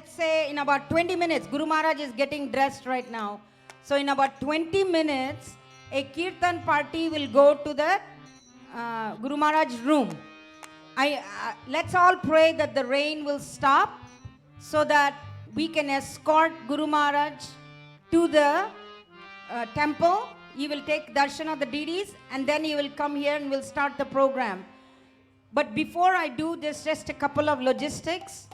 let's say in about 20 minutes, Guru Maharaj is getting dressed right now. So in about 20 minutes, a Kirtan party will go to the Guru Maharaj's room. Let's all pray that the rain will stop so that we can escort Guru Maharaj to the temple. He will take darshan of the deities and then he will come here and we'll start the program. But before I do this, just a couple of logistics.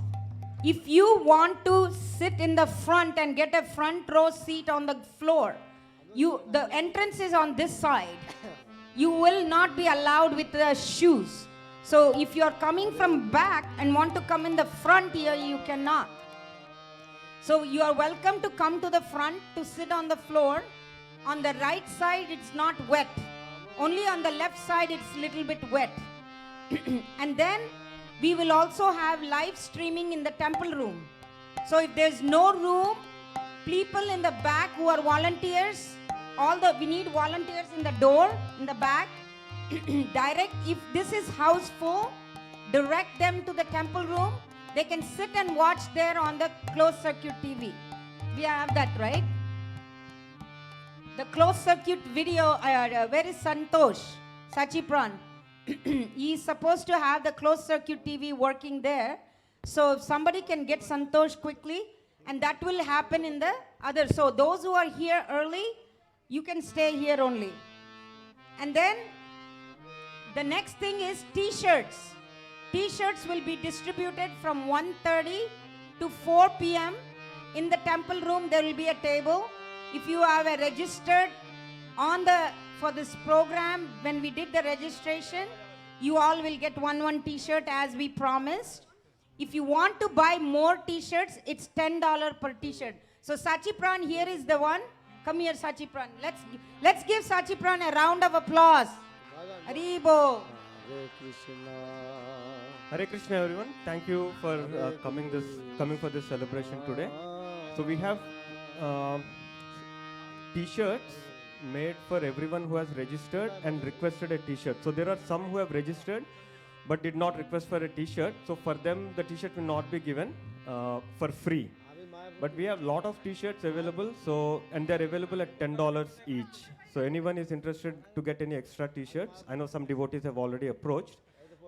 If you want to sit in the front and get a front row seat on the floor, the entrance is on this side. You will not be allowed with the shoes. So if you are coming from back and want to come in the front here, you cannot. So you are welcome to come to the front to sit on the floor. On the right side, it's not wet. Only on the left side, it's a little bit wet. And then we will also have live streaming in the temple room. So if there's no room, people in the back who are volunteers, we need volunteers in the door, in the back. Direct, if this is house full, direct them to the temple room. They can sit and watch there on the closed circuit TV. We have that, right? The closed circuit video, where is Santosh? Sachipran. He is supposed to have the closed circuit TV working there. So if somebody can get Santosh quickly, and that will happen in the other. So those who are here early, you can stay here only. And then the next thing is T-shirts. T-shirts will be distributed from 1:30 to 4 p.m. In the temple room, there will be a table. If you have a registered for this program, when we did the registration, you all will get one T-shirt as we promised. If you want to buy more T-shirts, it's $10 per T-shirt. So Sachipran here is the one. Come here, Sachipran. Let's give Sachipran a round of applause. Haribo. Hare Krishna. Hare Krishna, everyone. Thank you for coming for this celebration today. So we have T-shirts made for everyone who has registered and requested a T-shirt. So there are some who have registered but did not request for a T-shirt. So for them, the T-shirt will not be given for free. But we have a lot of T-shirts available, and they're available at $10 each. So anyone is interested to get any extra T-shirts, I know some devotees have already approached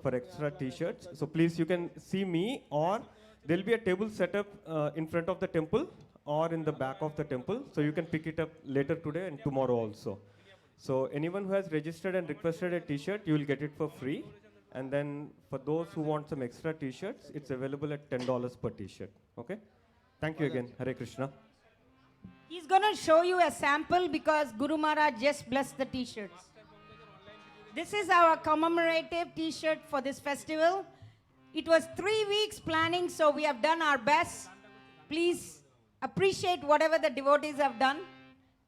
for extra T-shirts. So please, you can see me, or there'll be a table set up in front of the temple or in the back of the temple. So you can pick it up later today and tomorrow also. So anyone who has registered and requested a T-shirt, you will get it for free. And then for those who want some extra T-shirts, it's available at $10 per T-shirt. Okay? Thank you again. Hare Krishna. He's going to show you a sample because Guru Maharaj just blessed the T-shirts. This is our commemorative T-shirt for this festival. It was 3 weeks planning, so we have done our best. Please appreciate whatever the devotees have done.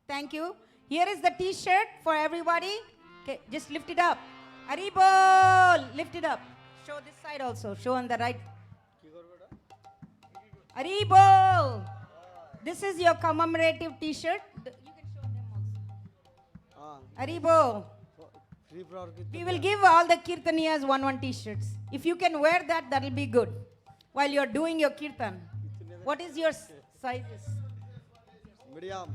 Thank you. Here is the T-shirt for everybody. Okay, just lift it up. Haribol! Lift it up. Show this side also. Show on the right. Haribol! This is your commemorative T-shirt. You can show them also. Haribol! We will give all the Kirtaniyas one T-shirts. If you can wear that, that will be good. While you are doing your Kirtan. What is your sizes? Medium.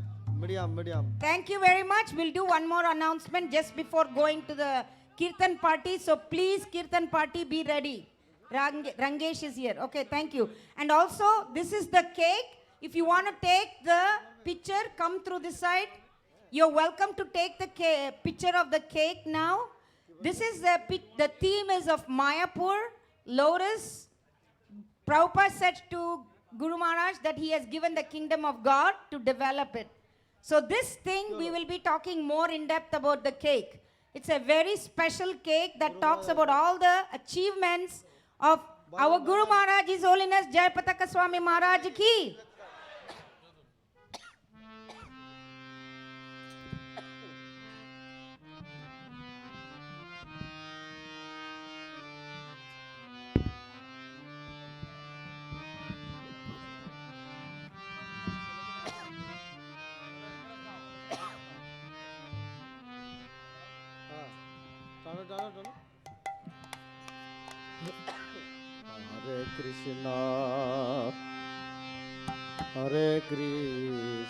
Thank you very much. We'll do one more announcement just before going to the Kirtan party. So please, Kirtan party, be ready. Rangesh is here. Okay, thank you. And also, this is the cake. If you want to take the picture, come through this side. You're welcome to take the picture of the cake now. This is the theme is of Mayapur, Lotus. Prabhupada said to Guru Maharaj that he has given the kingdom of God to develop it. So this thing, we will be talking more in depth about the cake. It's a very special cake that talks about all the achievements of our Guru Maharaj, His Holiness Jayapataka Swami Maharaj ki. Hare Krishna. Hare Krishna,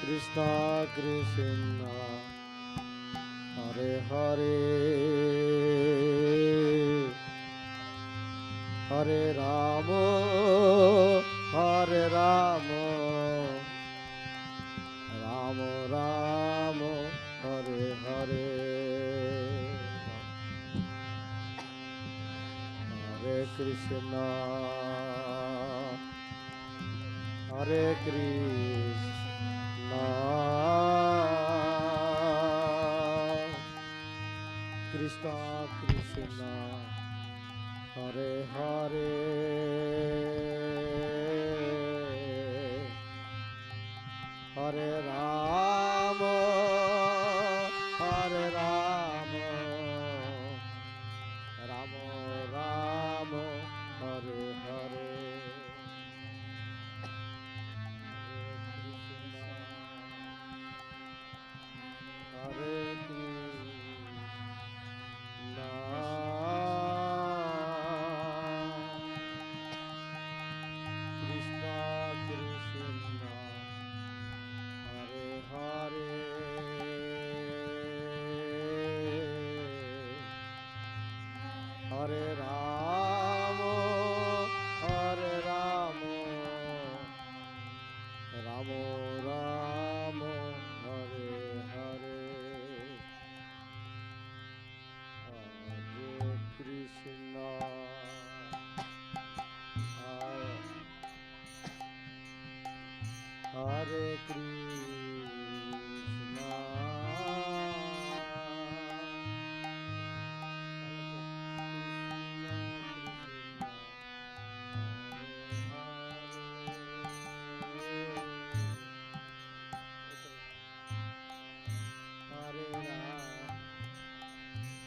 Krishna Krishna, Hare Hare, Hare Rama, Hare Rama, Rama Rama, Hare Hare. Hare Krishna, Hare Krishna, Krishna Krishna, Hare Hare, Hare Rama, Hare Rama, Rama Rama, Hare Hare. Hare Krishna, Krishna Krishna, Hare Hare, Hare Rama, Hare Rama, Rama Rama, Hare Hare. Hare Krishna, Hare Krishna, Hare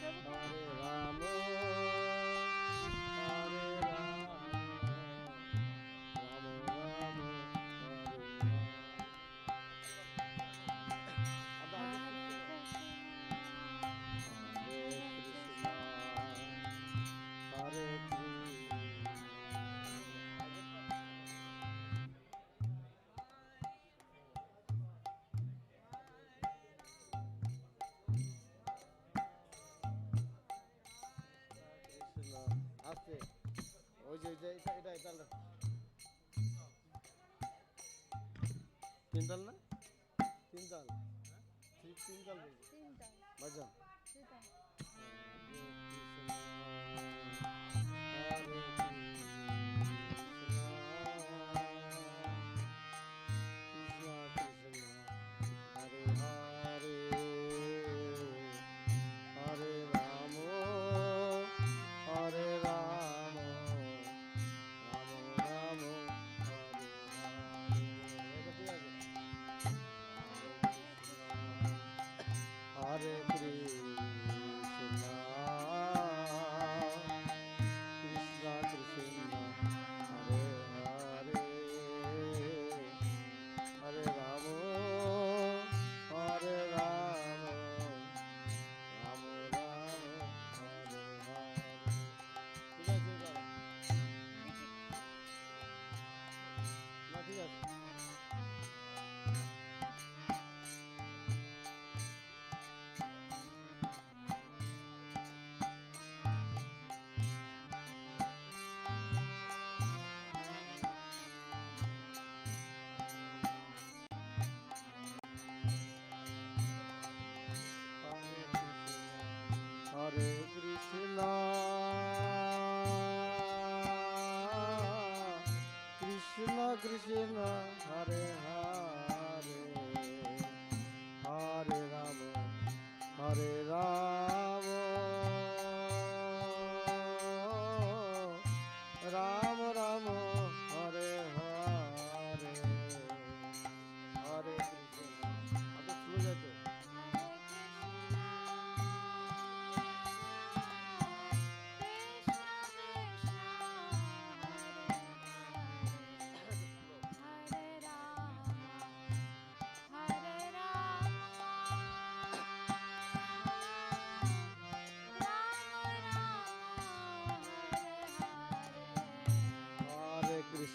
Rama, Hare Rama, Rama Rama, Hare Krishna, Hare Krishna. আস্তে ওই যে এটা তিন তাল না তিন তাল তিন তাল বাজান Hare Krishna,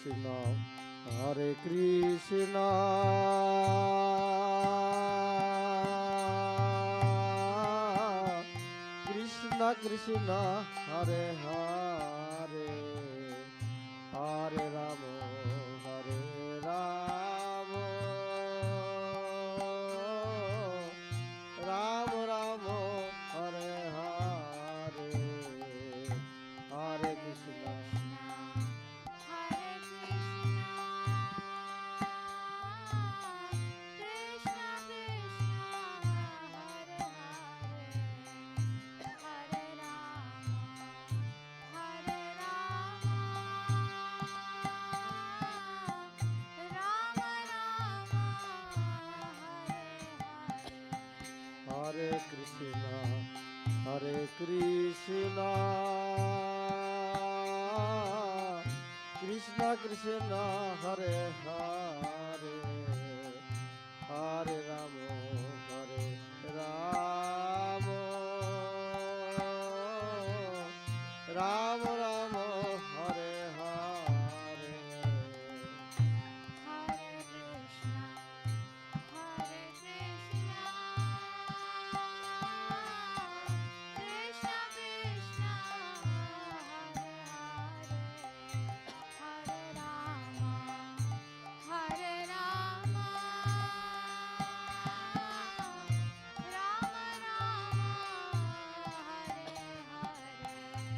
Krishna, Hare Krishna, Krishna Krishna, Hare Hare, Hare Rama, Hare Rama, Rama Rama, Hare Hare, Hare Krishna. Hare Krishna, Hare Krishna, Krishna Krishna, Hare Hare, Hare Rama, Hare Rama, Rama Rama, Hare Hare.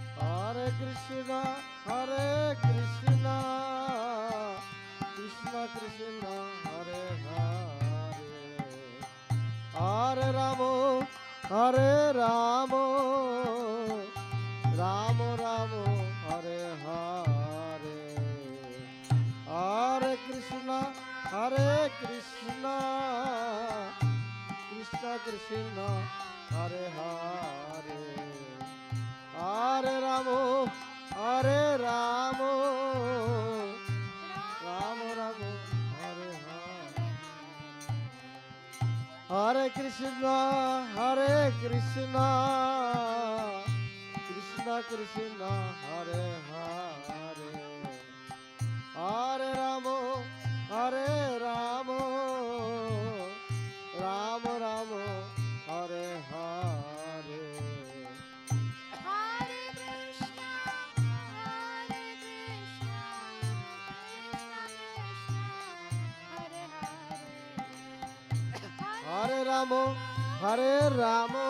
Hare Krishna, Hare Krishna, Krishna Krishna, Hare Hare, Hare Rama, Hare Rama, Rama Rama, Hare Hare, Hare Krishna, Hare Krishna, Krishna Krishna, Hare Hare, Hare Rama, Hare Rama, Rama Rama, Hare Hare, Hare Krishna, Hare Krishna, Krishna Krishna, Hare Hare, Hare Rama, Hare Rama, Rama Rama, Hare Hare. Hare Rama, Hare Rama,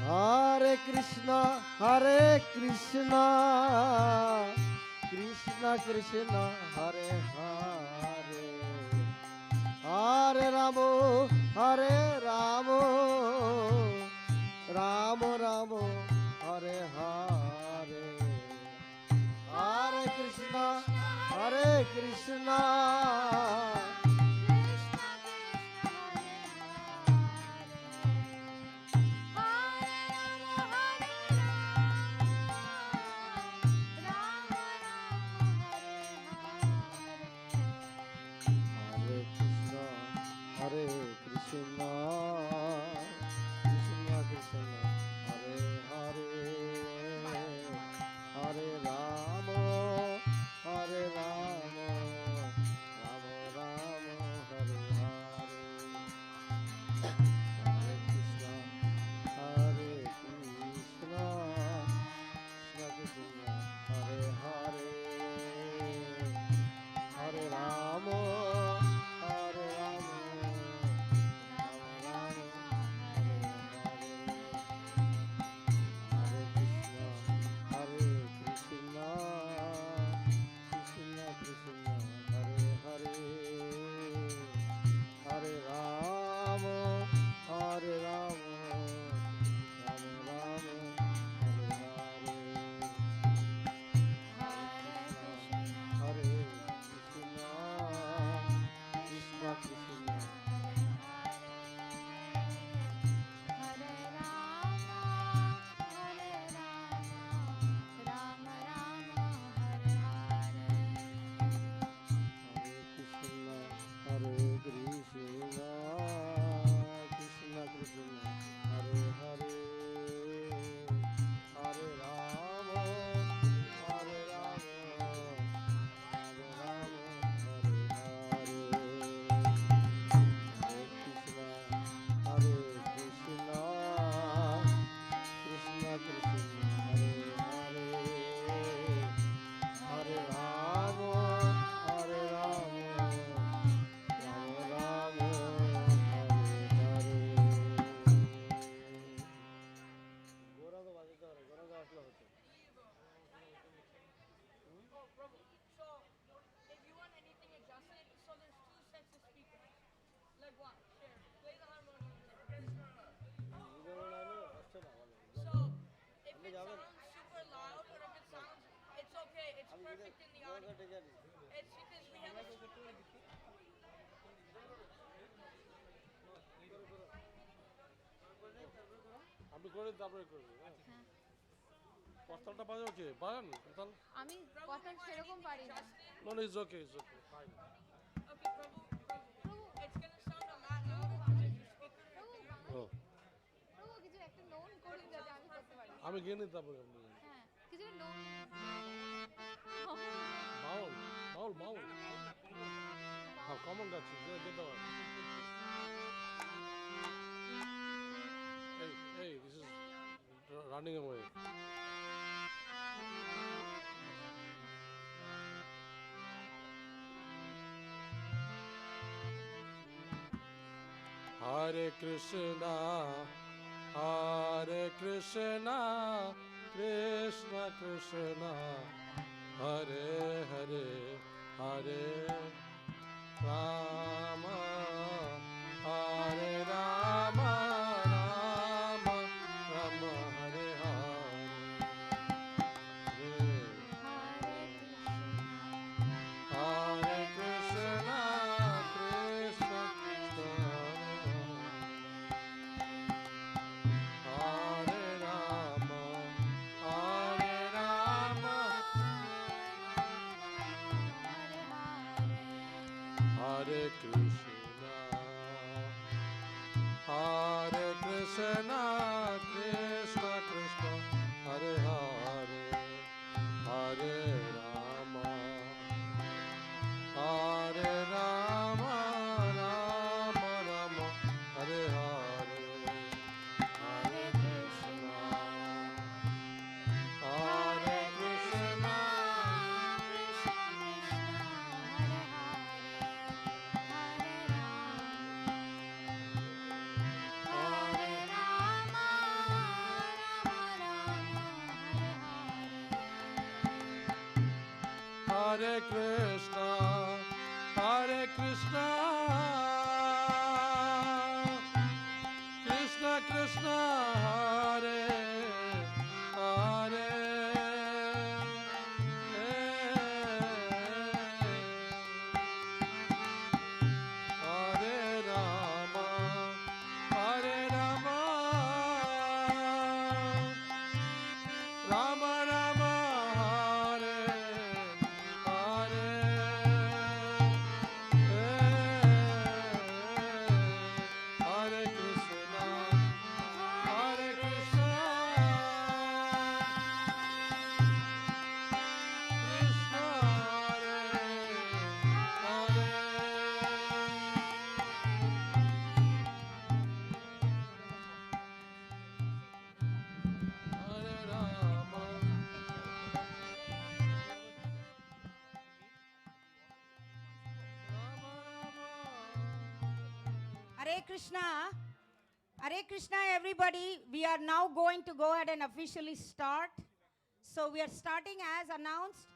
Hare Krishna, Hare Krishna, Krishna Krishna, Hare Hare, Hare Rama, Hare Rama, Rama Rama, Hare Hare, Hare Krishna, Hare Krishna, Hare Krishna, Hare Krishna, Krishna Krishna, Hare Hare, Hare Rama, Hare Rama, Rama Rama, Hare Hare, Hare Krishna, Hare Krishna, Krishna Krishna, Hare Hare, Hare Rama, Hare Rama, Rama Rama, Hare Hare, Hare Krishna, Hare Krishna, Krishna Krishna, Hare Hare, Hare Rama, Hare Rama, Rama Rama, Hare Hare, Hare Krishna, Krishna Krishna, Hare Krishna, Hare Krishna, Krishna Krishna, আমি করে তারপরে করবি। করতালটা বাজাও কে পারেন করতাল? আমি কথা সেরকম পারি না। No no is okay fine. প্রভু কিছু একটা নোন করুন যাতে আমি করতে পারি। আমি গিয়ে নিই তারপরে আপনি। হ্যাঁ কিছু নোন বাউল বাউল বাউল হ্যাঁ কমন গাচ্ছি যেতে পারে। Hey, this is running away. Hare Krishna, Hare Krishna, Krishna Krishna, Hare Hare, Hare Rama, Hare Rama. Hare Krishna, Hare Krishna, Krishna Krishna, Hare Hare, Hare Rama, Hare Rama, Rama Rama, Hare Hare, Hare Krishna, Hare Krishna, Hare Krishna, Hare Krishna, Krishna Krishna, Hare Hare, Hare Rama, Hare Rama, Rama Rama, Hare Hare, Hare Krishna, Hare Krishna, Krishna Hare Hare, Hare Rama. Hare Krishna. Hare Krishna, everybody. We are now going to go ahead and officially start. So we are starting as announced.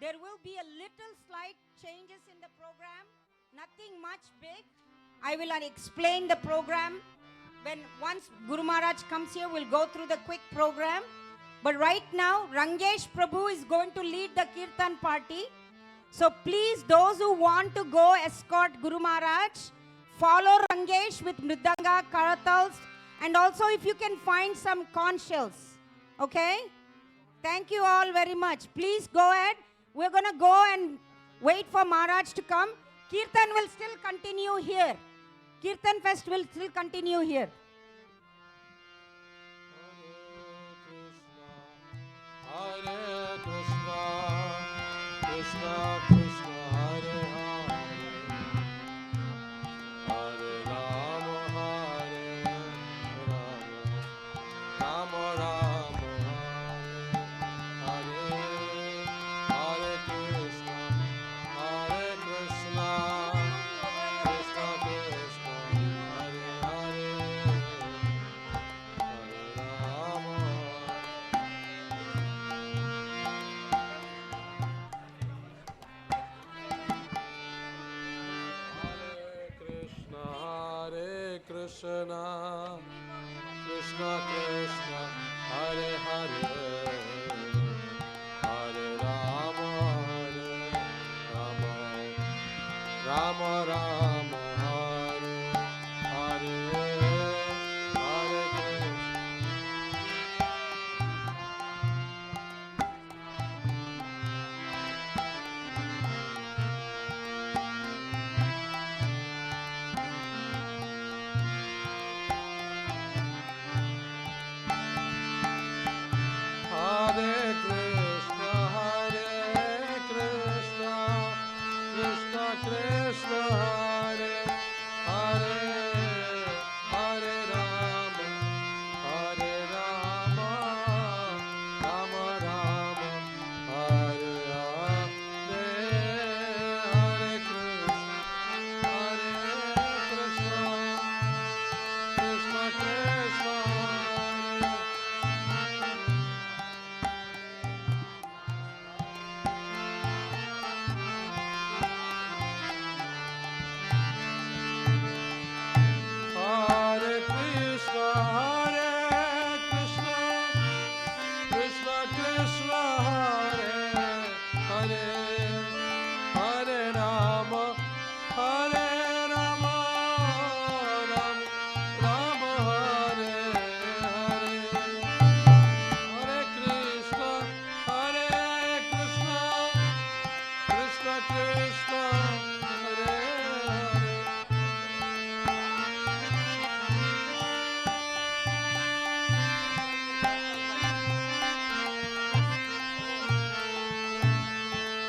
There will be a little slight changes in the program. Nothing much big. I will explain the program. Once Guru Maharaj comes here, we'll go through the quick program. But right now, Rangesh Prabhu is going to lead the Kirtan party. So please, those who want to go escort Guru Maharaj, follow Rangesh with Mridanga, Karatals, and also if you can find some conch shells. Okay? Thank you all very much. Please go ahead. We're going to go and wait for Maharaj to come. Kirtan will still continue here. KirtanFest will still continue here. Hare Krishna, Krishna Krishna, Hare Hare, Hare Rama, Hare Rama, Rama Rama, Hare Hare, Hare Krishna, Hare Krishna, Krishna Krishna, Hare Hare, Hare Rama. Hare Krishna, Krishna Krishna, Hare Hare, Hare Rama, Hare Rama, Hare Hare, Hare Krishna, Krishna Krishna, Hare Hare, Hare Rama, Rama Rama, Hare Hare, Hare Krishna, Krishna Krishna, Hare Krishna, Krishna Krishna, Hare Hare, Hare Rama, Rama Rama, Hare Hare, Hare Krishna, Krishna Krishna, Hare Hare.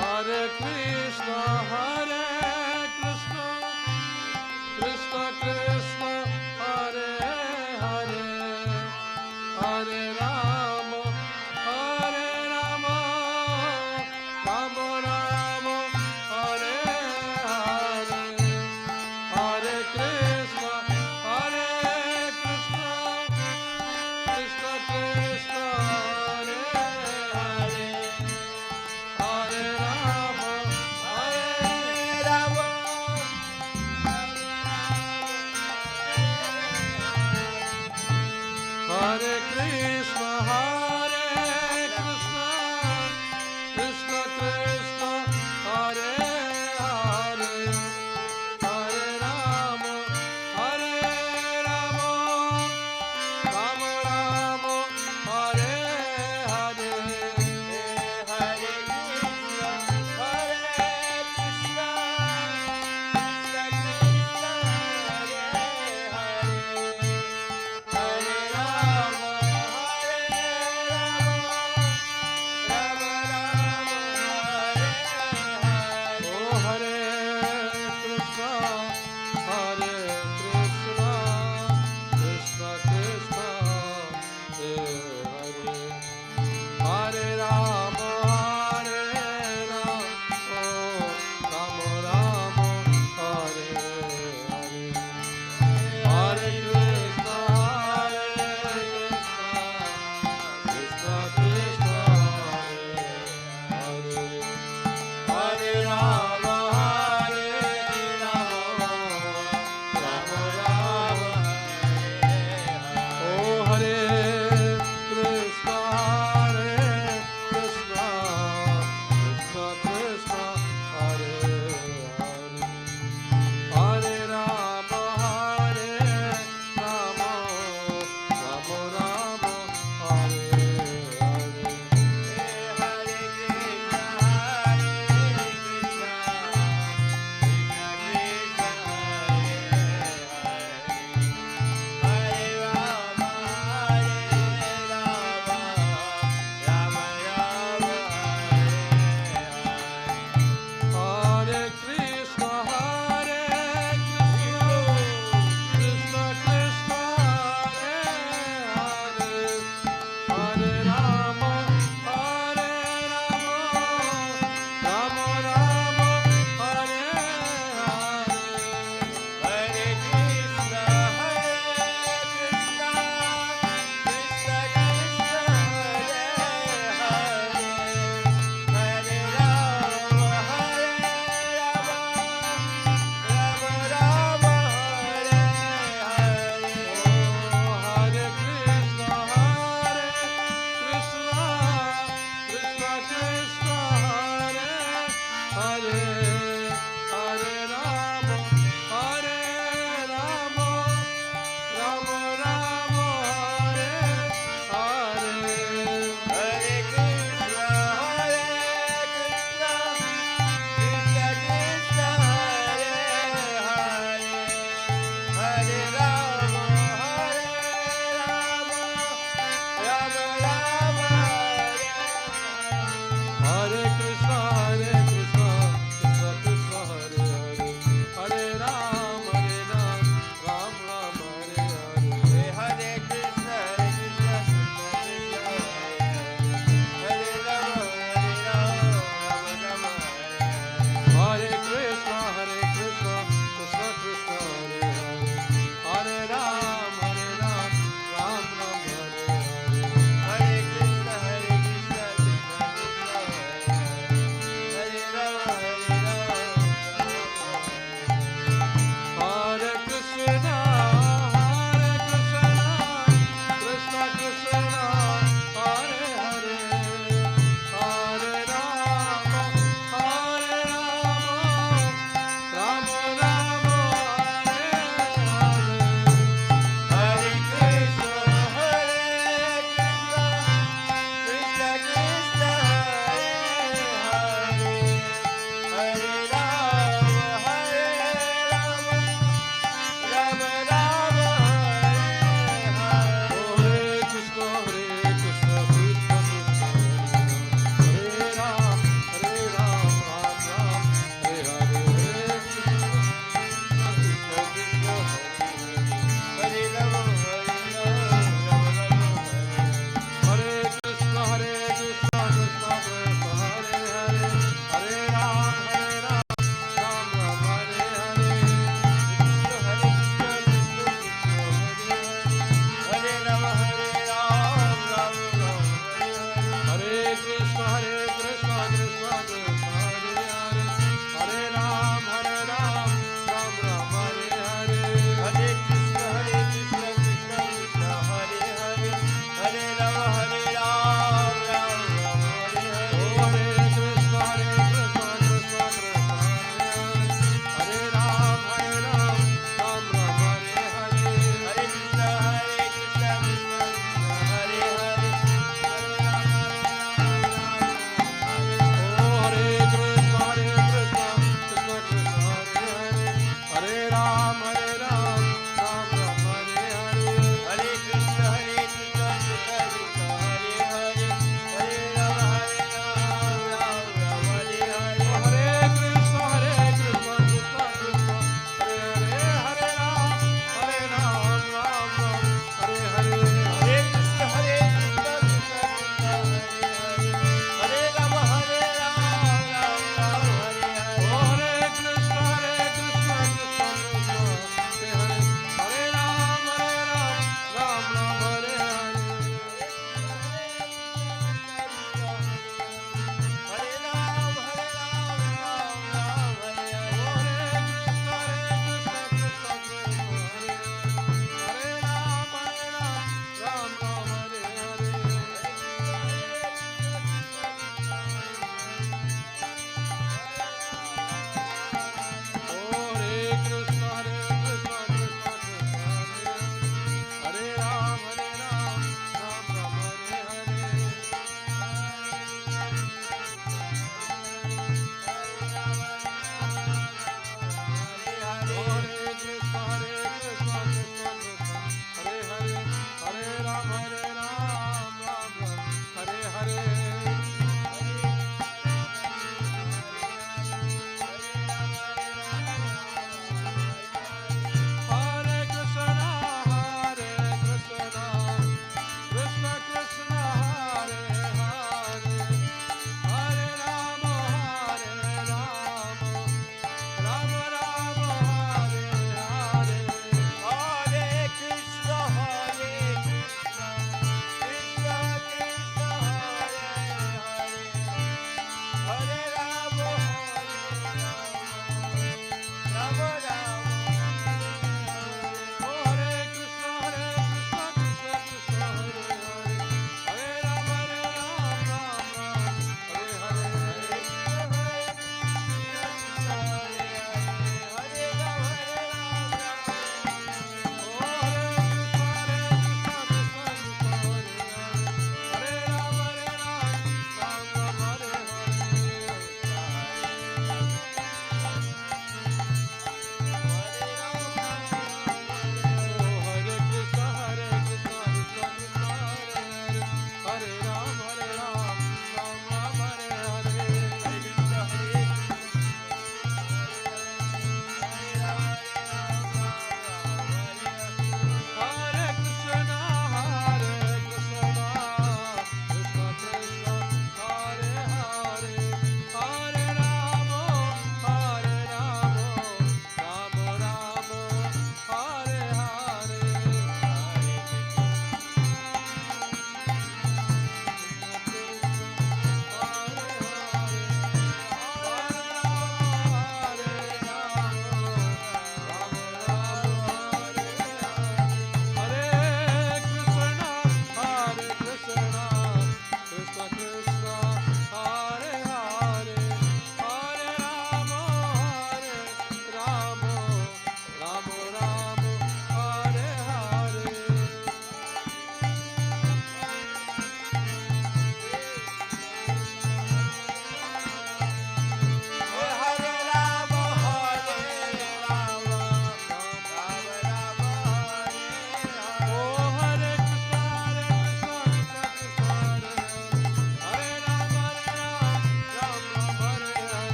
Hare Krishna, Krishna Krishna, Hare Hare, Hare Rama, Rama Rama, Hare Hare, Hare Krishna, Krishna Krishna, Hare Hare, Hare Rama, Hare Krishna, Krishna Krishna, Hare Hare, Hare Rama, Rama Rama, Hare Hare, Hare Krishna, Krishna Hare Hare, Hare Rama,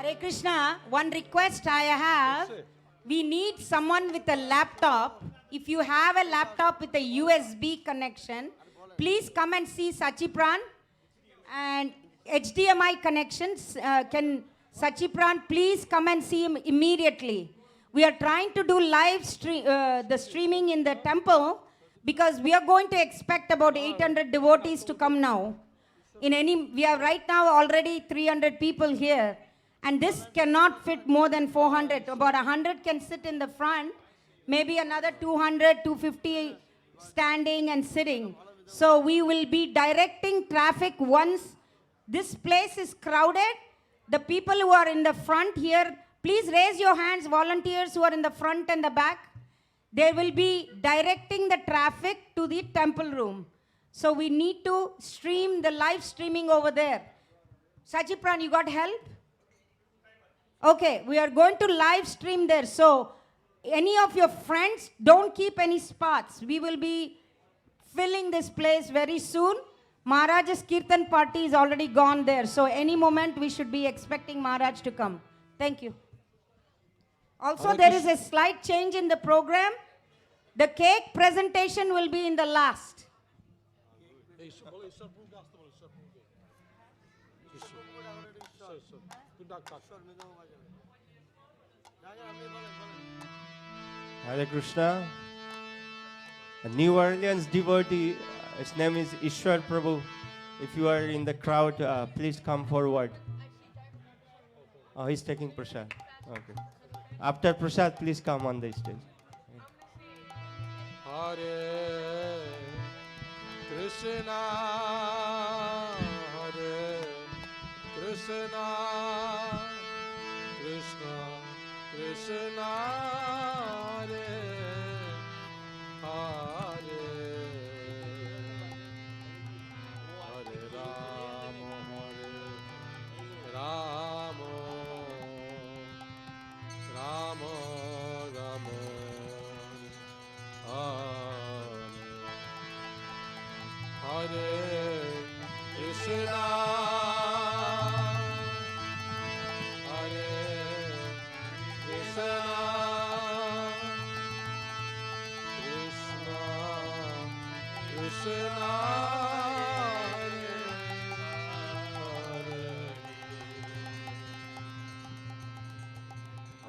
Hare Krishna, one request I have. We need someone with a laptop. If you have a laptop with a USB connection, please come and see Sachipran. And HDMI connections, can Sachipran please come and see him immediately? We are trying to do live the streaming in the temple because we are going to expect about 800 devotees to come now. We are right now already 300 people here. And this cannot fit more than 400. About 100 can sit in the front. Maybe another 200, 250 standing and sitting. So we will be directing traffic once this place is crowded. The people who are in the front here, please raise your hands, volunteers who are in the front and the back. They will be directing the traffic to the temple room. So we need to stream the live streaming over there. Sachipran, you got help? Okay, we are going to live stream there. So any of your friends, don't keep any spots. We will be filling this place very soon. Maharaj's Kirtan party is already gone there. So any moment we should be expecting Maharaj to come. Thank you. Also, there is a slight change in the program. The cake presentation will be in the last. Hare Krishna. A New Orleans devotee, his name is Ishwar Prabhu. If you are in the crowd, please come forward. Oh, he's taking prasad. Okay. After prasad, please come on the stage. Hare Krishna, Hare Krishna, Krishna Krishna, Hare Hare, Hare Rama, Hare Rama, Rama Rama, Hare Krishna, Hare Krishna, Krishna Krishna, Hare Hare,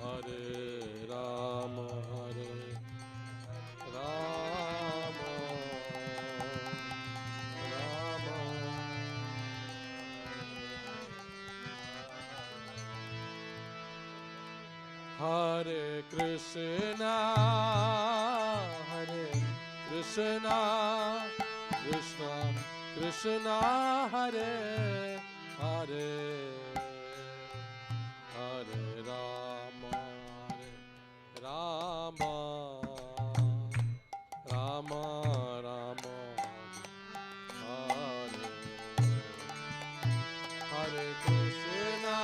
Hare Rama, Hare Rama, Rama. Hare Krishna, Hare Krishna, Krishna Krishna, Hare Hare, Hare Rama, Hare Rama, Rama Rama, Hare Hare Krishna,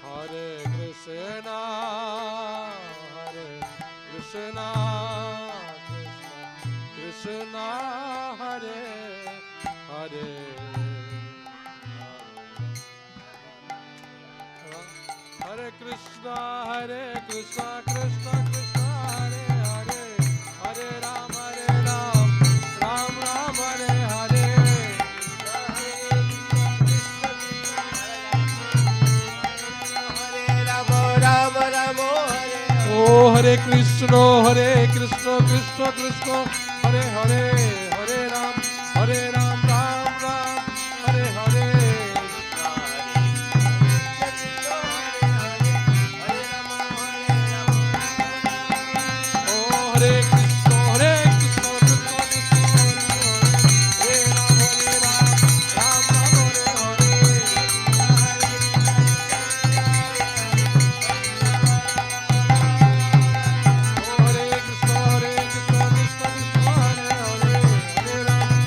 Hare Krishna, Hare Krishna, Krishna Krishna, Hare Hare, Hare Krishna, Krishna Krishna, Hare Hare, Hare Ram, Ram Ram, Hare Hare. Oh, Hare Krishna, Krishna Krishna, Hare Hare, Hare Ram, Ram Ram, Hare Hare. Oh, Hare Krishna, Krishna Krishna, Hare Ram, Ram Ram, Hare Hare. Hare Krishna, Krishna Krishna, Hare Hare, Hare Ram,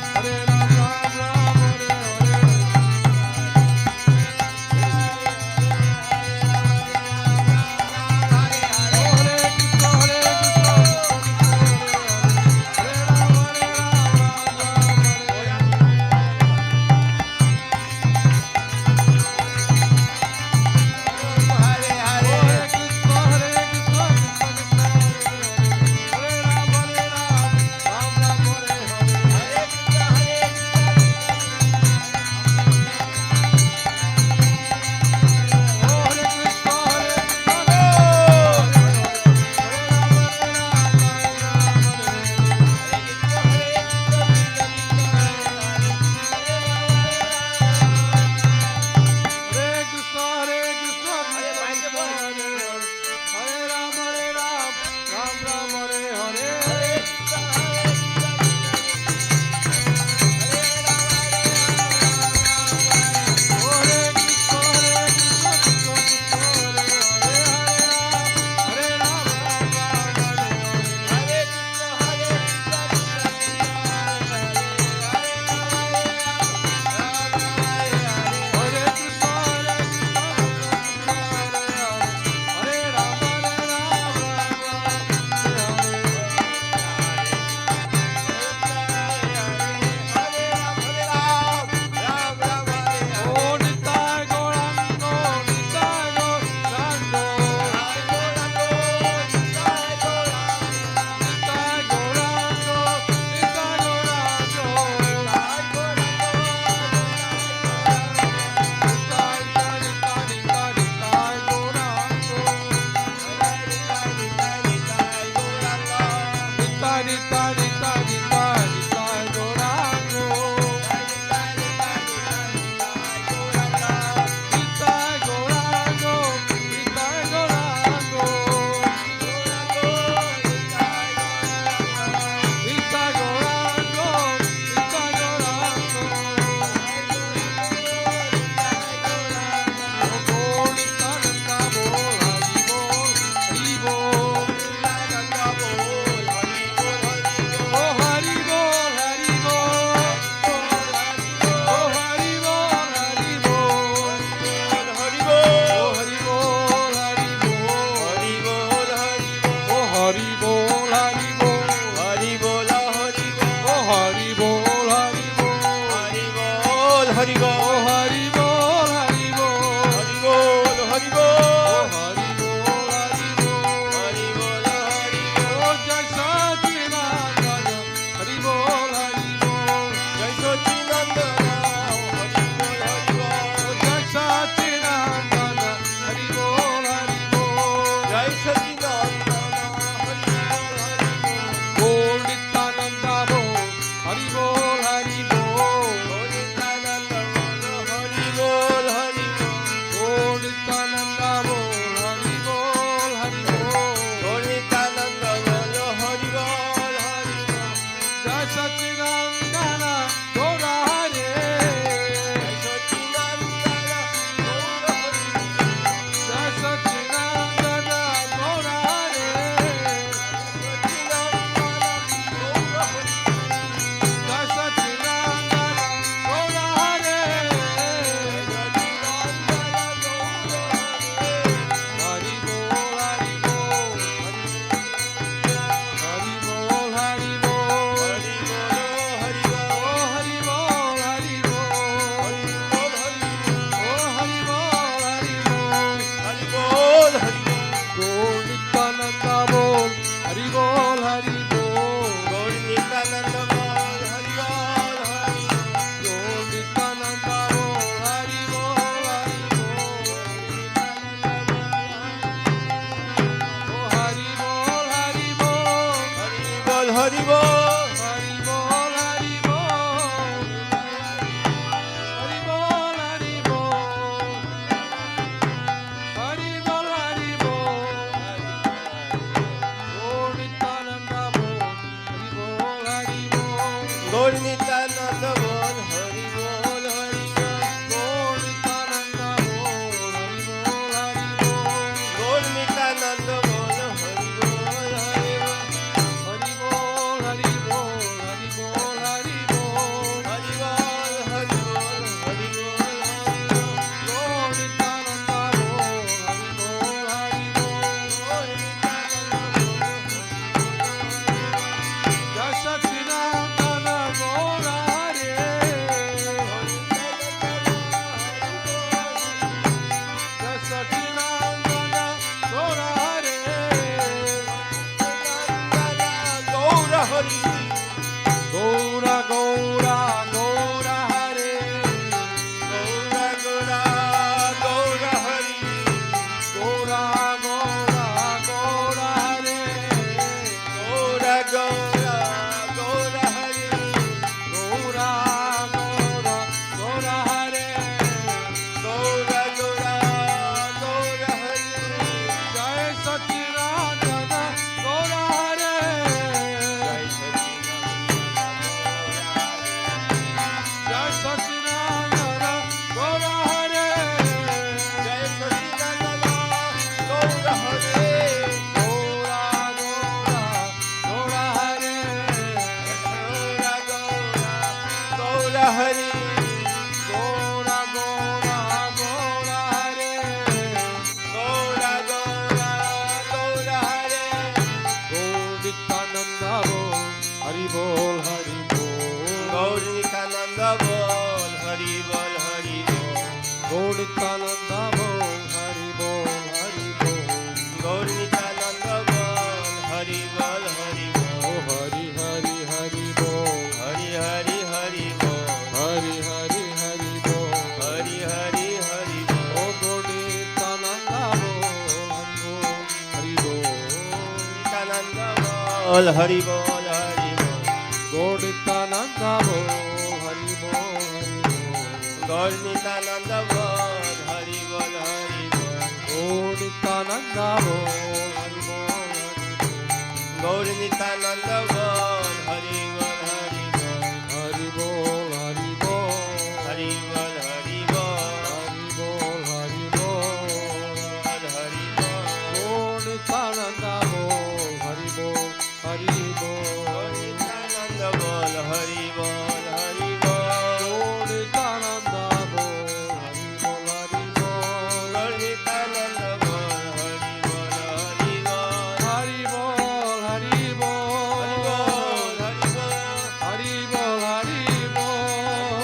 Hari Bol, Hari Bol. Gaur Nityananda Bol, Hari Bol, Hari Bol. Gaur Nityananda Bol, Hari Bol, Hari Bol. Oh, Hari Bol, Hari Bol. Bol, Hari Bol. Hari Bol, Hari Bol. Hari Bol, Hari Bol. Hari Bol, Hari Bol. Gaur Nityananda Bol, Hari Bol, Hari Bol. Gaur Nityananda Bol, Hari Bol, Hari Bol. Gaur Nityananda Bol, Hari Bol, Hari Bol. Gaur Nityananda Bol, Hari Bol, Hari Bol. Hari Bol, Hari Bol, Hari Bol, Hari Bol. Hari Bol, Hari Bol, Hari Bol, Hari Bol. Gaur Nityananda Bol, Hari Bol, Hari Bol. Gaur Nityananda Bol, Jai Satchidananda Gaura Hare. Jai Satchidananda Gaura Hare. Gaura Hari. Gaura, Gaura, Gaura Hare. Gaura, Gaura, Gaura Hari. Gaura, Gaura, Gaura Hare. Gaura, Gaura, Gaura Hari. Gaura, Gaura, Gaura Hare. Gaura, Gaura, Gaura Hari. Jai Satchidananda Gaura Hare. Jai Satchidananda Jai Satchidananda Gaura Hare. Jai Satchidananda Gaura Hari. Gaura, Gaura, Gaura Hare. Gaura, Gaura, Gaura Hari. Gaura, Gaura, Gaura Hare. Gaura, Gaura, Gaura Hari. Gaur Nityananda Bol, Hari Bol, Hari Bol. Gaur Nityananda Bol, Hari Bol, Hari Bol. Gaur Nityananda Bol, Hari Bol, Hari Bol. Gaur Nityananda Bol, Hari Bol, Hari Bol. Oh Hari Hari Hari Bol, Hari Hari Hari Bol. Hari Hari Hari Bol. Hari Hari Hari Bol. Oh Gaur Nityananda Bol, Hari Bol, Hari Bol. Nityananda Bol, Hari Bol, Hari Bol. Gaur Nityananda Bol, Hari Bol, Hari Bol. Gaur Nityananda Bol, Hari Bol, Hari Bol. Gaur Nityananda Bol, Hari Bol, Hari Bol. Gaur Nityananda Bol, Hari Bol, Hari Bol. Hari Bol, Hari Bol. Hari Bol, Hari Bol. Hari Bol, Hari Bol. Hari Bol. Gaur Nityananda Bol, Hari Bol, Hari Bol. Gaur Nityananda Bol, Hari Bol, Hari Bol. Gaur Nityananda Bol, Hari Bol, Hari Bol. Gaur Nityananda Bol, Hari Bol, Hari Bol. Hari Bol, Hari Bol. Hari Bol, Hari Bol. Hari Bol, Hari Bol.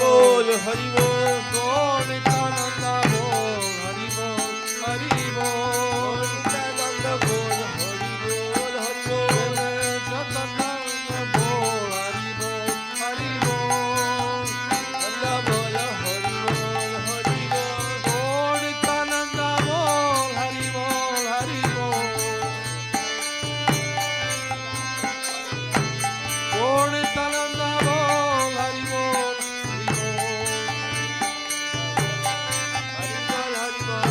Bol, Hari Bol. Gaur Nityananda Bol, Hari Bol, Hari Bol. Gaur Nityananda Bol, Hari Bol, Hari Bol. Chaitanya Bol, Hari Bol, Hari Bol. Nanda Bol, Hari Bol, Hari Bol. Gaur Nityananda Bol, Hari Bol, Hari Bol. Gaur Nityananda Bol, Hari Bol, Hari Bol. Hari Bol, Hari Bol.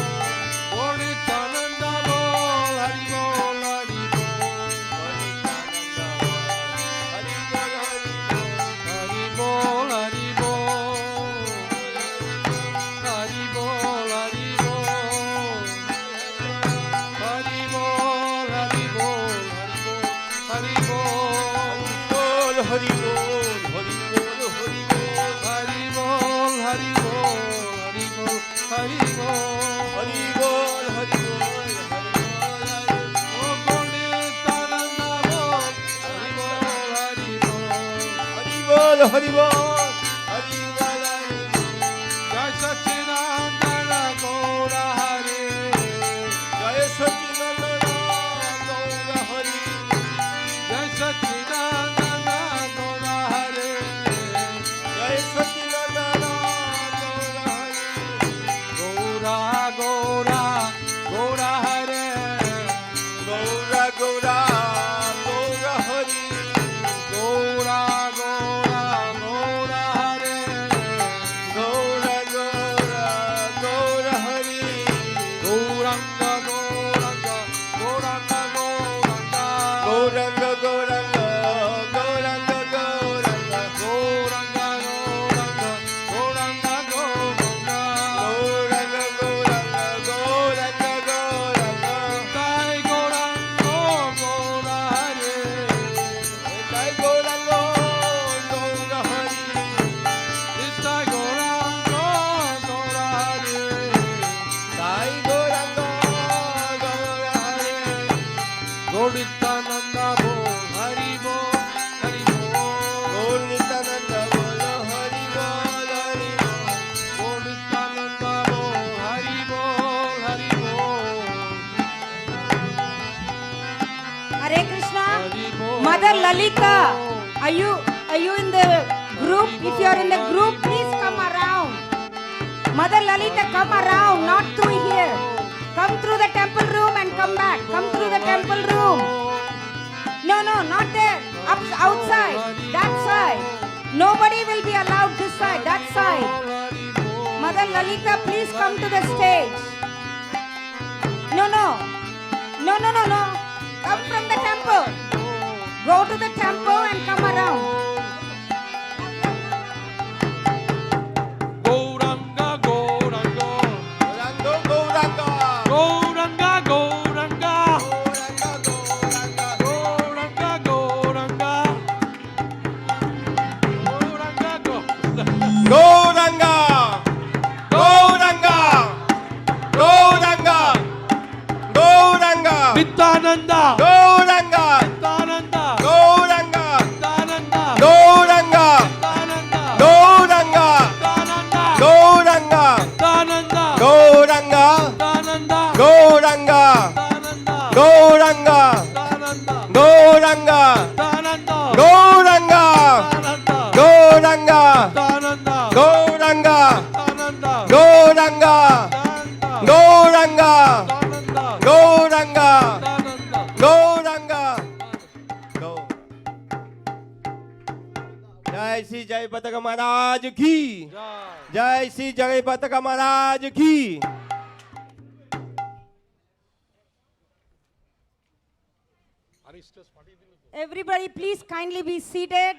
Gaur Nityananda Bol, Hari Bol, Hari Bol. Hari Bol, Hari Bol. Hari Bol, Hari Bol. Hari Bol, Hari Bol. Hari Bol, Hari Bol, Hari Bol. Hari Bol, Hari Bol, Hari Bol, Hari Bol. Hari Bol, Hari Bol, Hari Bol, Hari Bol. Hari Bol, Hari Bol, Hari Bol, Hari Bol. Oh Gaur Nityananda Bol, Hari Bol, Hari Bol. Hari Bol, Hari Bol, Hari Bol, Hari Bol. Jai Satchidananda Gaura Hare. Jai Satchidananda Gaura Hari. Gaur Nityananda bol, Hari bol, Hari bol. Gaur Nityananda bolo Hari bol, Hari bol. Gaur Nityananda bol, Hari bol, Hari bol. Hare Krishna. Hari bol, Mother Hari Lalita, bol. are you in the group? If you are in the group, please come around. Mother Lalita, come around, not through here. Come through the temple room and come back. Come through the temple room. No, not there. Outside. That side. Nobody will be allowed this side. That side. Mother Lalita, please come to the stage. No. Come from the temple. Go to the temple and come around. Gauranga, Gauranga. Gauranga, Gauranga. Gauranga, Gauranga. Gauranga, Gauranga. Gauranga, Gauranga, Gauranga, Gauranga, Gauranga, Nityananda, Gauranga, Nityananda, Gauranga, Nityananda, Gauranga, Nityananda, Gauranga, Nityananda, Gauranga, Nityananda, Gauranga, Nityananda, Gauranga, Nityananda, Gauranga, Nityananda, Gauranga, Nityananda, Gauranga, Nityananda, Gauranga, Gauranga, Nityananda, Gauranga, Nityananda. Gauranga, Gauranga. जय श्री जयपताका महाराज की जय श्री जयपताका महाराज की Everybody, please kindly be seated.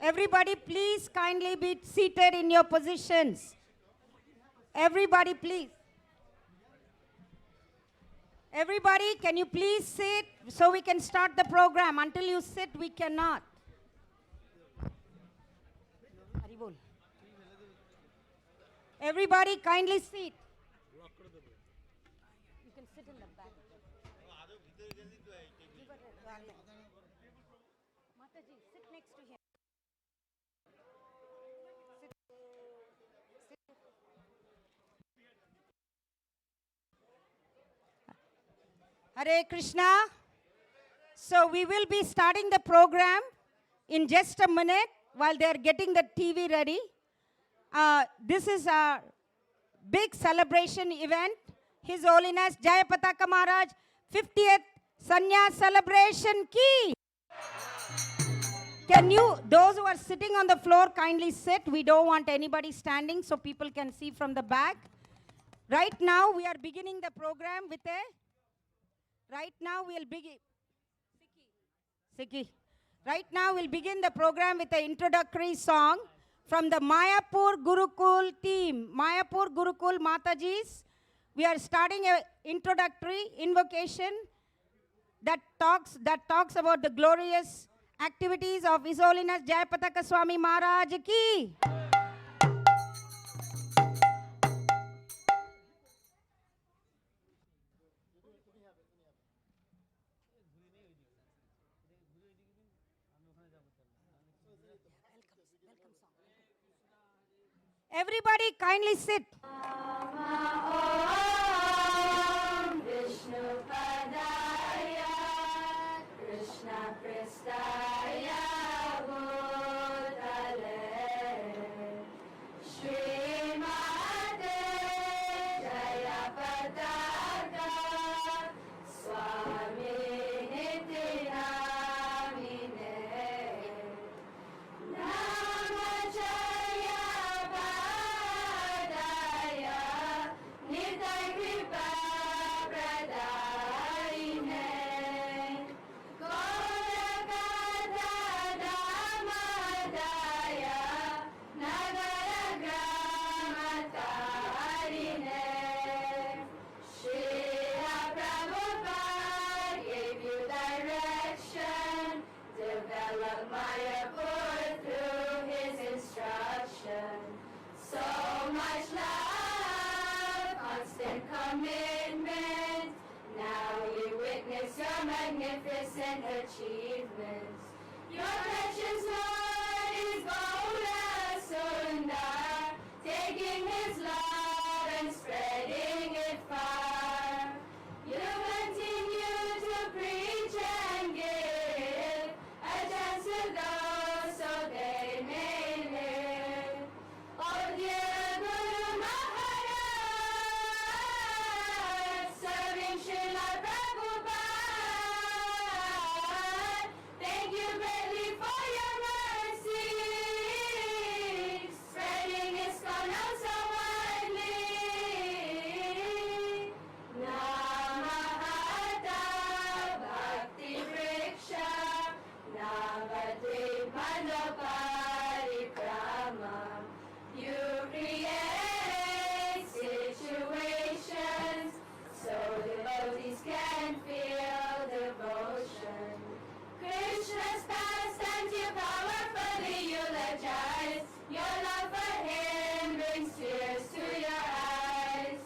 Everybody, please kindly be seated in your positions. Everybody, please. Everybody, can you please sit so we can start the program? Until you sit, we cannot. Haribol. Everybody, kindly sit. You can sit in the back. Mataji, sit next to him. Hare Krishna. So we will be starting the program in just a minute while they are getting the TV ready. This is a big celebration event. His Holiness Jayapataka Maharaj 50th Sannyasa celebration ki. Can you, those who are sitting on the floor, kindly sit. We don't want anybody standing so people can see from the back. Right now we are beginning the program with a Right now we'll begin. Sikhi. Right now we'll begin the program with an introductory song from the Mayapur Gurukul team. Mayapur Gurukul Matajis. We are starting an introductory invocation that talks about the glorious activities of His Holiness Jayapataka Swami Maharaj ki. Everybody kindly sit. Jaya witness your magnificent achievements. Your precious Lord is Veuwr Sundar, taking his love and spreading it far. You continue to preach and give a chance to those so they may live. Oh dear Guru Maharaj, serving Srila Prabhupada, thank you greatly for your mercy, spreading ISKCON out so widely. Namahata Bhakti Vriksha Navadvipanda Parikrama. You create situations so devotees can feel devotion. Krishna's pastimes you powerfully eulogize. Your love for him brings tears to your eyes.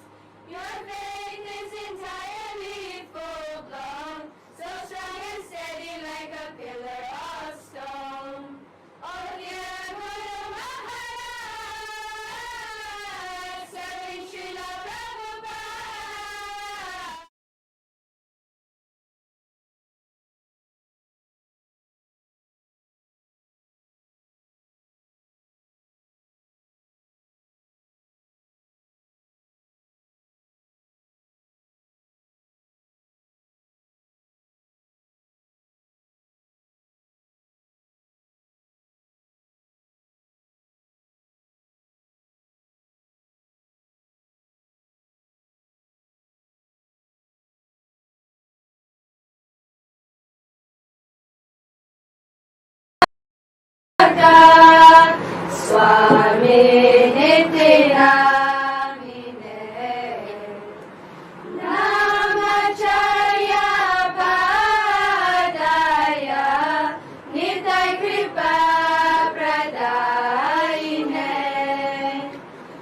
Your faith is entirely full-blown, so strong and steady like a pillar of stone. Oh dear Guru Maharaj, serving Srila Prabhupada. Swami Nityanamine Namacharya Padaya Nitai Kripa Pradayine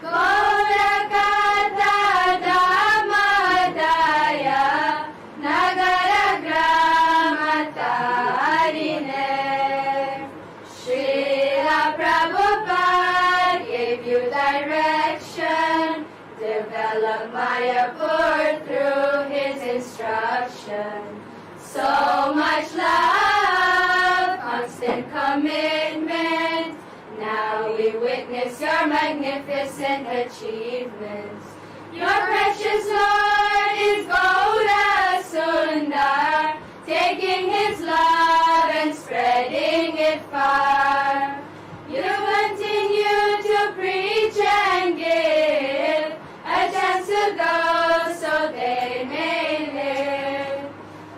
Gaurakata Dhammadaya Nagara Gramatarine. Srila Prabhupada gave you direction, develop Mayapur through his instruction. So much love, constant commitment, now we witness your magnificent achievements. Your precious Lord is Veuwr Sundar, taking his love and spreading it far. You continue to preach and give a chance to those so they may live.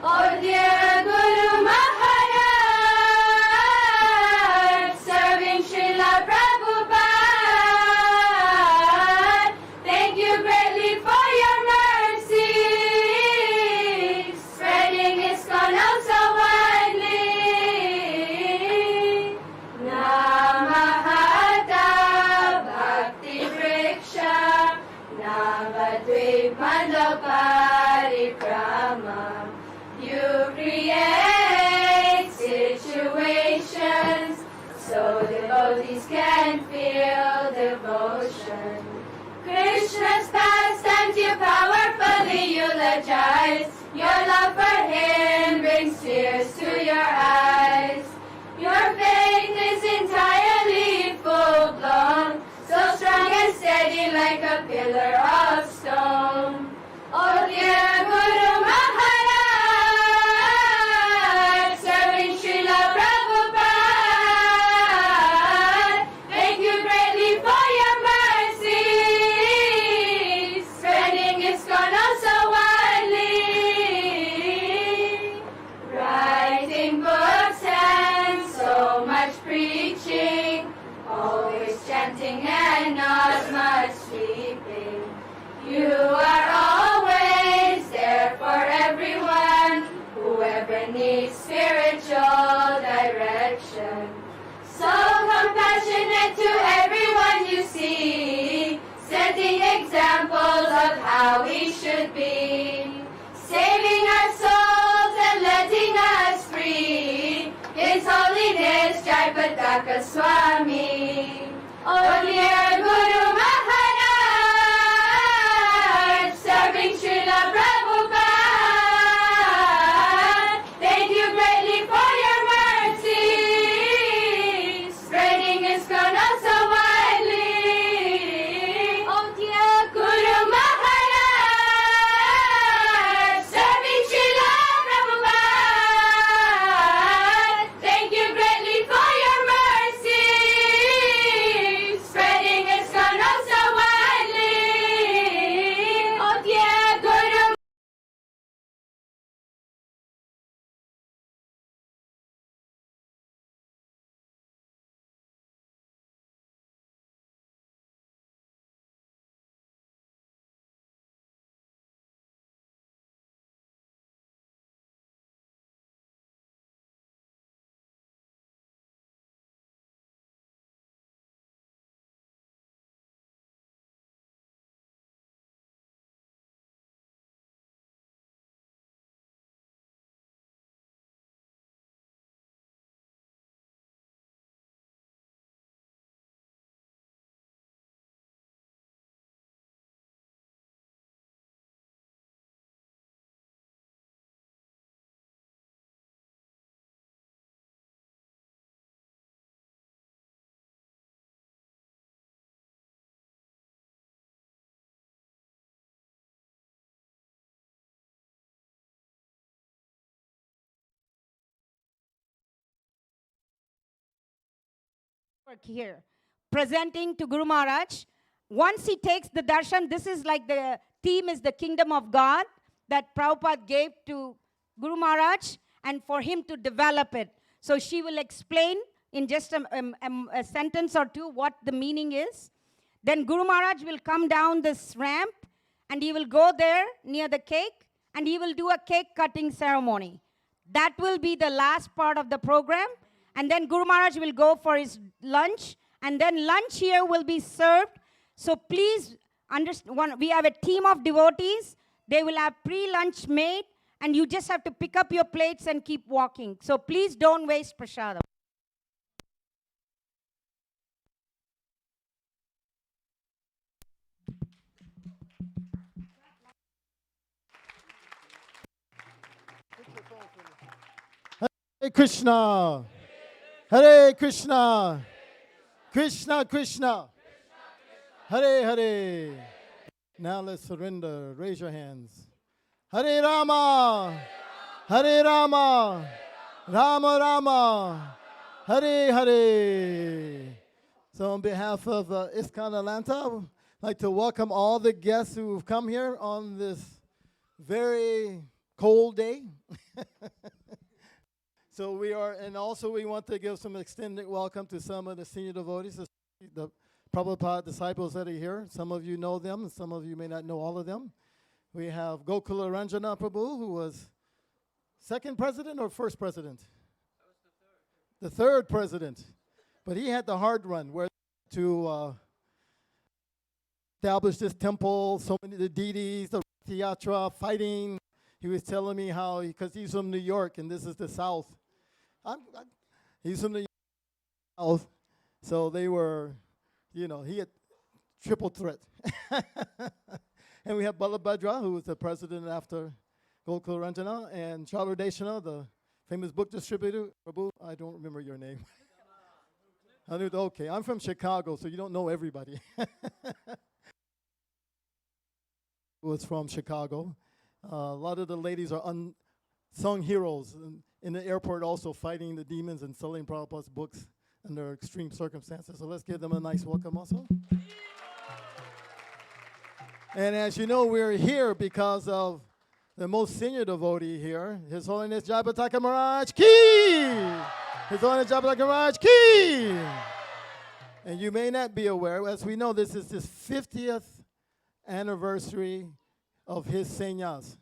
Oh dear Guru Maharaj, serving Srila Prabhupada, thank you greatly for your mercy, spreading ISKCON out so widely. Namahata Bhakti Vriksha Navadvipanda Parikrama. You create situations so devotees can feel devotion. Krishna's pastimes you powerfully eulogize. Your love for him brings tears to your eyes. Your faith is entirely full-blown, so strong and steady like a pillar of stone. Oh dear Guru Maharaj, serving Srila Prabhupada, thank you greatly for your mercy, spreading ISKCON out so widely. Writing books and so much preaching, always chanting and not much sleeping. You are always there for everyone, whoever needs spiritual direction. So compassionate to everyone you see, setting examples of how we should be, saving our souls Jayapataka Swami. Oh dear Guru Maharaj, serving Srila Prabhupada. Thank you greatly for your mercy, spreading ISKCON so widely. Oh dear Guru Maharaj, serving Srila Prabhupada. Thank you greatly for your mercy, spreading ISKCON so widely. Oh dear Guru work here, presenting to Guru Maharaj. Once he takes the darshan, this is like the theme is the kingdom of God that Prabhupada gave to Guru Maharaj and for him to develop it. So she will explain in just a sentence or two what the meaning is. Then Guru Maharaj will come down this ramp and he will go there near the cake and he will do a cake cutting ceremony. That will be the last part of the program. And then Guru Maharaj will go for his lunch. And then lunch here will be served. So please understand, we have a team of devotees. They will have pre-lunch made. And you just have to pick up your plates and keep walking. So please don't waste prasadam. Hare Krishna. Hare Krishna. Krishna Krishna. Hare Hare. Now let's surrender. Raise your hands. Hare Rama. Hare Rama. Rama Rama. Hare Hare. So on behalf of ISKCON Atlanta, I'd like to welcome all the guests who've come here on this very cold day. So we are, and also we want to give some extended welcome to some of the senior devotees, the Prabhupada disciples that are here. Some of you know them, and some of you may not know all of them. We have Gokula Ranjana Prabhu, who was second president or first president? The third president. But he had the hard run, where to establish this temple, so many the deities, the Yatra, fighting. He was telling me how, because he's from New York, and this is the South. He's from the South, so they were, you know, he had triple threat. And we have Balabhadra, who was the president after Gokul Ranjana, and Chaudhary, the famous book distributor. Prabhu, I don't remember your name. Okay, I'm from Chicago, so you don't know everybody. Was from Chicago. A lot of the ladies are unsung heroes in the airport, also fighting the demons and selling Prabhupada's books under extreme circumstances. So let's give them a nice welcome also. And as you know, we're here because of the most senior devotee here, His Holiness Jayapataka Maharaj Ki! His Holiness Jayapataka Maharaj Ki! And you may not be aware, as we know, this is his 50th anniversary of his sannyas.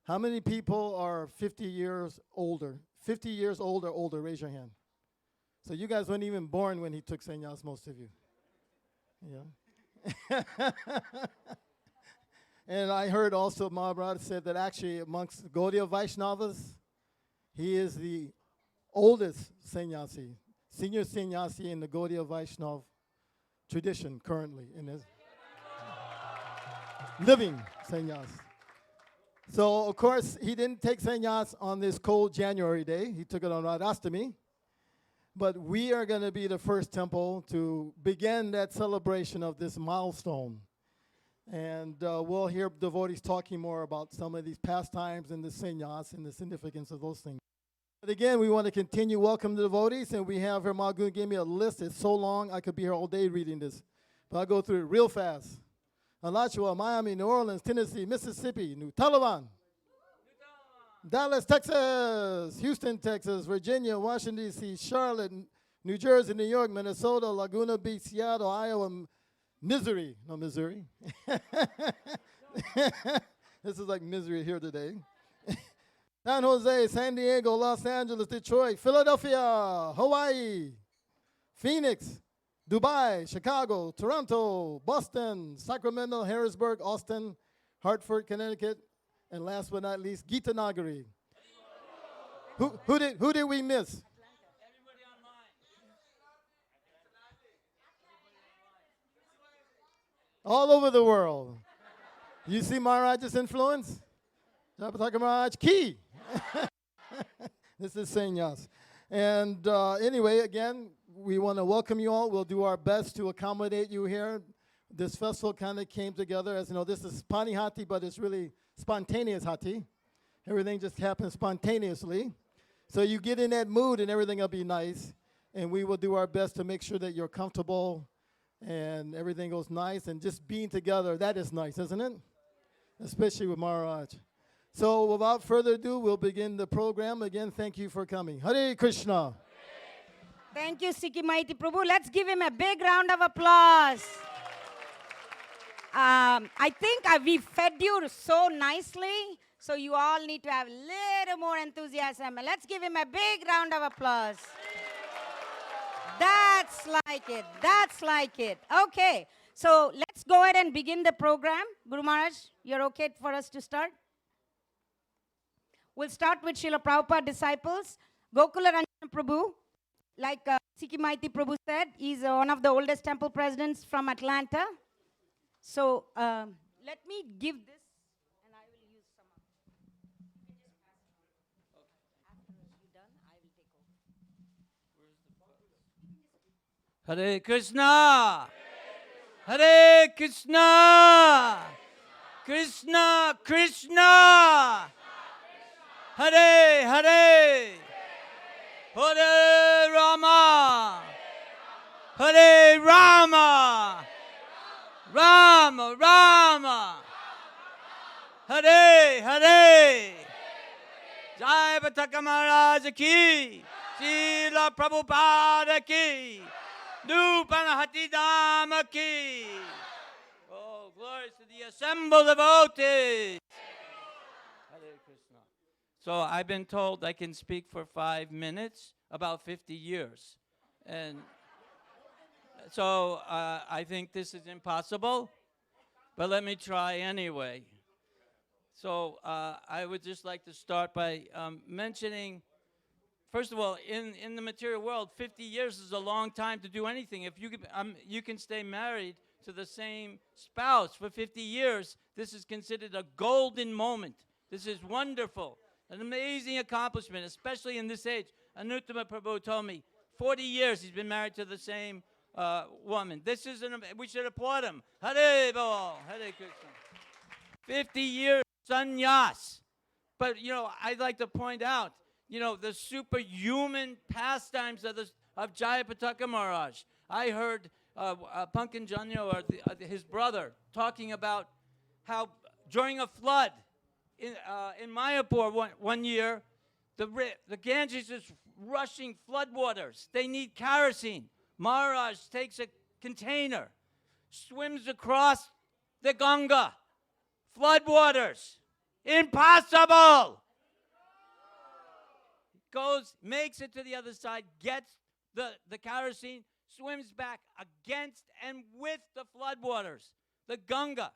How many people are 50 years older? 50 years old or older, raise your hand. So you guys weren't even born when he took sannyas, most of you. Yeah. And I heard also Maharaj said that actually amongst Gaudiya Vaishnavas, he is the oldest sannyasi. senior sannyasi in the Gaudiya Vaishnav tradition currently in his living sannyas. So, of course, he didn't take sannyas on this cold January day. He took it on Radhastami. But we are going to be the first temple to begin that celebration of this milestone. And we'll hear devotees talking more about some of these pastimes and the sannyas and the significance of those things. But again, we want to continue welcome the devotees, and we have here, Magun gave me a list. It's so long, I could be here all day reading this. But I'll go through it real fast. Alachua, Miami, New Orleans, Tennessee, Mississippi, New Taliban, Dallas, Texas, Houston, Texas, Virginia, Washington, D.C., Charlotte, New Jersey, New York, Minnesota, Laguna Beach, Seattle, Iowa, Missouri. This is like misery here today. San Jose, San Diego, Los Angeles, Detroit, Philadelphia, Hawaii, Phoenix, Dubai, Chicago, Toronto, Boston, Sacramento, Harrisburg, Austin, Hartford, Connecticut, and last but not least, Gita Nagari. Who did we miss? All over the world. You see Maharaj's influence? Jayapataka Maharaj, key. This is sannyas. And anyway, again, we want to welcome you all. We'll do our best to accommodate you here. This festival kind of came together as, this is Panihati, but it's really spontaneous hati. Everything just happens spontaneously. So you get in that mood and everything will be nice. And we will do our best to make sure that you're comfortable and everything goes nice. And just being together, that is nice, isn't it? Especially with Maharaj. So without further ado, we'll begin the program. Again, thank you for coming. Hare Krishna. Thank you, Sikhi Mighty Prabhu. Let's give him a big round of applause. I think we fed you so nicely, so you all need to have a little more enthusiasm. Let's give him a big round of applause. That's like it. That's like it. Okay, so let's go ahead and begin the program. Guru Maharaj, you're okay for us to start? We'll start with Srila Prabhupada disciples. Gokula Ranjana Prabhu, like Sikhi Mighty Prabhu said, he's one of the oldest temple presidents from Atlanta. So let me give this, and I will use some of it. After you're done, I will take over. Hare Krishna! Hare Krishna! Krishna Krishna! Hare Hare! Hare Rama! Hare Rama! Rama Rama! Hare Hare! Jayapataka Maharaj ki! Srila Prabhupada ki! Nupanahati Dhamma ki! Oh, glory to the assembled devotees! Hare Krishna. So I've been told I can speak for 5 minutes, about 50 years. And so I think this is impossible, but let me try anyway. So I would just like to start by mentioning, first of all, in the material world, 50 years is a long time to do anything. If you can stay married to the same spouse for 50 years, this is considered a golden moment. This is wonderful, an amazing accomplishment, especially in this age. Anuttama Prabhu told me 40 years he's been married to the same woman. This is we should applaud him. Hare Bol, Hare Krishna. 50 years sannyas. But I'd like to point out, the superhuman pastimes of Jayapataka Maharaj. I heard Pankaj Janyo, or his brother, talking about how during a flood in Mayapur one year, the Ganges is rushing floodwaters. They need kerosene. Maharaj takes a container, swims across the Ganga, floodwaters. Impossible! Makes it to the other side, gets the kerosene, swims back against and with the floodwaters, the Ganga.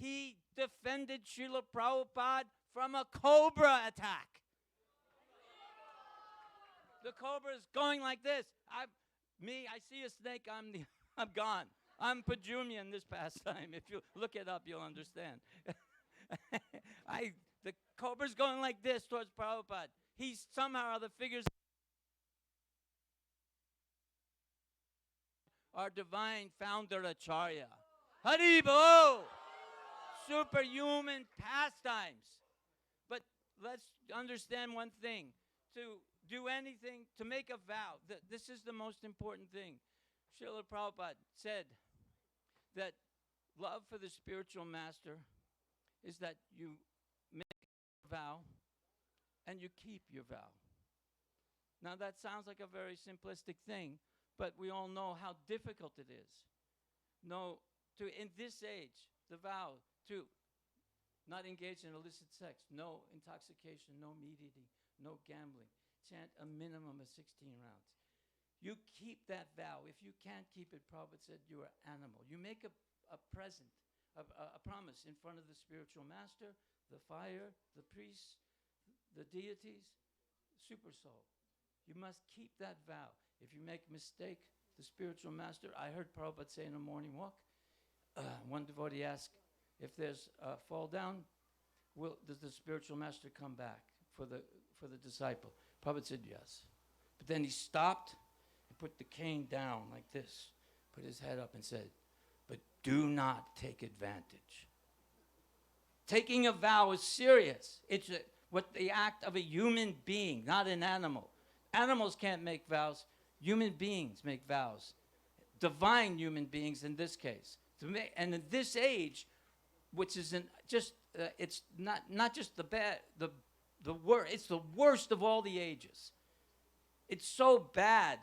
He defended Srila Prabhupada from a cobra attack. The cobra is going like this. I see a snake, I'm gone. I'm Pajumian this pastime. If you look it up, you'll understand. The cobra's going like this towards Prabhupada. He somehow or other figures our divine founder Acharya. Haribo! Superhuman pastimes. But let's understand one thing. To do anything, to make a vow, this is the most important thing. Srila Prabhupada said that love for the spiritual master is that you make a vow and you keep your vow. Now that sounds like a very simplistic thing, but we all know how difficult it is. In this age, the vow to not engage in illicit sex, no intoxication, no meat eating, no gambling, chant a minimum of 16 rounds. You keep that vow. If you can't keep it, Prabhupada said you are animal. You make a present, a promise in front of the spiritual master, the fire, the priests, the deities, super soul. You must keep that vow. If you make a mistake, the spiritual master, I heard Prabhupada say in a morning walk, one devotee asked, if there's a fall down, does the spiritual master come back for the disciple? Prabhupada said yes. But then he stopped and put the cane down like this, put his head up and said, but do not take advantage. Taking a vow is serious. It's the act of a human being, not an animal. Animals can't make vows. Human beings make vows. Divine human beings in this case. And in this age, which is it's not just the bad, the worst. It's the worst of all the ages. It's so bad.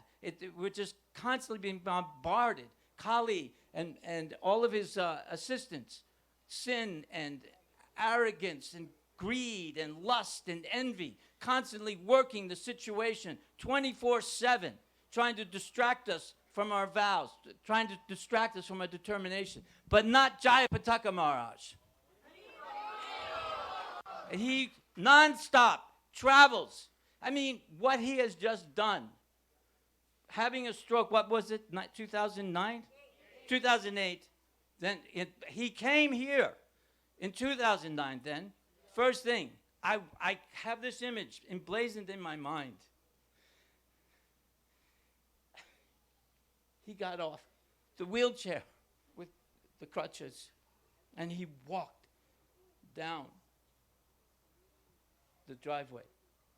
We're just constantly being bombarded. Kali and all of his assistants, sin and arrogance and greed and lust and envy, constantly working the situation 24/7, trying to distract us from our vows, trying to distract us from our determination. But not Jayapataka Maharaj. He nonstop travels. I mean, what he has just done. Having a stroke, what was it, 2009? 2008. Then he came here in 2009 then. First thing, I have this image emblazoned in my mind. He got off the wheelchair with the crutches and he walked down the driveway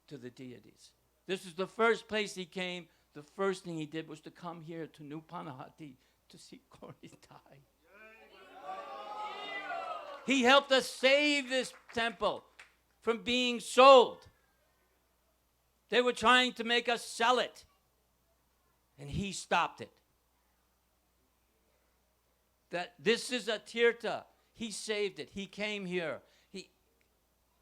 to the deities. This is the first place he came. The first thing he did was to come here to New Panahati to see Koritai. He helped us save this temple from being sold. They were trying to make us sell it, and he stopped it. That this is a tirtha. He saved it. He came here.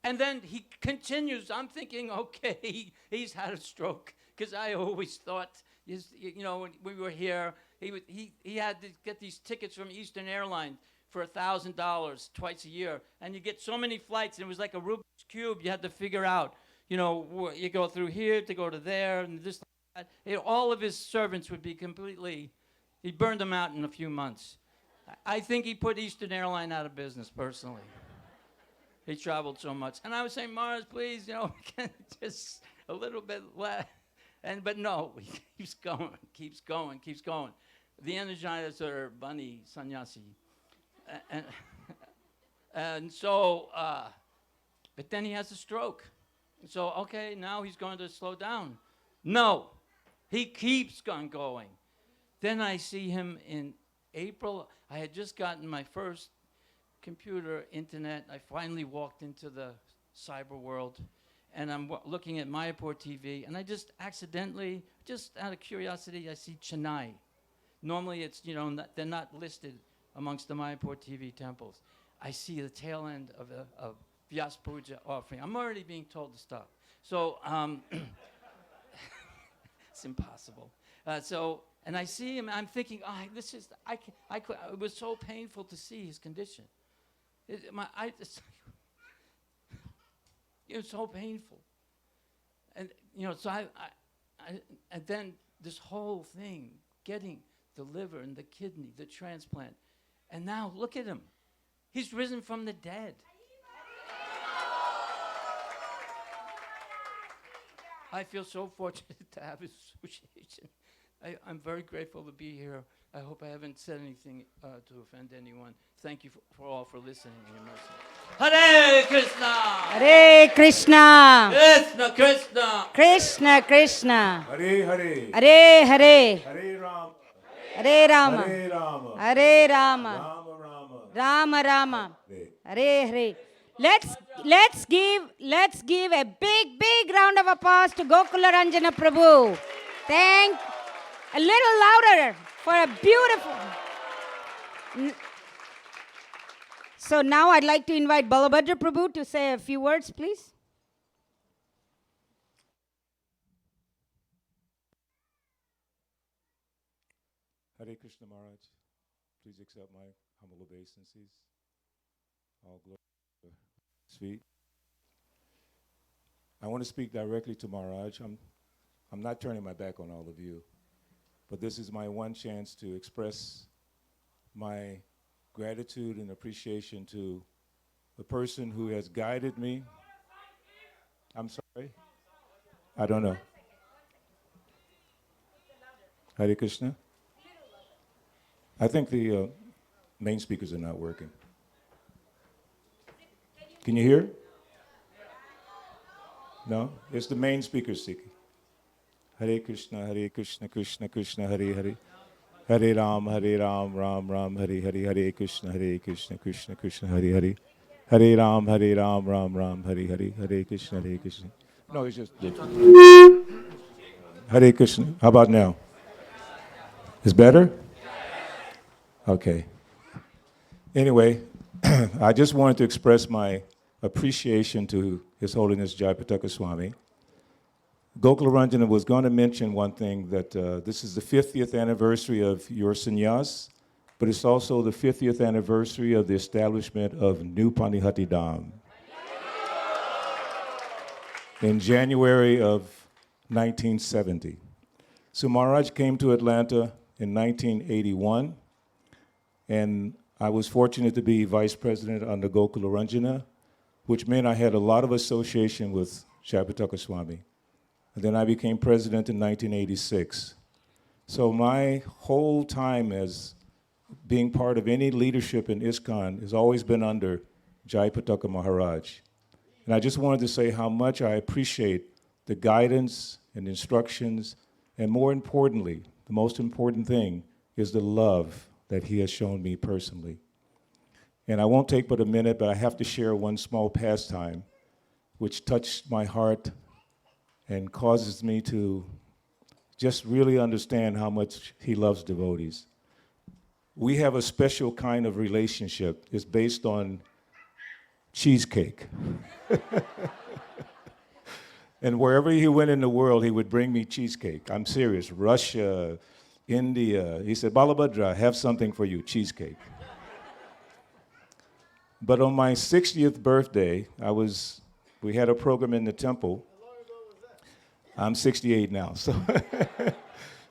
And then he continues. I'm thinking, okay, he's had a stroke. Because I always thought, when we were here, he had to get these tickets from Eastern Airlines for $1,000 twice a year. And you get so many flights, and it was like a Rubik's Cube. You had to figure out, you go through here to go to there, and this, that. All of his servants would be he burned them out in a few months. I think he put Eastern Airline out of business, personally. He traveled so much. And I was saying, Mars, please, can just a little bit less. But no, he keeps going. The Energizer Bunny Sannyasi. And so, but then he has a stroke. So, okay, now he's going to slow down. No, he keeps on going. Then I see him in April. I had just gotten my first computer, internet. I finally walked into the cyber world, and I'm looking at Mayapur TV, and I just accidentally, just out of curiosity, I see Chennai. Normally it's, they're not listed amongst the Mayapur TV temples. I see the tail end of a Vyas Puja offering. I'm already being told to stop. So, it's impossible. And I see him, I'm thinking, it was so painful to see his condition. It was so painful. And, so and then this whole thing, getting the liver and the kidney, the transplant. And now look at him. He's risen from the dead. I feel so fortunate to have his association. I'm very grateful to be here. I hope I haven't said anything to offend anyone. Thank you for all for listening. Your mercy. Hare Krishna! Hare Krishna. Krishna Krishna! Krishna Krishna. Hare Hare. Hare Hare. Hare Ram. Hare Rama. Hare Rama. Hare Rama. Rama Rama. Rama Rama. Hare. Hare Hare. Let's give a big round of applause to Gokula Ranjana Prabhu. Thank a little louder for a beautiful. So now I'd like to invite Balabhadra Prabhu to say a few words, please. Hare Krishna Maharaj. Please accept my humble obeisances. All glory to His feet. I want to speak directly to Maharaj. I'm not turning my back on all of you, but this is my one chance to express my gratitude and appreciation to the person who has guided me. I'm sorry? I don't know. Hare Krishna? I think the main speakers are not working. Can you hear? No? It's the main speakers speaking. Hare Krishna, Krishna Krishna, Hare Hare. Hare Ram, Ram Ram, Hare Hare. Hare Krishna, Krishna Krishna, Hare Hare. Hare Ram, Ram Ram, Hare Hare. Hare Krishna, Krishna. No, it's just Hare Krishna. How about now? It's better? Okay. Anyway, I just wanted to express my appreciation to His Holiness Jayapataka Swami. Gokula Ranjana was going to mention one thing, that this is the 50th anniversary of your sannyas, but it's also the 50th anniversary of the establishment of New Panihati Dham in January of 1970. So Maharaj came to Atlanta in 1981, and I was fortunate to be vice president under Gokula Ranjana, which meant I had a lot of association with Jayapataka Swami. And then I became president in 1986. So my whole time as being part of any leadership in ISKCON has always been under Jayapataka Maharaj. And I just wanted to say how much I appreciate the guidance and instructions, and more importantly, the most important thing is the love that he has shown me personally. And I won't take but a minute, but I have to share one small pastime which touched my heart and causes me to just really understand how much he loves devotees. We have a special kind of relationship. It's based on cheesecake. And wherever he went in the world, he would bring me cheesecake. I'm serious. Russia, India. He said, Balabhadra, have something for you, cheesecake. But on my 60th birthday, we had a program in the temple. I'm 68 now.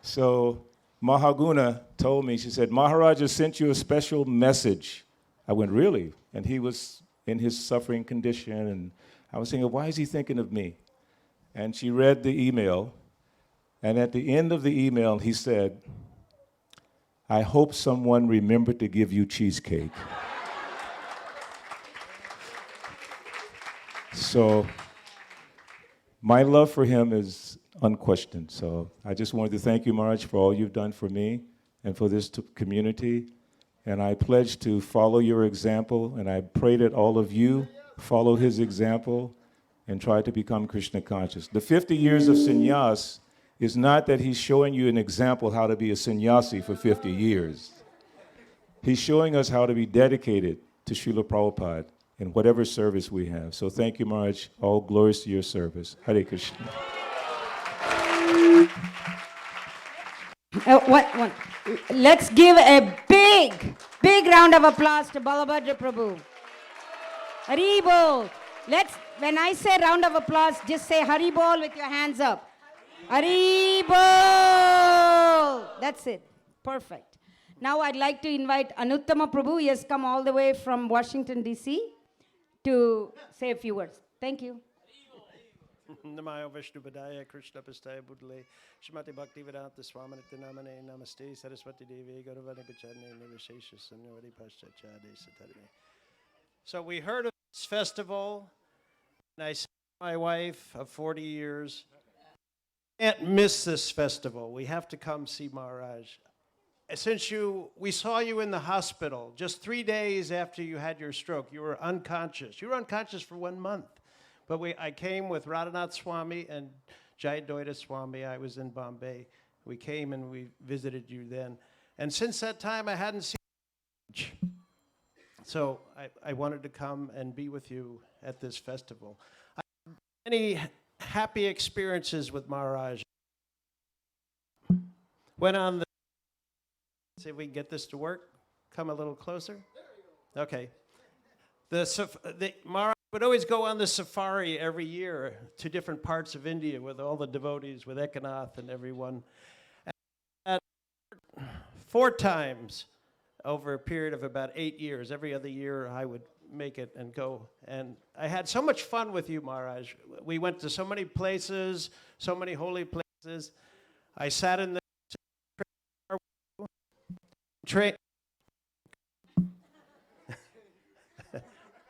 So Mahaguna told me, she said, Maharaj has sent you a special message. I went, really? And he was in his suffering condition, and I was thinking, why is he thinking of me? And she read the email, and at the end of the email, he said, I hope someone remembered to give you cheesecake. So my love for him is unquestioned. So I just wanted to thank you, Maharaj, for all you've done for me and for this community. And I pledge to follow your example, and I pray that all of you follow his example and try to become Krishna conscious. The 50 years of sannyas is not that he's showing you an example how to be a sannyasi for 50 years. He's showing us how to be dedicated to Srila Prabhupada in whatever service we have. So thank you, Maharaj. All glories to your service. Hare Krishna. Let's give a big round of applause to Balabhadra Prabhu. Haribol. When I say round of applause, just say Haribol with your hands up. Haribol! That's it. Perfect. Now I'd like to invite Anuttama Prabhu. He has come all the way from Washington, D.C. to say a few words. Thank you. Namayo Vishnu Padaya Krishna Pastaya Budle Shrimati Bhakti Vedanta Swami Namane Namaste Saraswati Devi Gauravani Pachane Nivashesha Sunyavadi Paschachade Satarine. So we heard of this festival, and I said to my wife of 40 years, can't miss this festival. We have to come see Maharaj. Since we saw you in the hospital just 3 days after you had your stroke, you were unconscious. You were unconscious for 1 month. But I came with Radhanath Swami and Jayapataka Swami. I was in Bombay. We came and we visited you then. And since that time, I hadn't seen you. So I wanted to come and be with you at this festival. I had many happy experiences with Maharaj. Went on the... See if we can get this to work. Come a little closer. Okay. The Maharaj would always go on the safari every year to different parts of India with all the devotees, with Ekanath and everyone. And 4 times over a period of about 8 years. Every other year I would make it and go. And I had so much fun with you, Maharaj. We went to so many places, so many holy places. I sat in the train.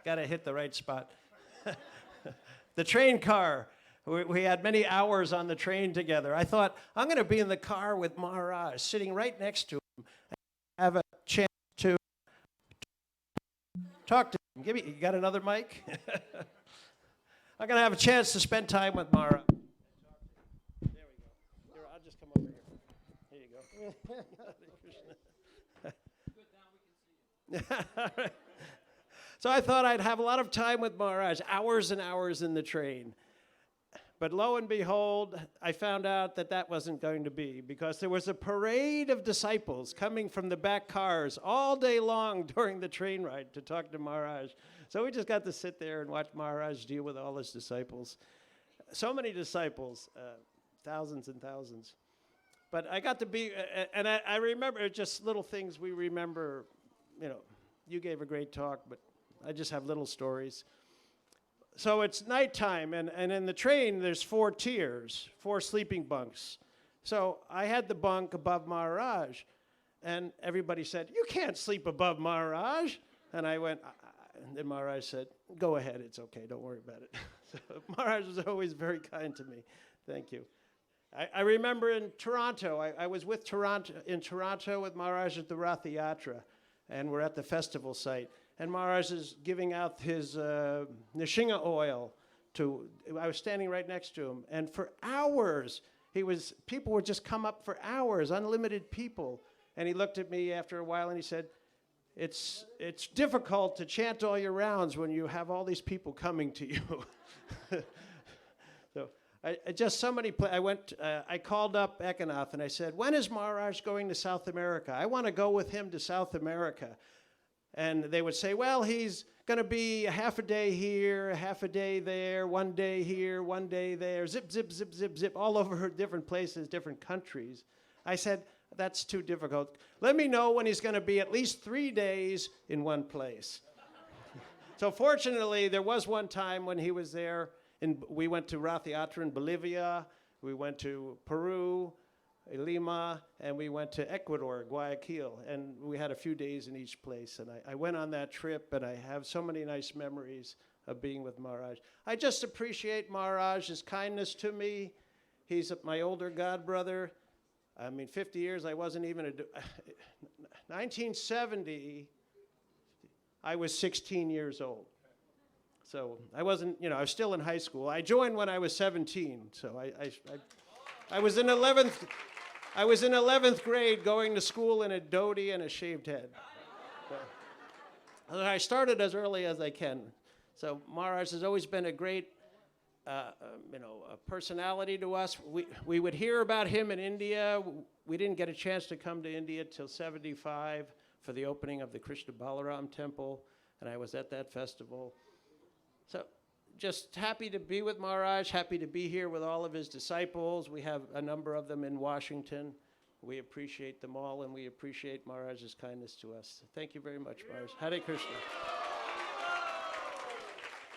Got to hit the right spot. The train car. We had many hours on the train together. I thought, I'm going to be in the car with Maharaj, sitting right next to him, and have a chance to talk to him. You got another mic? I'm going to have a chance to spend time with Maharaj. There we go. Here, I'll just come over here. Here you go. So I thought I'd have a lot of time with Maharaj, hours and hours in the train. But lo and behold, I found out that that wasn't going to be, because there was a parade of disciples coming from the back cars all day long during the train ride to talk to Maharaj. So we just got to sit there and watch Maharaj deal with all his disciples. So many disciples, thousands and thousands. But I got to be, and I remember just little things we remember. You know, you gave a great talk, but I just have little stories. So it's nighttime, and in the train, there's 4 tiers, 4 sleeping bunks. So I had the bunk above Maharaj, and everybody said, you can't sleep above Maharaj. And I went, and then Maharaj said, go ahead, it's okay, don't worry about it. So Maharaj was always very kind to me. Thank you. I remember in Toronto, I was in Toronto with Maharaj at the Rath Yatra, and we're at the festival site. And Maharaj is giving out his Nishinga oil I was standing right next to him. And for hours, people would just come up for hours, unlimited people. And he looked at me after a while and he said, it's difficult to chant all your rounds when you have all these people coming to you. So I called up Ekanath and I said, when is Maharaj going to South America? I want to go with him to South America. And they would say, well, he's going to be a half a day here, a half a day there, 1 day here, 1 day there, zip, zip, zip, zip, zip, all over different places, different countries. I said, that's too difficult. Let me know when he's going to be at least 3 days in one place. So fortunately, there was one time when he was there, and we went to Rath Yatra in Bolivia, we went to Peru, Lima, and we went to Ecuador, Guayaquil, and we had a few days in each place. And I went on that trip, and I have so many nice memories of being with Maharaj. I just appreciate Maharaj's kindness to me. He's my older godbrother. I mean, 50 years, I wasn't even 1970, I was 16 years old. So I wasn't, I was still in high school. I joined when I was 17, so I was in 11th. I was in 11th grade going to school in a dhoti and a shaved head. So I started as early as I can. So Maharaj has always been a great a personality to us. We would hear about him in India. We didn't get a chance to come to India till 75 for the opening of the Krishna Balaram temple, and I was at that festival. So just happy to be with Maharaj, happy to be here with all of his disciples. We have a number of them in Washington. We appreciate them all, and we appreciate Maharaj's kindness to us. Thank you very much, Maharaj. Hare Krishna.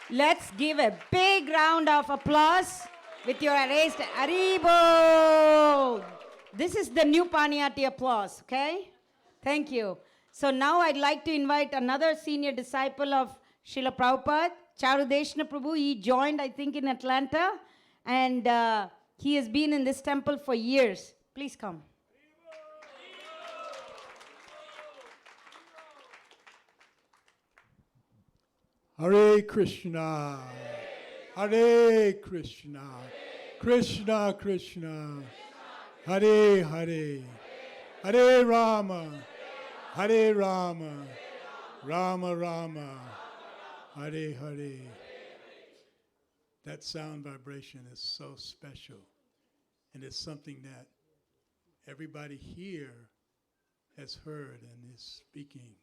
Let's give a big round of applause with your raised Haribo. This is the new Paniyati applause, okay? Thank you. So now I'd like to invite another senior disciple of Srila Prabhupada, Charudeshna Prabhu. He joined, I think, in Atlanta, and he has been in this temple for years. Please come. Hare Krishna, Hare Krishna, Krishna Krishna, Hare Hare, Hare Rama, Hare Rama, Rama Rama, Hare Hare. That sound vibration is so special, and it's something that everybody here has heard and is speaking,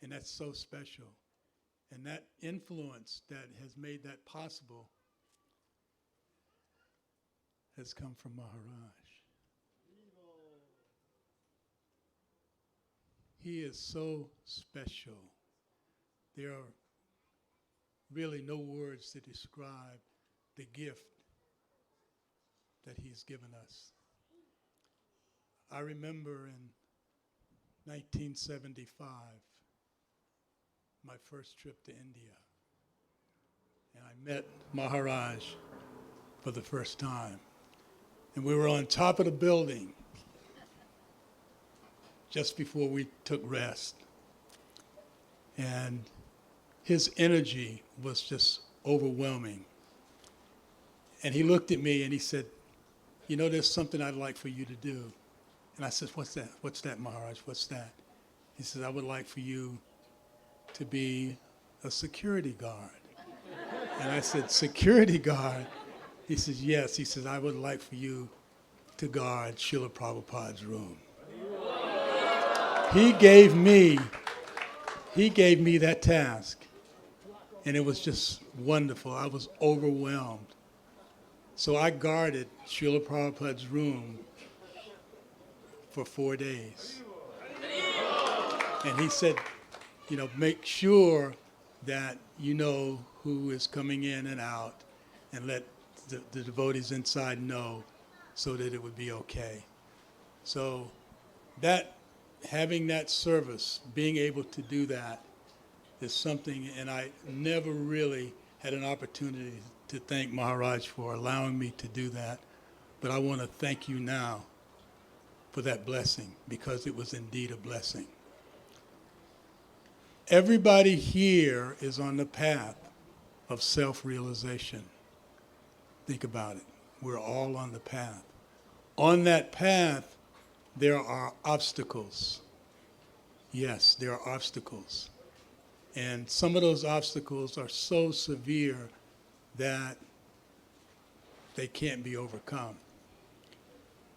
and that's so special. And that influence that has made that possible has come from Maharaj. He is so special. There are really no words to describe the gift that he's given us. I remember in 1975, my first trip to India, and I met Maharaj for the first time. And we were on top of the building just before we took rest. And his energy was just overwhelming. And he looked at me and he said, "You know, there's something I'd like for you to do." And I said, "What's that? What's that, Maharaj? What's that?" He said, "I would like for you to be a security guard." And I said, "Security guard?" He says, "Yes." He says, "I would like for you to guard Srila Prabhupada's room." He gave me that task, and it was just wonderful. I was overwhelmed. So I guarded Srila Prabhupada's room for 4 days. And he said, "You know, make sure that you know who is coming in and out, and let the devotees inside know so that it would be okay." So that, having that service, being able to do that is something, and I never really had an opportunity to thank Maharaj for allowing me to do that. But I want to thank you now for that blessing, because it was indeed a blessing. Everybody here is on the path of self-realization. Think about it. We're all on the path. On that path, there are obstacles. Yes, there are obstacles. And some of those obstacles are so severe that they can't be overcome.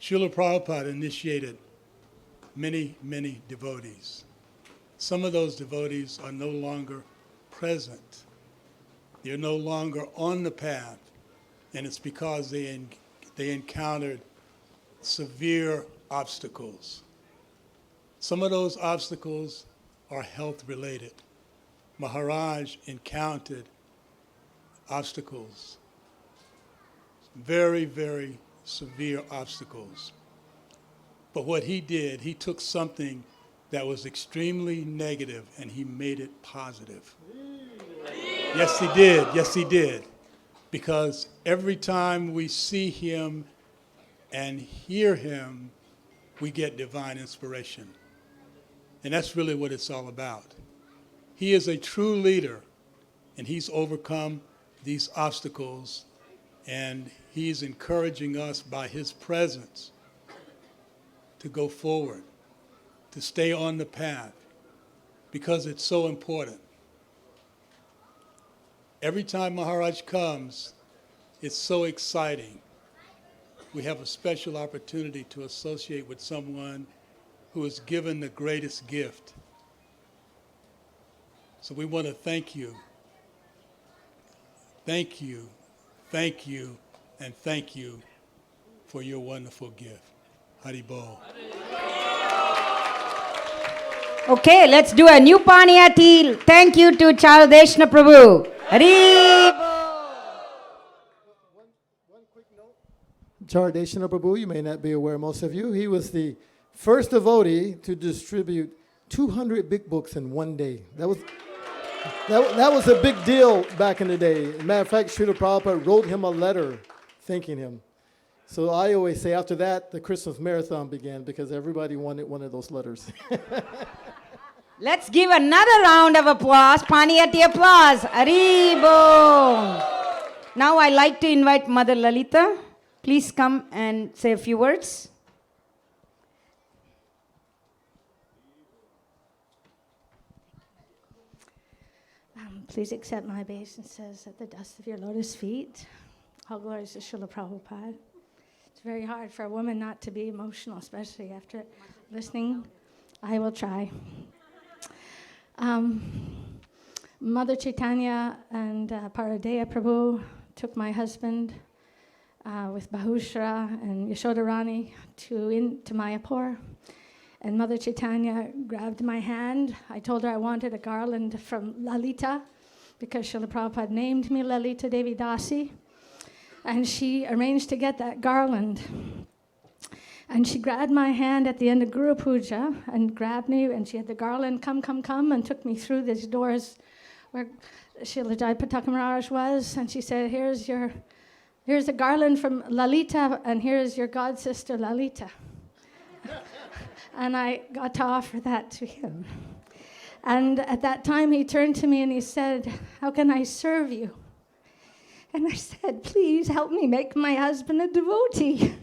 Srila Prabhupada initiated many, many devotees. Some of those devotees are no longer present. They're no longer on the path, and it's because they encountered severe obstacles. Some of those obstacles are health-related. Maharaj encountered obstacles, very, very severe obstacles. But what he did, he took something that was extremely negative and he made it positive. Yes, he did. Yes, he did. Because every time we see him and hear him, we get divine inspiration. And that's really what it's all about. He is a true leader, and he's overcome these obstacles, and he's encouraging us by his presence to go forward, to stay on the path, because it's so important. Every time Maharaj comes, it's so exciting. We have a special opportunity to associate with someone who is given the greatest gift. So we want to thank you thank you, and thank you for your wonderful gift. Haribol. Okay, let's do a new Paniyati. Thank you to Charadeshna Prabhu. Hari Bol. Charadeshna Prabhu, you may not be aware, most of you, he was the first devotee to distribute 200 big books in one day. That was a big deal back in the day. As a matter of fact, Srila Prabhupada wrote him a letter thanking him. So I always say after that, the Christmas marathon began because everybody wanted one of those letters. Let's give another round of applause. Paniyati applause. Hari Bol. Now I like to invite Mother Lalita. Please come and say a few words. Please accept my obeisances at the dust of your lotus feet. All glories to Srila Prabhupada. It's very hard for a woman not to be emotional, especially after listening. I will try. Mother Chaitanya and Paradeya Prabhu took my husband with Bahushra and Yashodarani to Mayapur. And Mother Chaitanya grabbed my hand. I told her I wanted a garland from Lalita because Srila Prabhupada named me Lalita Devi Dasi. And she arranged to get that garland. And she grabbed my hand at the end of Guru Puja and grabbed me, and she had the garland, come, and took me through these doors where Srila Jayapataka Maharaj was. And she said, here's a garland from Lalita, and here's your god sister Lalita. And I got to offer that to him. And at that time, he turned to me and he said, how can I serve you? And I said, please help me make my husband a devotee.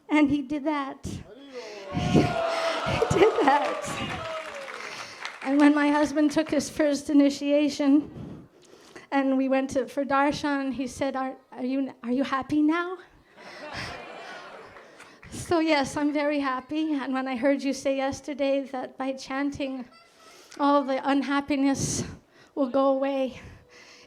And he did that. He did that. And when my husband took his first initiation, and we went for darshan, he said, are you happy now? So yes, I'm very happy. And when I heard you say yesterday that by chanting, all the unhappiness will go away,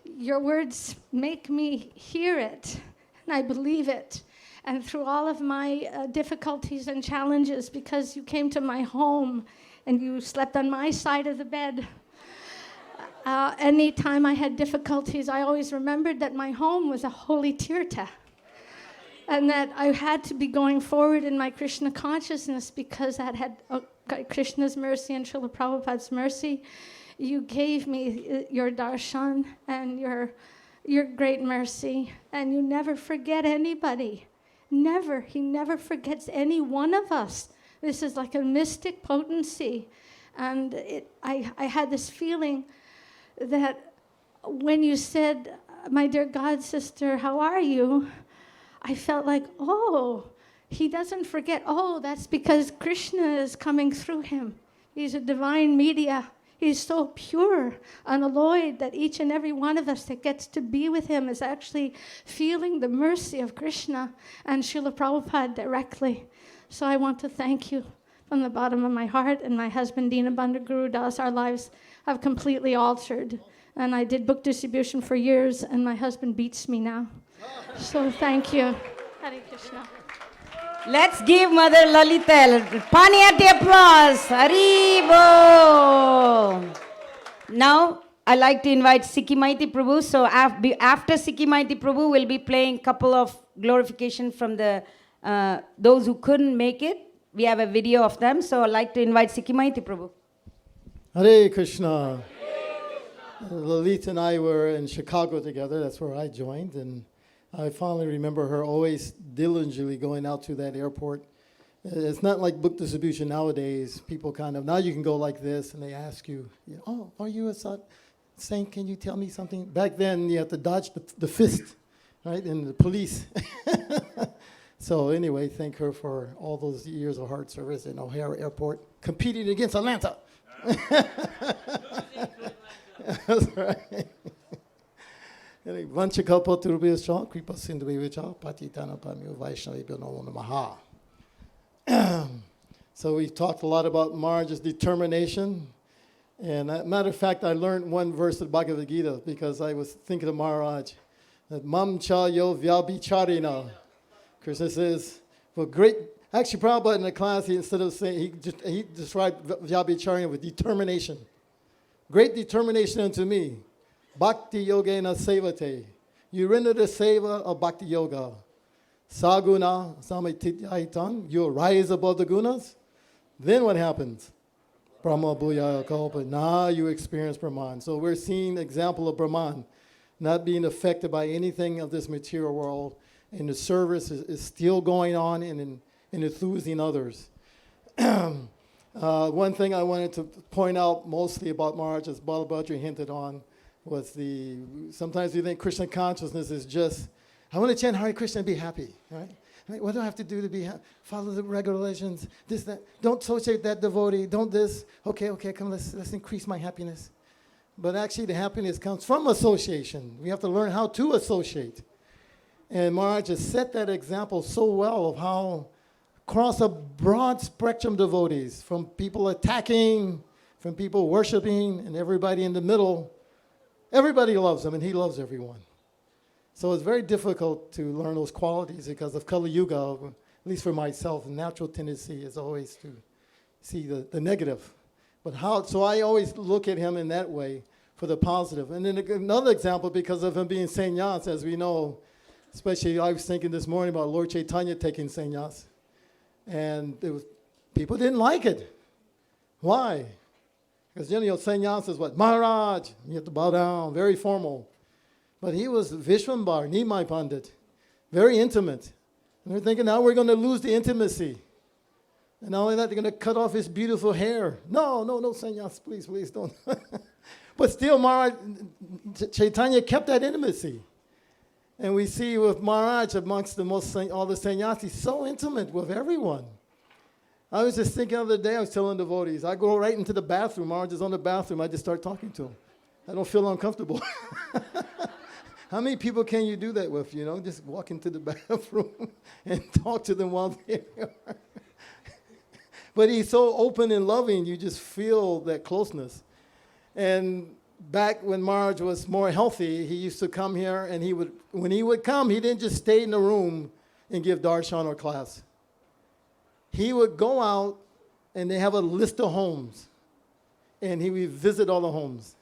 your words make me hear it, and I believe it. And through all of my difficulties and challenges, because you came to my home and you slept on my side of the bed, anytime I had difficulties, I always remembered that my home was a holy tirtha. And that I had to be going forward in my Krishna consciousness because I had Krishna's mercy and Srila Prabhupada's mercy. You gave me your darshan and your great mercy, and you never forget anybody. Never. He never forgets any one of us. This is like a mystic potency. And I had this feeling that when you said, my dear God sister, how are you? I felt like, oh, he doesn't forget. Oh, that's because Krishna is coming through him. He's a divine media. He's so pure, unalloyed, that each and every one of us that gets to be with him is actually feeling the mercy of Krishna and Srila Prabhupada directly. So I want to thank you from the bottom of my heart. And my husband, Dinabandhu Guru Das, our lives have completely altered. And I did book distribution for years, and my husband beats me now. So thank you. Hare Krishna. Let's give Mother Lalita Paniyati applause. Hari Bol. Now, I like to invite Sikhimaiti Prabhu. So after Sikhimaiti Prabhu, we'll be playing a couple of glorification from the those who couldn't make it. We have a video of them. So I'd like to invite Sikhimaiti Prabhu. Hare Krishna. Lalita and I were in Chicago together. That's where I joined. And I fondly remember her always diligently going out to that airport. It's not like book distribution nowadays. People kind of, now you can go like this and they ask you, oh, are you a saint? Can you tell me something? Back then, you have to dodge the fist, right, and the police. So anyway, thank her for all those years of hard service in O'Hare Airport, competing against Atlanta. That's right. So we've talked a lot about Maharaj's determination And matter of fact, I learned one verse of Bhagavad Gita because I was thinking of Maharaj. That Mam cha yo vyabhicharina. Krishna says, well, great. Actually, Prabhupada in the class, instead of saying, he described vyabhicharina with determination. Great determination unto me. Bhakti yogena sevate. You render the seva of bhakti yoga. Saguna samitityahitam. You rise above the gunas. Then what happens? Brahma Bhuya Kalpa. Now you experience Brahman. So we're seeing an example of Brahman not being affected by anything of this material world. And the service is still going on and enthusing others. One thing I wanted to point out mostly about Maharaj, as Balabhadra hinted on, was sometimes we think Krishna consciousness is just, I want to chant Hare Krishna and be happy, right? What do I have to do to be happy? Follow the regulations, this, that. Don't associate that devotee, don't this. Okay, come, let's increase my happiness. But actually the happiness comes from association. We have to learn how to associate. And Maharaj has set that example so well of how across a broad spectrum of devotees, from people attacking, from people worshiping, and everybody in the middle, everybody loves him and he loves everyone. So it's very difficult to learn those qualities because of Kali Yuga, at least for myself, the natural tendency is always to see the negative. So I always look at him in that way for the positive. And then another example, because of him being sannyas, as we know, especially I was thinking this morning about Lord Chaitanya taking sannyas. And people didn't like it. Why? Because sannyas is what? Maharaj, you have to bow down, very formal. But he was Vishwambar, Nimai Pandit, very intimate. And they're thinking, now we're going to lose the intimacy. And not only that, they're going to cut off his beautiful hair. No, sannyas, please don't. But still, Maharaj, Chaitanya kept that intimacy. And we see with Maharaj amongst all the sannyasis, so intimate with everyone. I was just thinking the other day, I was telling devotees, I go right into the bathroom, Maharaj is on the bathroom, I just start talking to him. I don't feel uncomfortable. How many people can you do that with, just walk into the bathroom and talk to them while they're there? But he's so open and loving, you just feel that closeness. And back when Maharaj was more healthy, he used to come here, and when he would come, he didn't just stay in the room and give darshan or class. He would go out, and they have a list of homes, and he would visit all the homes.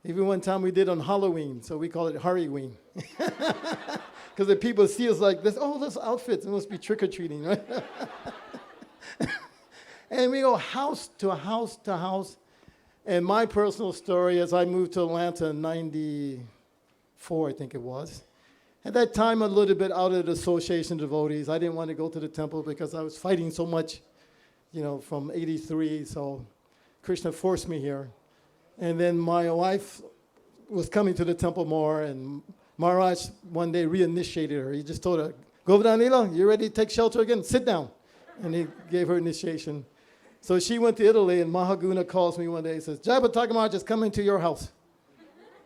Even one time we did on Halloween, so we call it Halloween. Because the people see us like this, those outfits, it must be trick-or-treating, right? And we go house to house to house. And my personal story, as I moved to Atlanta in 94, I think it was. At that time, a little bit out of the association of devotees. I didn't want to go to the temple because I was fighting so much, from 83. So Krishna forced me here. And then my wife was coming to the temple more, and Maharaj one day reinitiated her. He just told her, Govardhanila, you ready to take shelter again? Sit down. And he gave her initiation. So she went to Italy, and Mahaguna calls me one day and says, Jayapataka Maharaj is coming to your house.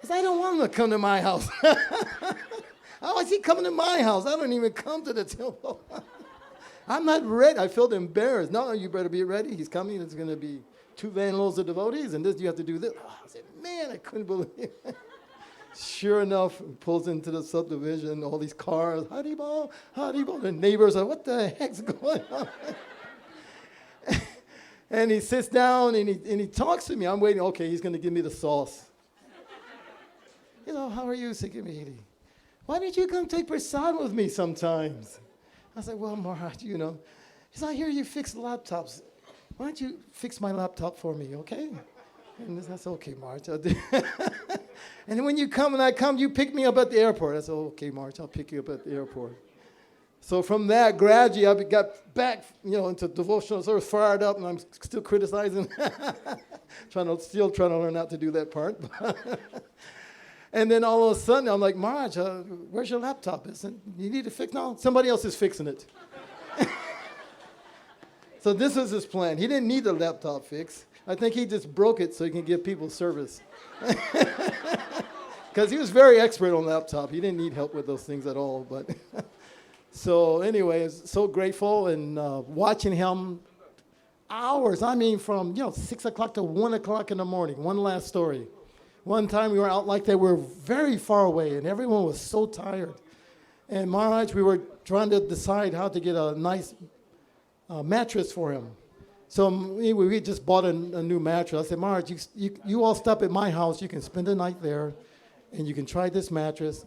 I said, I don't want him to come to my house. How is he coming to my house? I don't even come to the temple. I'm not ready. I felt embarrassed. No, you better be ready. He's coming. It's going to be 2 van loads of devotees, and this you have to do this. I said, man, I couldn't believe it. Sure enough, he pulls into the subdivision, all these cars, Haribol, Haribol. The neighbors are, what the heck's going on? And he sits down and he talks to me. I'm waiting, okay, he's going to give me the sauce. How are you, Sikimiti? Why don't you come take prasad with me sometimes? I said, well, Maharaj, He said, I hear you fix laptops. Why don't you fix my laptop for me, okay? And that's okay, Maharaj. And when you come and I come, you pick me up at the airport. I said, okay, Maharaj, I'll pick you up at the airport. So from that, gradually, I got back, into devotional, sort of fired up, and I'm still criticizing, still trying to learn how to do that part. And then all of a sudden, I'm like, Maharaj, where's your laptop? You need to fix? No, somebody else is fixing it. So this was his plan. He didn't need the laptop fix. I think he just broke it so he can give people service. Because he was very expert on laptop. He didn't need help with those things at all. But so anyway, so grateful and watching him hours. I mean, from 6 o'clock to 1 o'clock in the morning. One last story. One time we were out like that. We were very far away, and everyone was so tired. And Maharaj, we were trying to decide how to get a nice mattress for him. So we just bought a new mattress. I said, Maharaj, you all stop at my house. You can spend the night there, and you can try this mattress.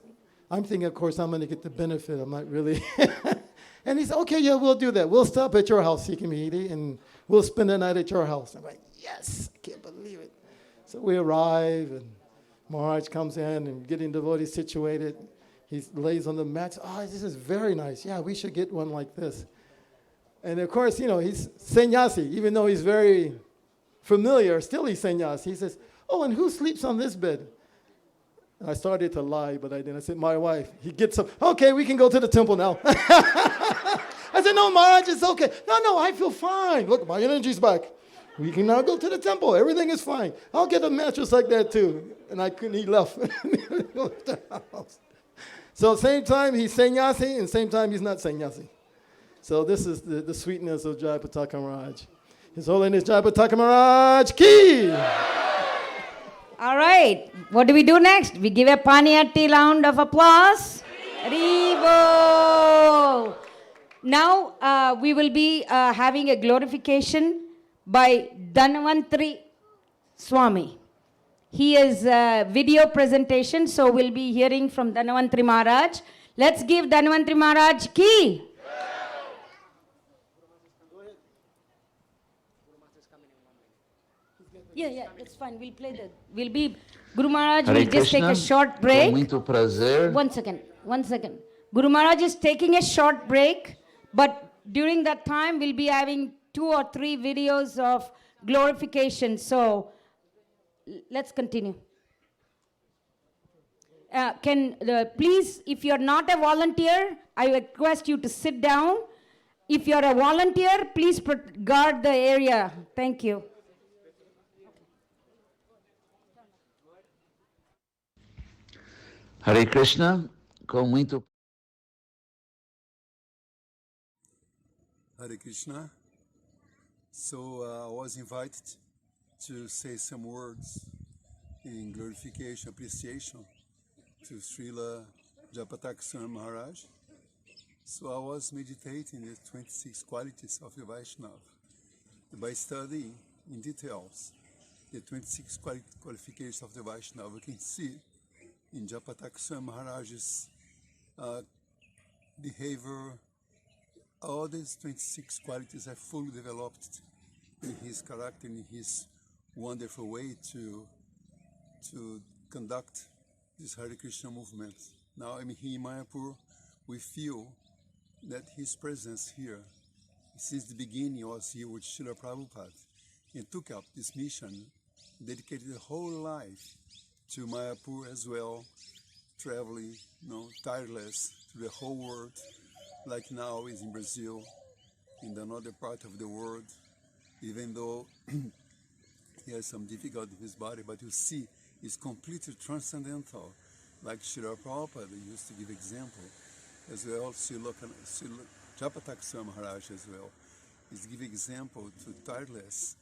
I'm thinking, of course, I'm going to get the benefit. I'm not really. And he said, okay, yeah, we'll do that. We'll stop at your house, Sikimihiti, and we'll spend the night at your house. I'm like, yes, I can't believe it. So we arrive, and Maharaj comes in and getting devotees situated. He lays on the mat. Oh, this is very nice. Yeah, we should get one like this. And of course, he's sannyasi. Even though he's very familiar, still he's sannyasi. He says, oh, and who sleeps on this bed? And I started to lie, but I didn't. I said, my wife. He gets up. Okay, we can go to the temple now. I said, no, Maharaj, it's okay. No, I feel fine. Look, my energy's back. We can now go to the temple. Everything is fine. I'll get a mattress like that too. And I couldn't. He left. Left the house. So same time he's sannyasi, and same time he's not sannyasi. So this is the sweetness of Jayapataka Maharaj. His Holiness Jayapataka Maharaj ki! All right. What do we do next? We give a Paniyatti round of applause. Haribo! Now we will be having a glorification by Dhanvantri Swami. He is a video presentation, so we'll be hearing from Dhanvantri Maharaj. Let's give Dhanvantri Maharaj ki! Yeah, it's fine. We'll play that. Guru Maharaj will just take a short break. Muito prazer. One second. Guru Maharaj is taking a short break, but during that time, we'll be having 2 or 3 videos of glorification. So, let's continue. Please, if you're not a volunteer, I request you to sit down. If you're a volunteer, please guard the area. Thank you. Hare Krishna, com muito. Hare Krishna. So I was invited to say some words in glorification, appreciation to Srila Jayapataka Swami Maharaj. So I was meditating the 26 qualities of the Vaishnava by studying in details the 26 qualifications of the Vaishnava. We can see in Jayapataka Swami Maharaj's behavior, all these 26 qualities are fully developed in his character, in his wonderful way to conduct this Hare Krishna movement. Now I'm here in Mayapur. We feel that his presence here, since the beginning, was here with Srila Prabhupada and took up this mission, dedicated the whole life to Mayapur as well, traveling, tireless to the whole world, like now is in Brazil, in another part of the world, even though he has some difficulty with his body, but you see, it's completely transcendental, like Srila Prabhupada used to give example, as well, Jayapataka Swami Maharaj as well, is give example to tireless,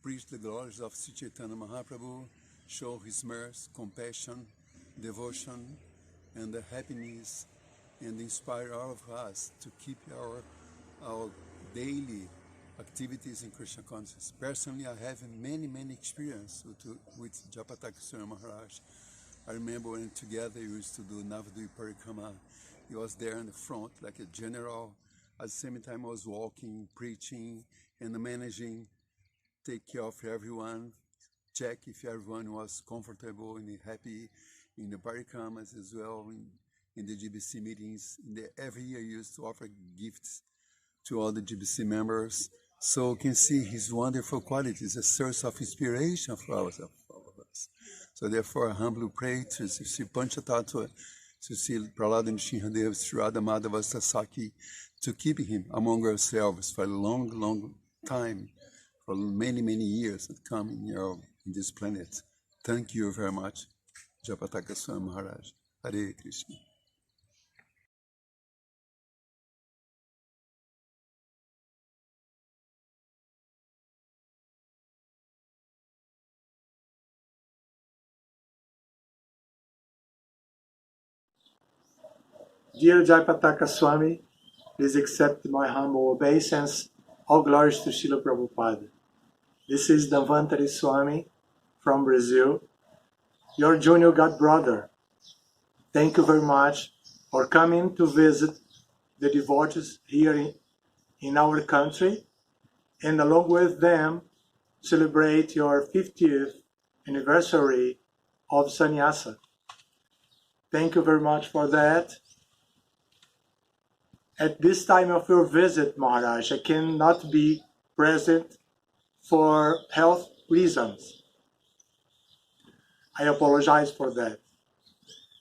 preach the glories of Sri Chaitanya Mahaprabhu, show his mercy, compassion, devotion, and the happiness, and inspire all of us to keep our daily activities in Krishna consciousness. Personally, I have many experience with Jayapataka Swami Maharaj. I remember when together we used to do Navadvip Parikrama. He was there in the front like a general. At the same time, I was walking, preaching, and managing, take care of everyone, check if everyone was comfortable and happy in the parikramas as well, in the GBC meetings. Every year he used to offer gifts to all the GBC members. So you can see his wonderful qualities, a source of inspiration for all of us. So therefore, I humbly pray to Sri Panchatattva, to Sri Prahlada Nrsimhadev, Sri Radha Madhava Sasaki, to keep him among ourselves for a long time, for many years to come in this planet. Thank you very much, Jayapataka Swami Maharaj. Hare Krishna. Dear Jayapataka Swami, please accept my humble obeisance. All glories to Srila Prabhupada. This is Dhanvantari Swami from Brazil, your junior god brother. Thank you very much for coming to visit the devotees here in our country, and along with them celebrate your 50th anniversary of Sannyasa. Thank you very much for that. At this time of your visit, Maharaj, I cannot be present for health reasons. I apologize for that.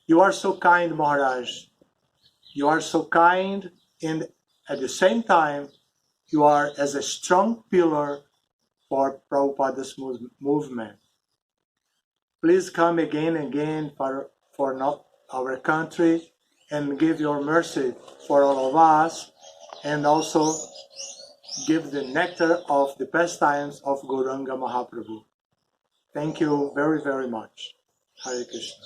You are so kind, Maharaj. You are so kind, and at the same time, you are as a strong pillar for Prabhupada's movement. Please come again and again for not our country and give your mercy for all of us, and also give the nectar of the pastimes of Gauranga Mahaprabhu. Thank you very, very much. Hare Krishna.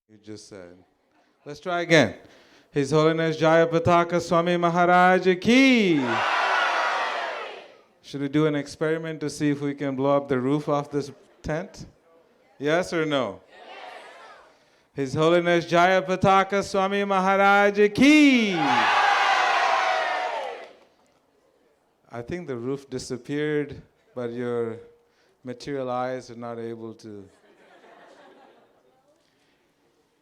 You just said. Let's try again. His Holiness Jayapataka Swami Maharaj Ki. Should we do an experiment to see if we can blow up the roof off this tent? Yes or no? His Holiness Jayapataka Swami Maharaj Ki. I think the roof disappeared, but your material eyes are not able to.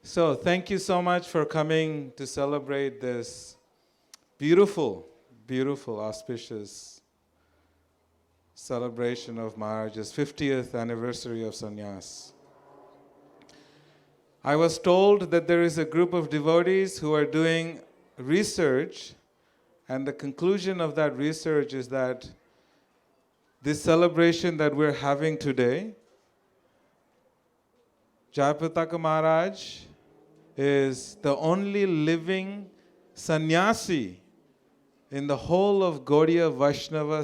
So thank you so much for coming to celebrate this beautiful, beautiful, auspicious celebration of Maharaj's 50th anniversary of Sannyas. I was told that there is a group of devotees who are doing research, and the conclusion of that research is that this celebration that we're having today, Jayapataka Maharaj is the only living sannyasi in the whole of Gaudiya Vaishnava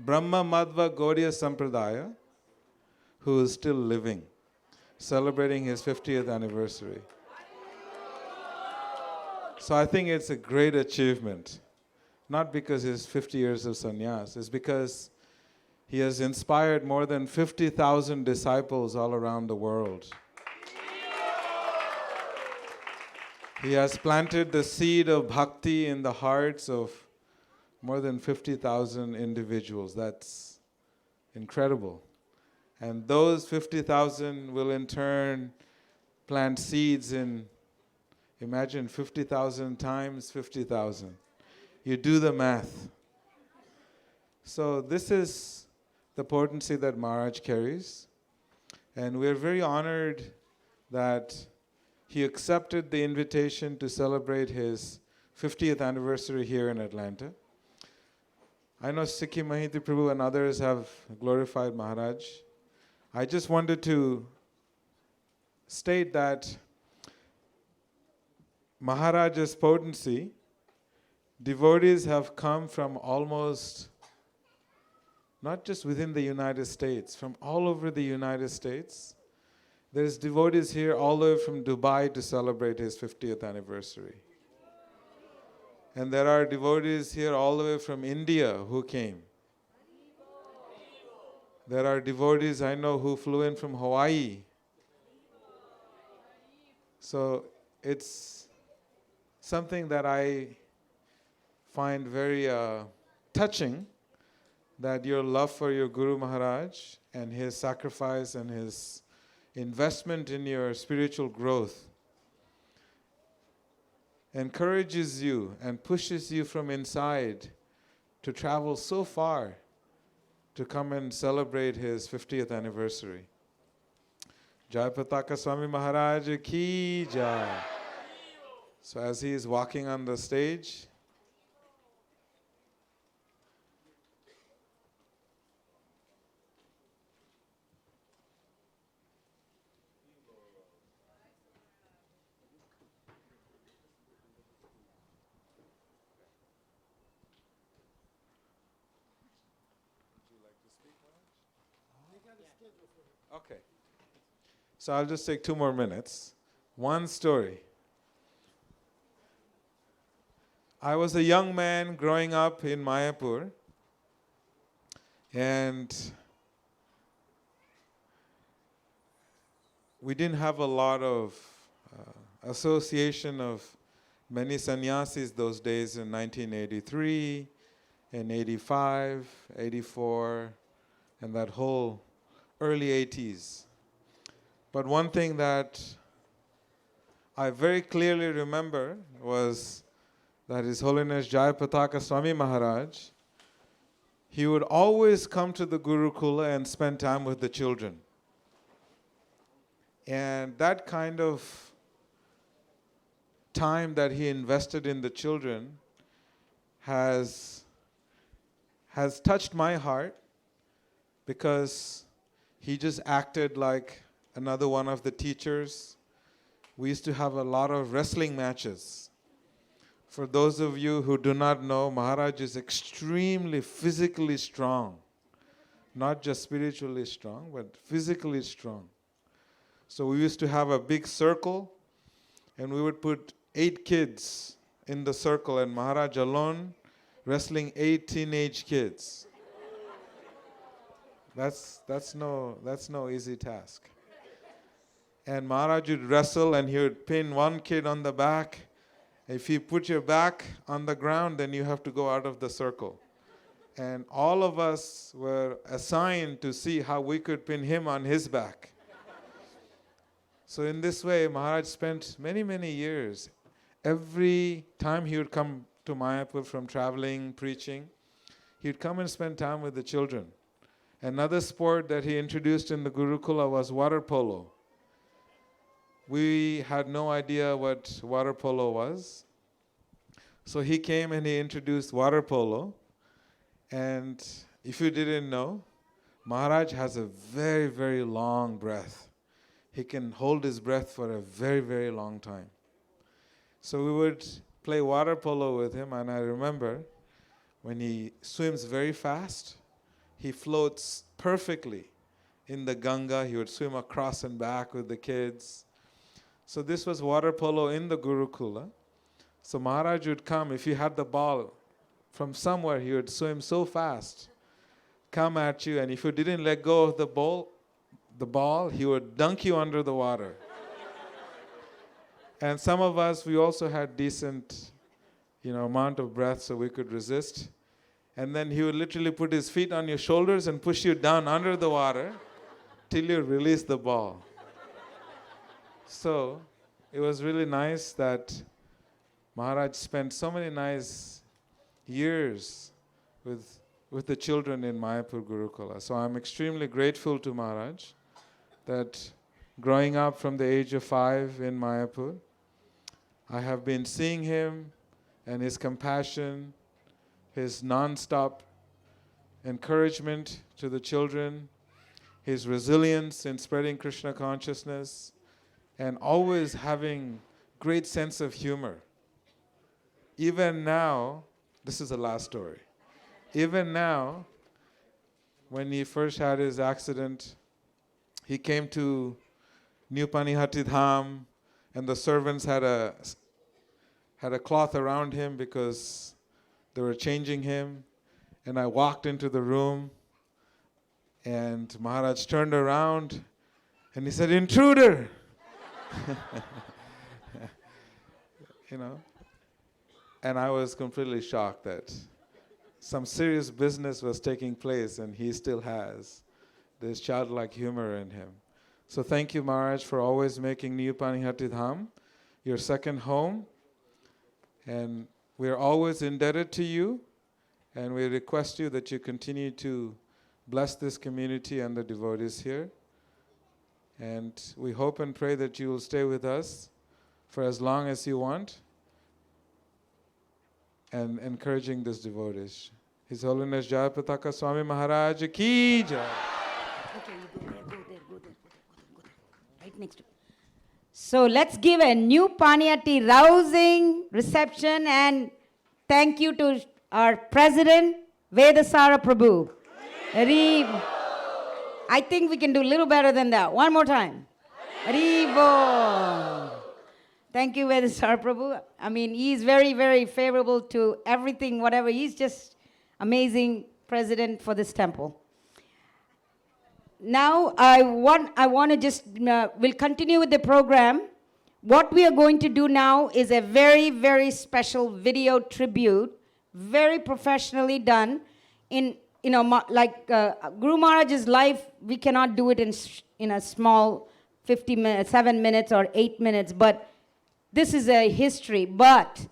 Brahma Madhva Gaudiya Sampradaya who is still living, celebrating his 50th anniversary. So I think it's a great achievement, not because it's 50 years of sannyas, it's because he has inspired more than 50,000 disciples all around the world. He has planted the seed of bhakti in the hearts of more than 50,000 individuals. That's incredible. And those 50,000 will in turn plant seeds in, imagine 50,000 times 50,000. You do the math. So this is the potency that Maharaj carries. And we're very honored that he accepted the invitation to celebrate his 50th anniversary here in Atlanta. I know Sikhi Mahiti Prabhu and others have glorified Maharaj. I just wanted to state that Maharaj's potency, devotees have come from almost, not just within the United States, from all over the United States. There's devotees here all the way from Dubai to celebrate his 50th anniversary. And there are devotees here all the way from India who came. There are devotees I know who flew in from Hawaii. So it's something that I find very touching, that your love for your Guru Maharaj and his sacrifice and his investment in your spiritual growth encourages you and pushes you from inside to travel so far to come and celebrate his 50th anniversary. Jayapataka Swami Maharaj ki jai. So as he is walking on the stage, okay. So I'll just take 2 more minutes. One story. I was a young man growing up in Mayapur, and we didn't have a lot of association of many sannyasis those days in 1983, in 85, 84, and that whole early 80s. But one thing that I very clearly remember was that His Holiness Jayapataka Swami Maharaj, he would always come to the Gurukula and spend time with the children. And that kind of time that he invested in the children has touched my heart, because he just acted like another one of the teachers. We used to have a lot of wrestling matches. For those of you who do not know, Maharaj is extremely physically strong. Not just spiritually strong, but physically strong. So we used to have a big circle, and we would put 8 kids in the circle, and Maharaj alone wrestling 8 teenage kids. That's no easy task. And Maharaj would wrestle, and he would pin one kid on the back. If you put your back on the ground, then you have to go out of the circle. And all of us were assigned to see how we could pin him on his back. So in this way, Maharaj spent many, many years. Every time he would come to Mayapur from traveling, preaching, he would come and spend time with the children. Another sport that he introduced in the Gurukula was water polo. We had no idea what water polo was. So he came and he introduced water polo. And if you didn't know, Maharaj has a very, very long breath. He can hold his breath for a very, very long time. So we would play water polo with him, and I remember when he swims very fast, he floats perfectly in the Ganga. He would swim across and back with the kids. So this was water polo in the Gurukula. So Maharaj would come, if you had the ball from somewhere, he would swim so fast, come at you, and if you didn't let go of the ball, he would dunk you under the water. And some of us, we also had decent, amount of breath so we could resist. And then he would literally put his feet on your shoulders and push you down under the water till you release the ball. So it was really nice that Maharaj spent so many nice years with the children in Mayapur Gurukula. So I'm extremely grateful to Maharaj that growing up from the age of 5 in Mayapur. I have been seeing him and his compassion, his non-stop encouragement to the children, his resilience in spreading Krishna consciousness, and always having great sense of humor. Even now, this is the last story. Even now, when he first had his accident, he came to New Panihati Dham, and the servants had a cloth around him because they were changing him. And I walked into the room, and Maharaj turned around, and he said, "Intruder!" You know? And I was completely shocked that some serious business was taking place, and he still has this childlike humor in him. So thank you, Maharaj, for always making New Panihati Dham your second home. And we are always indebted to you, and we request you that you continue to bless this community and the devotees here. And we hope and pray that you will stay with us for as long as you want, and encouraging this devotees. His Holiness Jayapataka Swami Maharaj ki jai. Okay, you go there. Right next to. So let's give a new Paniyati rousing reception and thank you to our President, Veuwr Prabhu. I think we can do a little better than that. One more time. Haribo. Thank you, Veuwr Prabhu. I mean, he's very, very favorable to everything, whatever. He's just amazing president for this temple. Now, I want to just, we'll continue with the program. What we are going to do now is a very, very special video tribute, very professionally done. Like Guru Maharaj's life, we cannot do it in a small 50 minutes, 7 minutes or 8 minutes, but this is a history. But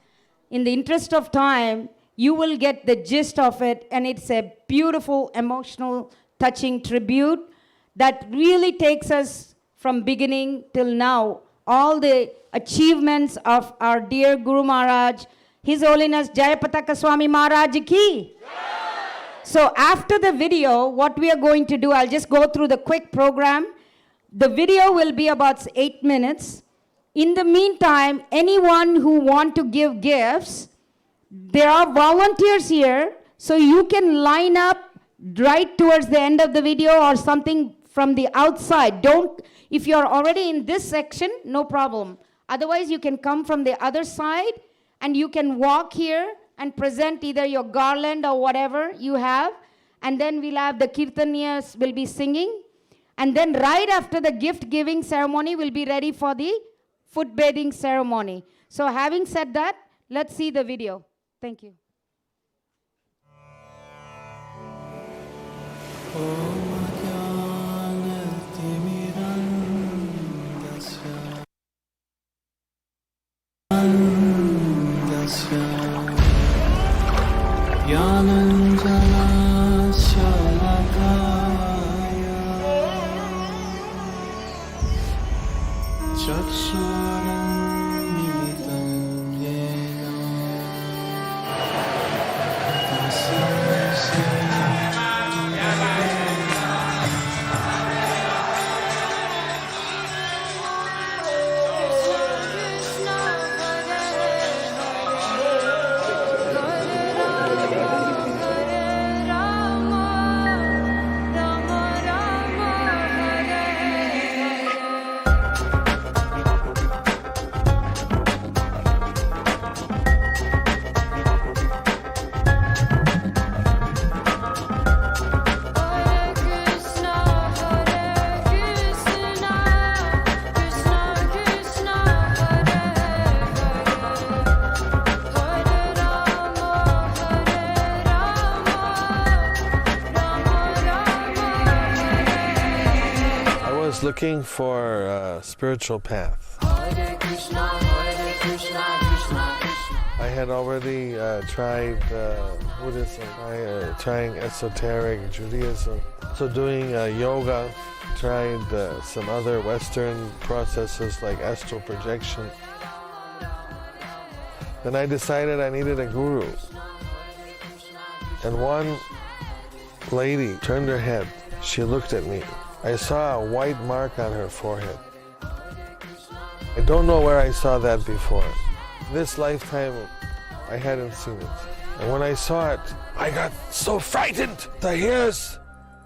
in the interest of time, you will get the gist of it, and it's a beautiful, emotional, touching tribute that really takes us from beginning till now, all the achievements of our dear Guru Maharaj, His Holiness Jayapataka Swami Maharaj ki. So after the video, what we are going to do, I'll just go through the quick program. The video will be about 8 minutes. In the meantime, anyone who want to give gifts, there are volunteers here, so you can line up right towards the end of the video or something from the outside. If you're already in this section, no problem. Otherwise, you can come from the other side and you can walk here and present either your garland or whatever you have. And then we'll have the Kirtanias will be singing. And then right after the gift giving ceremony, we'll be ready for the foot bathing ceremony. So having said that, let's see the video. Thank you. Looking for a spiritual path. Hare Krishna, Krishna Krishna. I had already tried Buddhism, trying esoteric Judaism. So doing yoga tried some other Western processes like astral projection. Then I decided I needed a guru. And one lady turned her head. She looked at me. I saw a white mark on her forehead. I don't know where I saw that before. This lifetime, I hadn't seen it. And when I saw it, I got so frightened. The hairs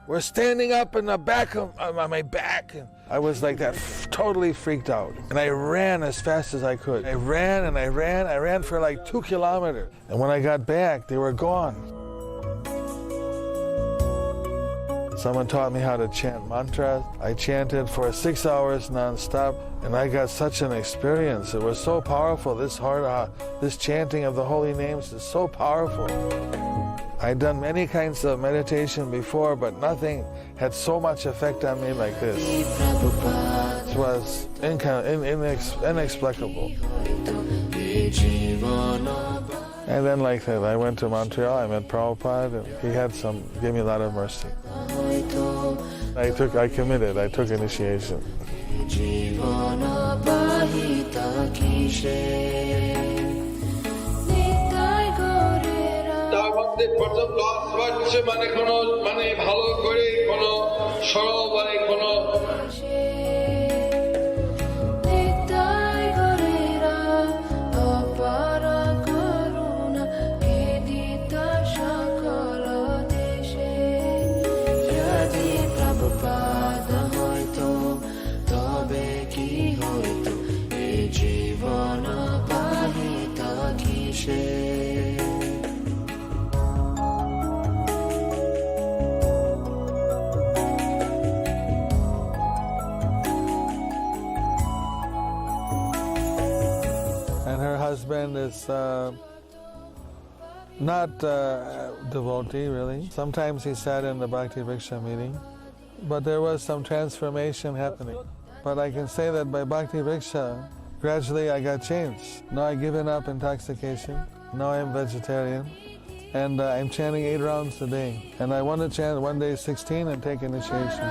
were standing up in the back of my back. And I was like that, totally freaked out. And I ran as fast as I could. I ran and I ran. I ran for like 2 kilometers. And when I got back, they were gone. Someone taught me how to chant mantras. I chanted for 6 hours non-stop, and I got such an experience. It was so powerful. This chanting of the holy names is so powerful. I'd done many kinds of meditation before, but nothing had so much effect on me like this. It was inexplicable. And then like that, I went to Montreal, I met Prabhupada, and he gave me a lot of mercy. I committed, I took initiation. তার মধ্যে প্রথম হচ্ছে মানে কোনো মানে ভালো করে কোনো সরল মানে কোনো And her husband is not devotee, really. Sometimes he sat in the Bhakti Vriksha meeting, but there was some transformation happening. But I can say that by Bhakti Vriksha, gradually I got changed. Now I've given up intoxication. Now I'm vegetarian. And I'm chanting 8 rounds a day. And I want to chant one day 16 and take initiation.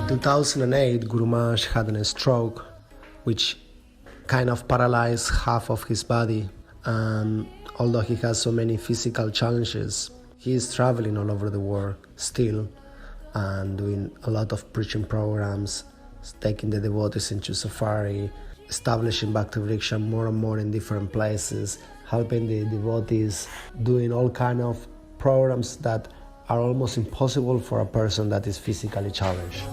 In 2008, Guru Maharaj had a stroke which kind of paralyzed half of his body, and although he has so many physical challenges, he is traveling all over the world still and doing a lot of preaching programs, taking the devotees into safari, establishing Bhakti Vriksha more and more in different places, helping the devotees, doing all kind of programs that are almost impossible for a person that is physically challenged.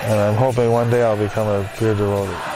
And I'm hoping one day I'll become a pure devotee.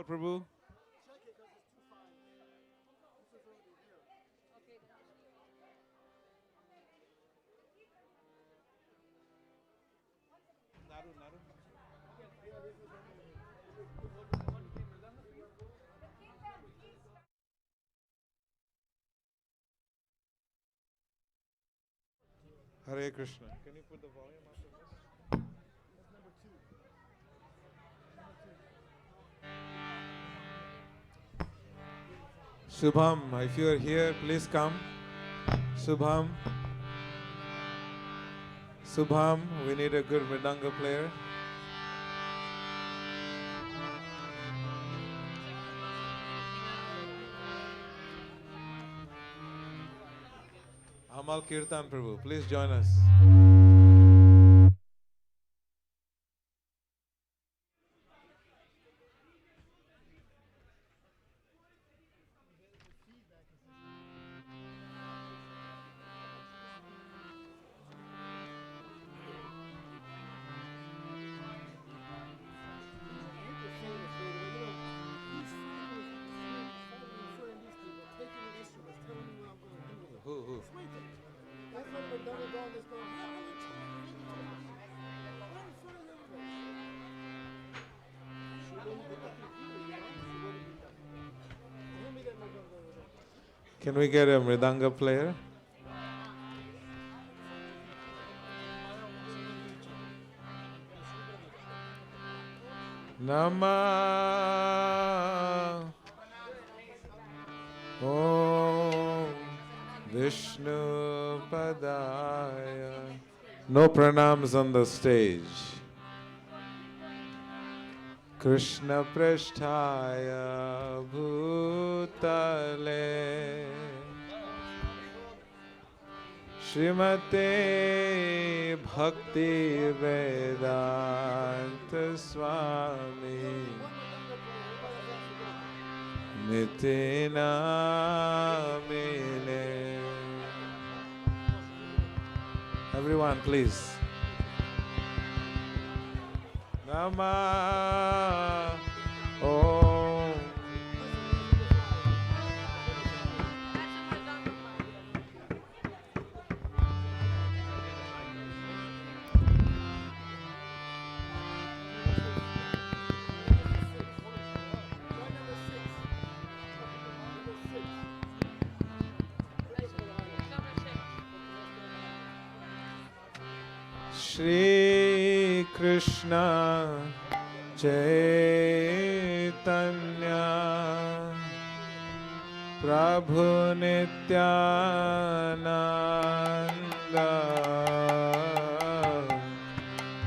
Prabhu. Hare Krishna. Can you put the volume after this? Shubham, if you are here, please come. Shubham. Shubham, we need a good Mridanga player. Amal Kirtan Prabhu, please join us. Prabhu. Can we get a mridanga player? Namah Om Vishnu Padaya. No pranams on the stage. Krishna Prasthaya Bhutale Srimate Bhakti Vedanta Swami Nitinamine. Everyone, please. Namah Om. Shri Krishna Chaitanya Prabhu Nityananda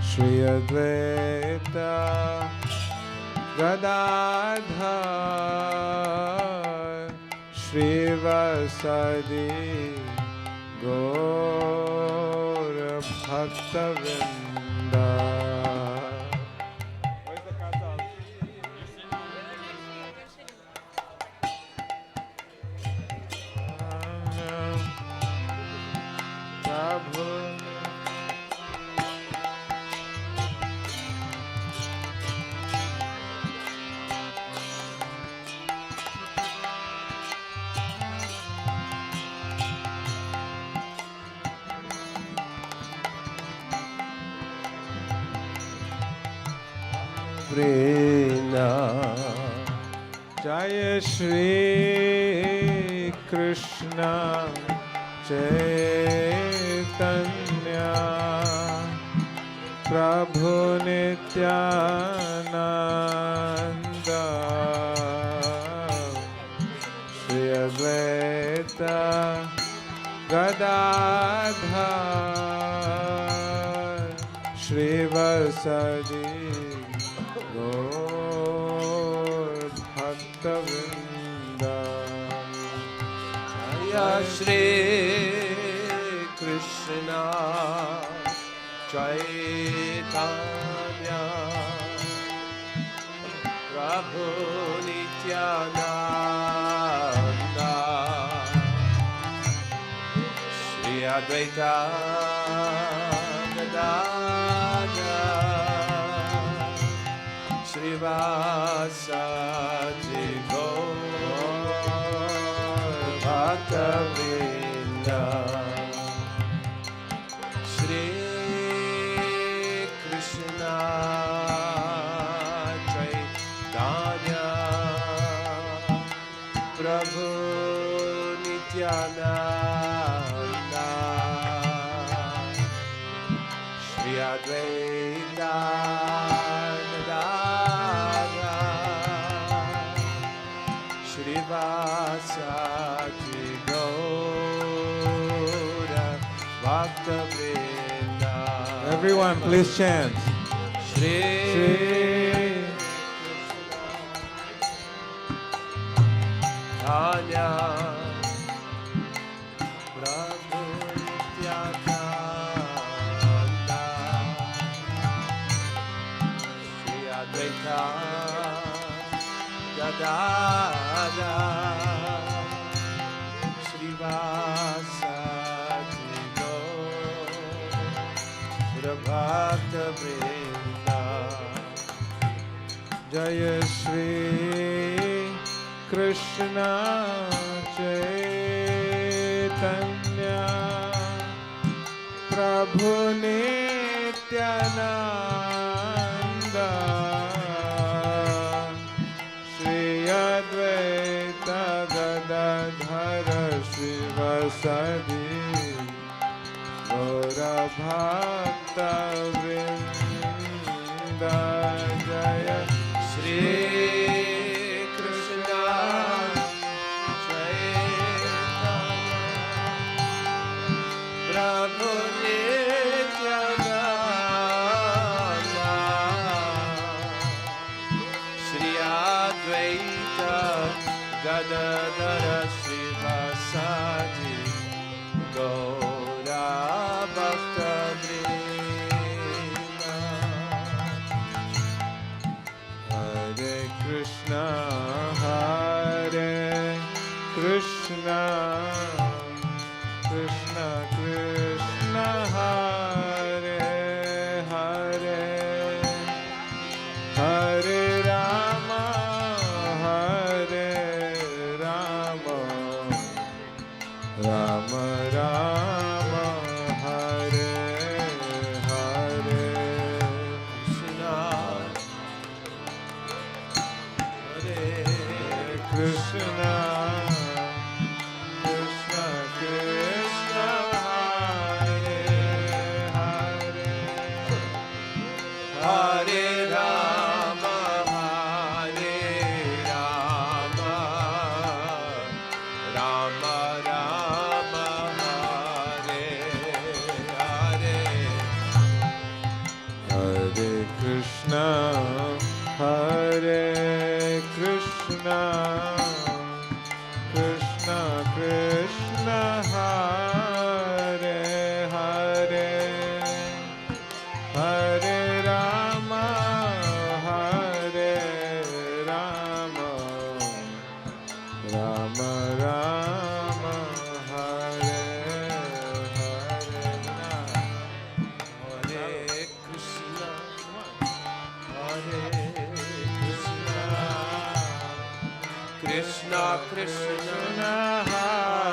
Shri Advaita Gadadhar Shri Vasadi Gaur Bhakta Vrinda. Jaya Shri Krishna Chaitanya Prabhu Nityananda Shri Advaita Gadadhar Shri Vasadi Gaur Bhakta Vrinda. Jaya Shri Krishna Chaitanya Prabhu Nityananda Shri Advaita Gadadhar Shri Vasadi Gaur Bhakta Vrinda. Shri Krishna Chaitanya Prabhu Nityananda Shri Advaita Shri Vasadi Gaura Bhakta Vrinda. Everyone, please chant. Shri Tanya Prabhu Nityananda Shri Advaita Gadadhar Shri Vasadi Gaura Bhakta Vrinda. Jaya Shri Krishna Chaitanya Prabhu Nityananda Shri Advaita Gadadhara Srivasadi Gaura Bhakta Vrinda Jaya Shri Krishna Chaitanya Prabhu Nityananda Shri Advaita Gadadhara Srivasadi Gaura Bhakta Vrinda Hare Krishna Krishna Krishna Krishna Hare Hare Hare Rama Rama Rama Hare Hare Krishna Hare Krishna Krishna Krishna Hare Hare Hare Rama Rama Rama Hare Hare Hare Krishna Krishna Krishna Hare Hare Hare Rama Rama Rama Hare Hare Krishna Krishna Krishna Hare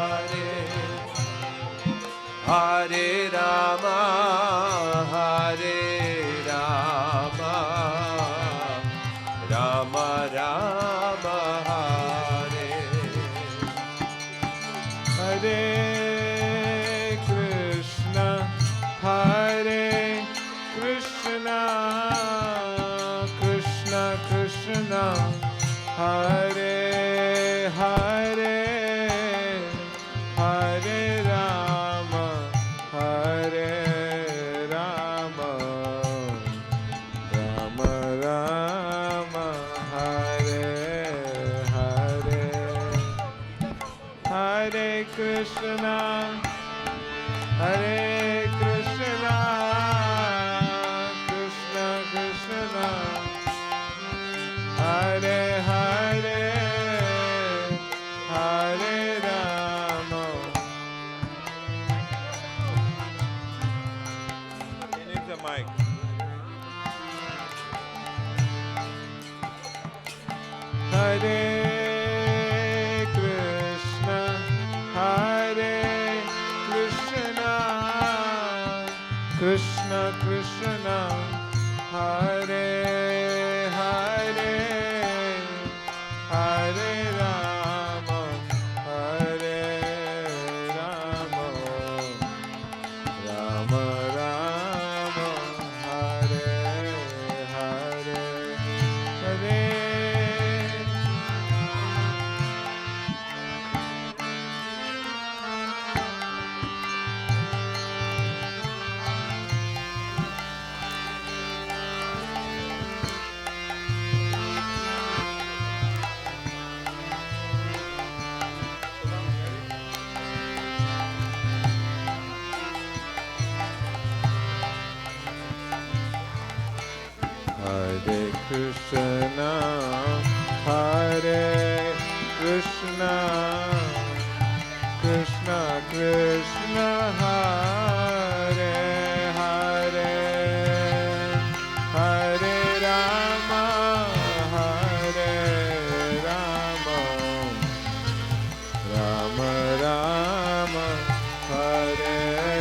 Hare Hare Rama Rama Rama Hare Hare Krishna Krishna Krishna Hare Hare Hare Rama Rama Rama Hare Hare Hare Krishna Krishna Krishna Hare Hare Hare Rama. You need the mic. Hare Krishna Krishna Krishna Hare Hare Hare Rama Rama Rama Hare Hare Hare Hare Krishna Krishna Krishna Hare Hare Hare Rama Rama Rama Hare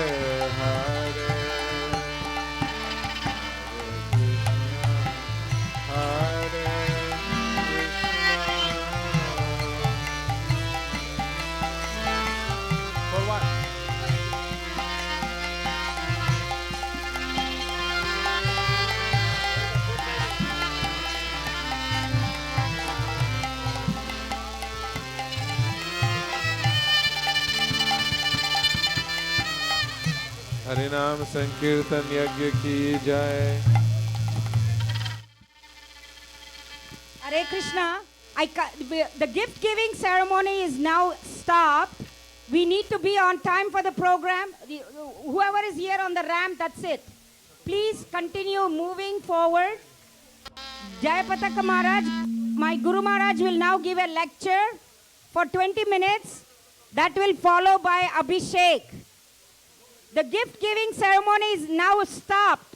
Harinam Sankirtan Yagya ki jai. Hare Krishna. The gift giving ceremony is now stopped. We need to be on time for the program. Whoever is here on the ramp, that's it. Please continue moving forward. Jayapataka Maharaj, my Guru Maharaj will now give a lecture for 20 minutes. That will follow by Abhishek. The gift giving ceremony is now stopped.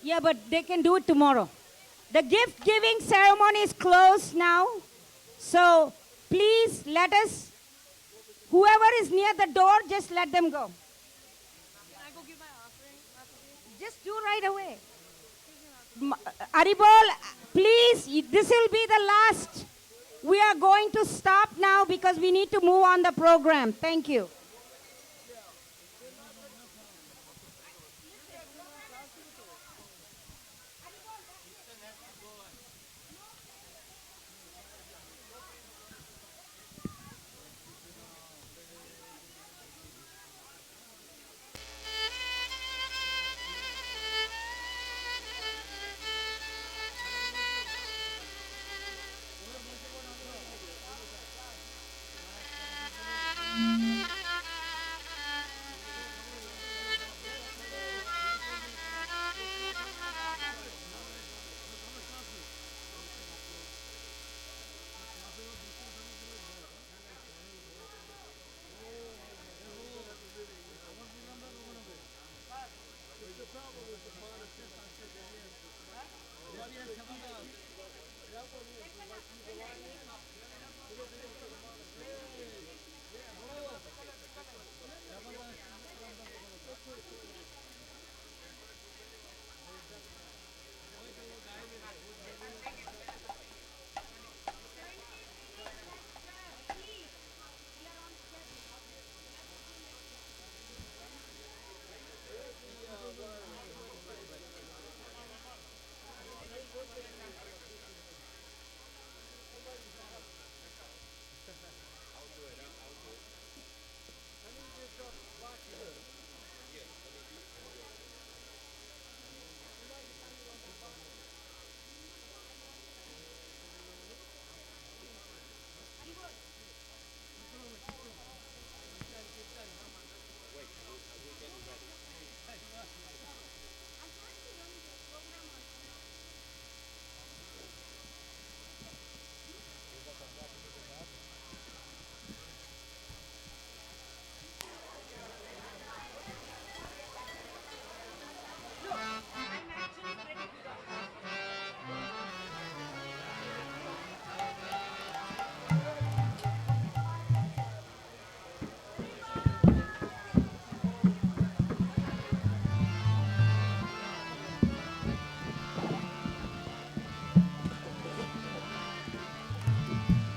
Yeah, but they can do it tomorrow. The gift giving ceremony is closed now. So please let us, whoever is near the door, just let them go. Can I go give my offering? Just do right away. Aribol, please, this will be the last. We are going to stop now because we need to move on the program. Thank you.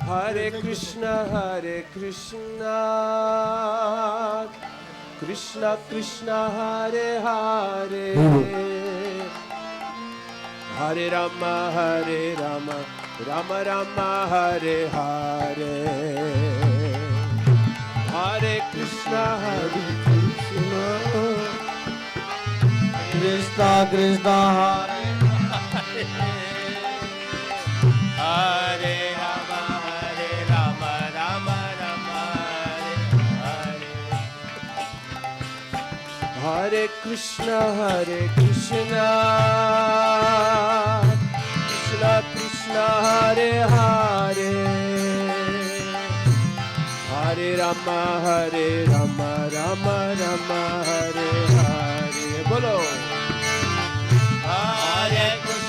Hare Krishna, Krishna Krishna, Hare Hare, Hare Rama, Rama Rama, Hare Hare, Hare Krishna, Krishna Krishna, Hare Rama, Rama Rama, Hare Krishna, Krishna Krishna, Hare Hare, Hare Rama, Rama Rama, Hare Hare. Bolo.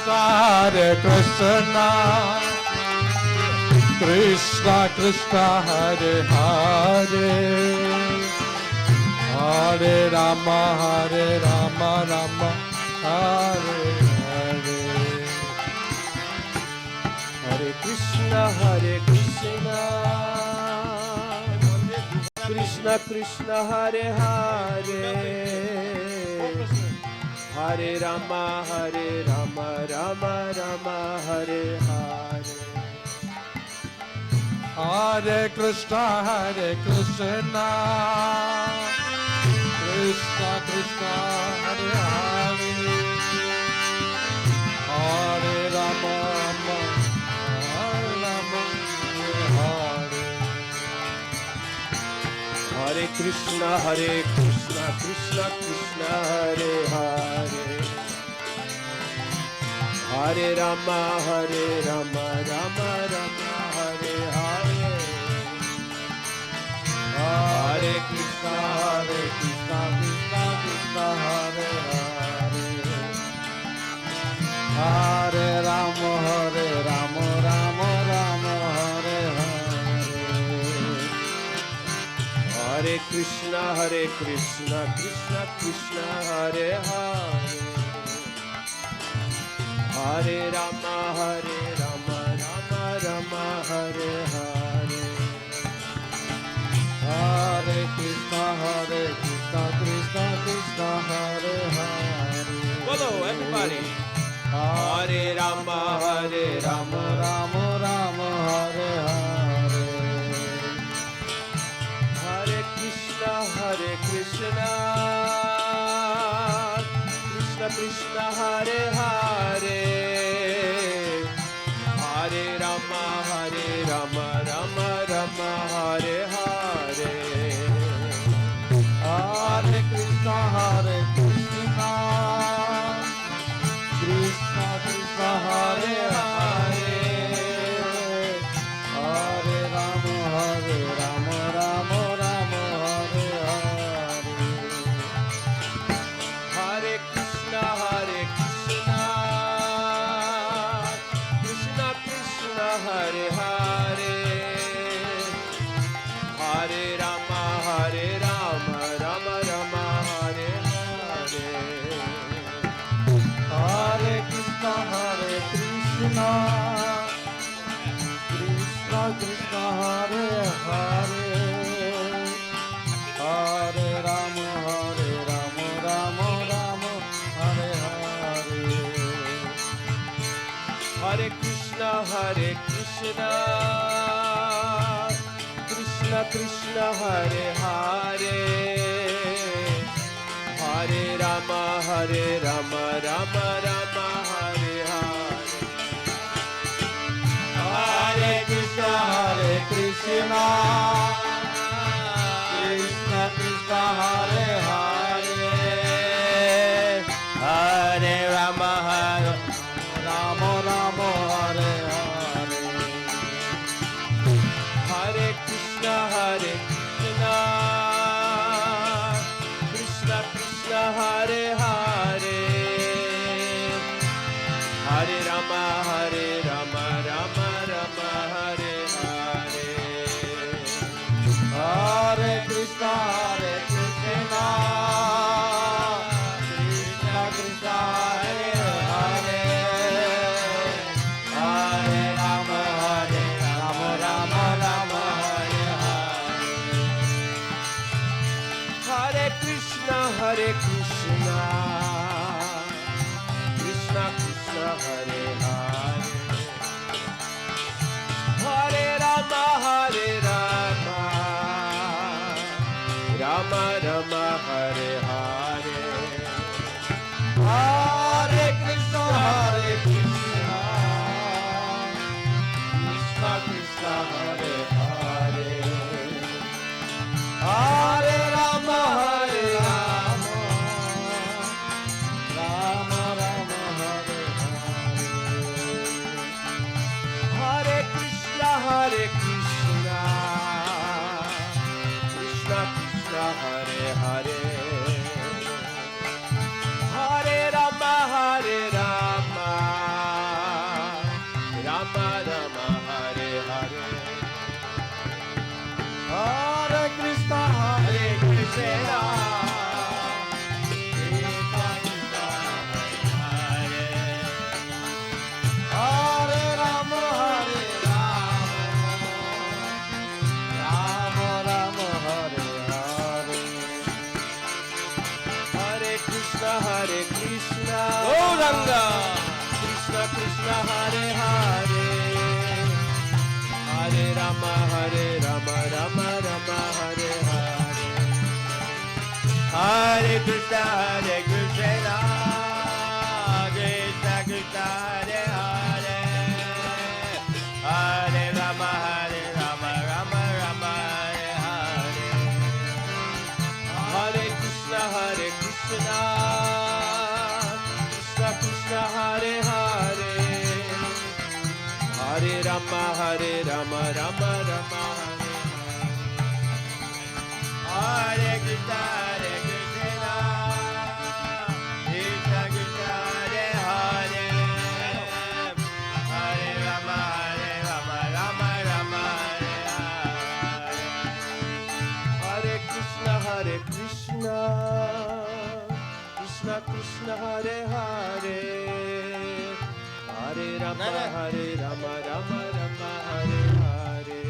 Hare Krishna, Krishna Krishna, Hare Hare, Hare Rama, Rama Hare Hare, Hare Krishna, Krishna Krishna, Hare Hare, Hare Rama, Rama Rama, Hare Hare, Hare Krishna, Krishna Krishna, Hare Hare, Hare Rama, Hare Rama, Hare Hare Krishna, Krishna Krishna, Hare Hare, Hare Rama, Rama Rama, Hare Hare, Hare Krishna, Krishna Krishna, Hare Hare, Hare Rama, Rama Rama, Hare Hare, Hare Krishna, Krishna Krishna, Hare Hare, Hare Rama, Rama Rama, Hare Hare, Hare Krishna, Krishna Krishna, Hare Hare. Follow everybody. Hare Rama, Rama Rama Rama, Hare Hare, Hare Krishna, Krishna Krishna, Hare Hare, Hare Rama, Rama Rama, Hare Hare, Hare Krishna, Krishna Krishna, Hare Hare, Hare Rama, Rama Rama, Hare Hare, Hare Krishna, Krishna Krishna, Hare Hare, Hare Rama, Rama Rama, Hare Hare, Hare Krishna, Krishna Krishna, Hare Hare, Hare Rama, Rama Rama, Hare Hare, Hare Krishna, Krishna Krishna, Hare Hare, Hare Rama, Rama Rama, Hare Hare, Hare Krishna, Krishna Krishna, Hare Hare, Hare Rama, Rama Rama, Hare Hare, Hare Krishna, Krishna Krishna, Hare Hare, Hare Rama, Rama Rama, Hare Hare, Hare Krishna, Krishna Krishna, Hare Hare, Hare Rama, Rama Rama, Hare Hare, Hare Krishna, Krishna Krishna, Hare Hare, Hare Rama, Rama Rama, Hare Hare, Hare Krishna, Krishna Krishna, Hare Hare, Hare Rama, Rama Rama, Hare Hare Krishna, Krishna Krishna, Hare Hare, Hare Rama, Rama Rama, Hare Hare, Hare Krishna, Krishna Hare Rama, Rama Rama, Hare Hare, Hare Krishna, Gauranga. Krishna Krishna, Hare Hare, Hare Rama, Rama, Hare Rama, Rama Rama, Hare Hare. Hare Krishna, Krishna Krishna, Hare Hare. Hare Rama, Rama Rama, Hare Hare. Hare Krishna, Krishna Krishna, Hare Hare. Hare Rama, Rama Rama, Hare Krishna, Krishna Krishna, Hare Hare. Hare Rama, Rama Rama, Hare Hare.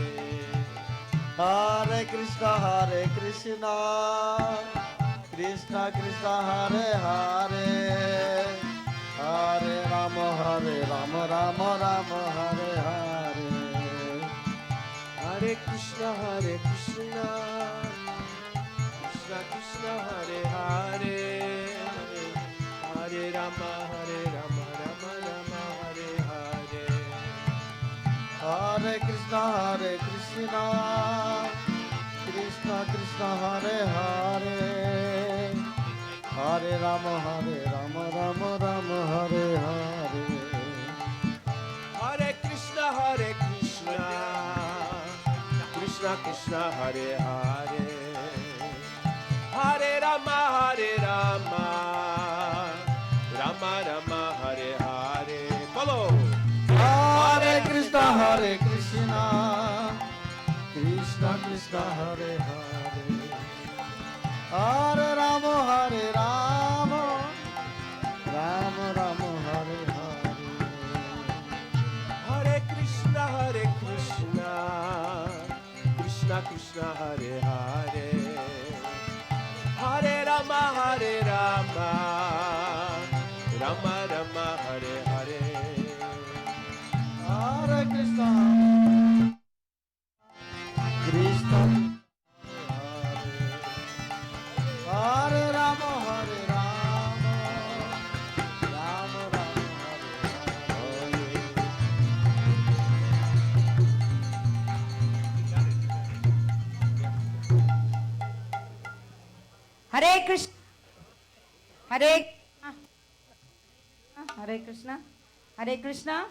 Hare Krishna, Krishna Krishna, Hare Hare. Hare Rama, Rama Rama, Hare Hare. Hare Krishna, Krishna Krishna, Hare Hare. Hare Rama, Rama Rama, Hare Hare. Hare Krishna, Krishna Krishna, Hare Hare. Hare Rama, Rama Rama, Hare Hare. Hare Krishna, Krishna Krishna, Hare Hare. Hare Rama, Rama Rama, Hare Hare. Hare Krishna, Krishna Krishna, Hare Hare. Hare Rama, Rama Rama, Hare Hare. Follow. Hare Krishna, Krishna Krishna, Hare Hare. Hare Rama, Rama Rama, Hare Hare. Hare Krishna, Krishna Krishna, Hare Hare. Hare Rama, Rama Rama, Hare Hare. Hare Krishna, Krishna Hare Rama, Rama Rama, Hare Hare Krishna. Hare Krishna. Hare Krishna.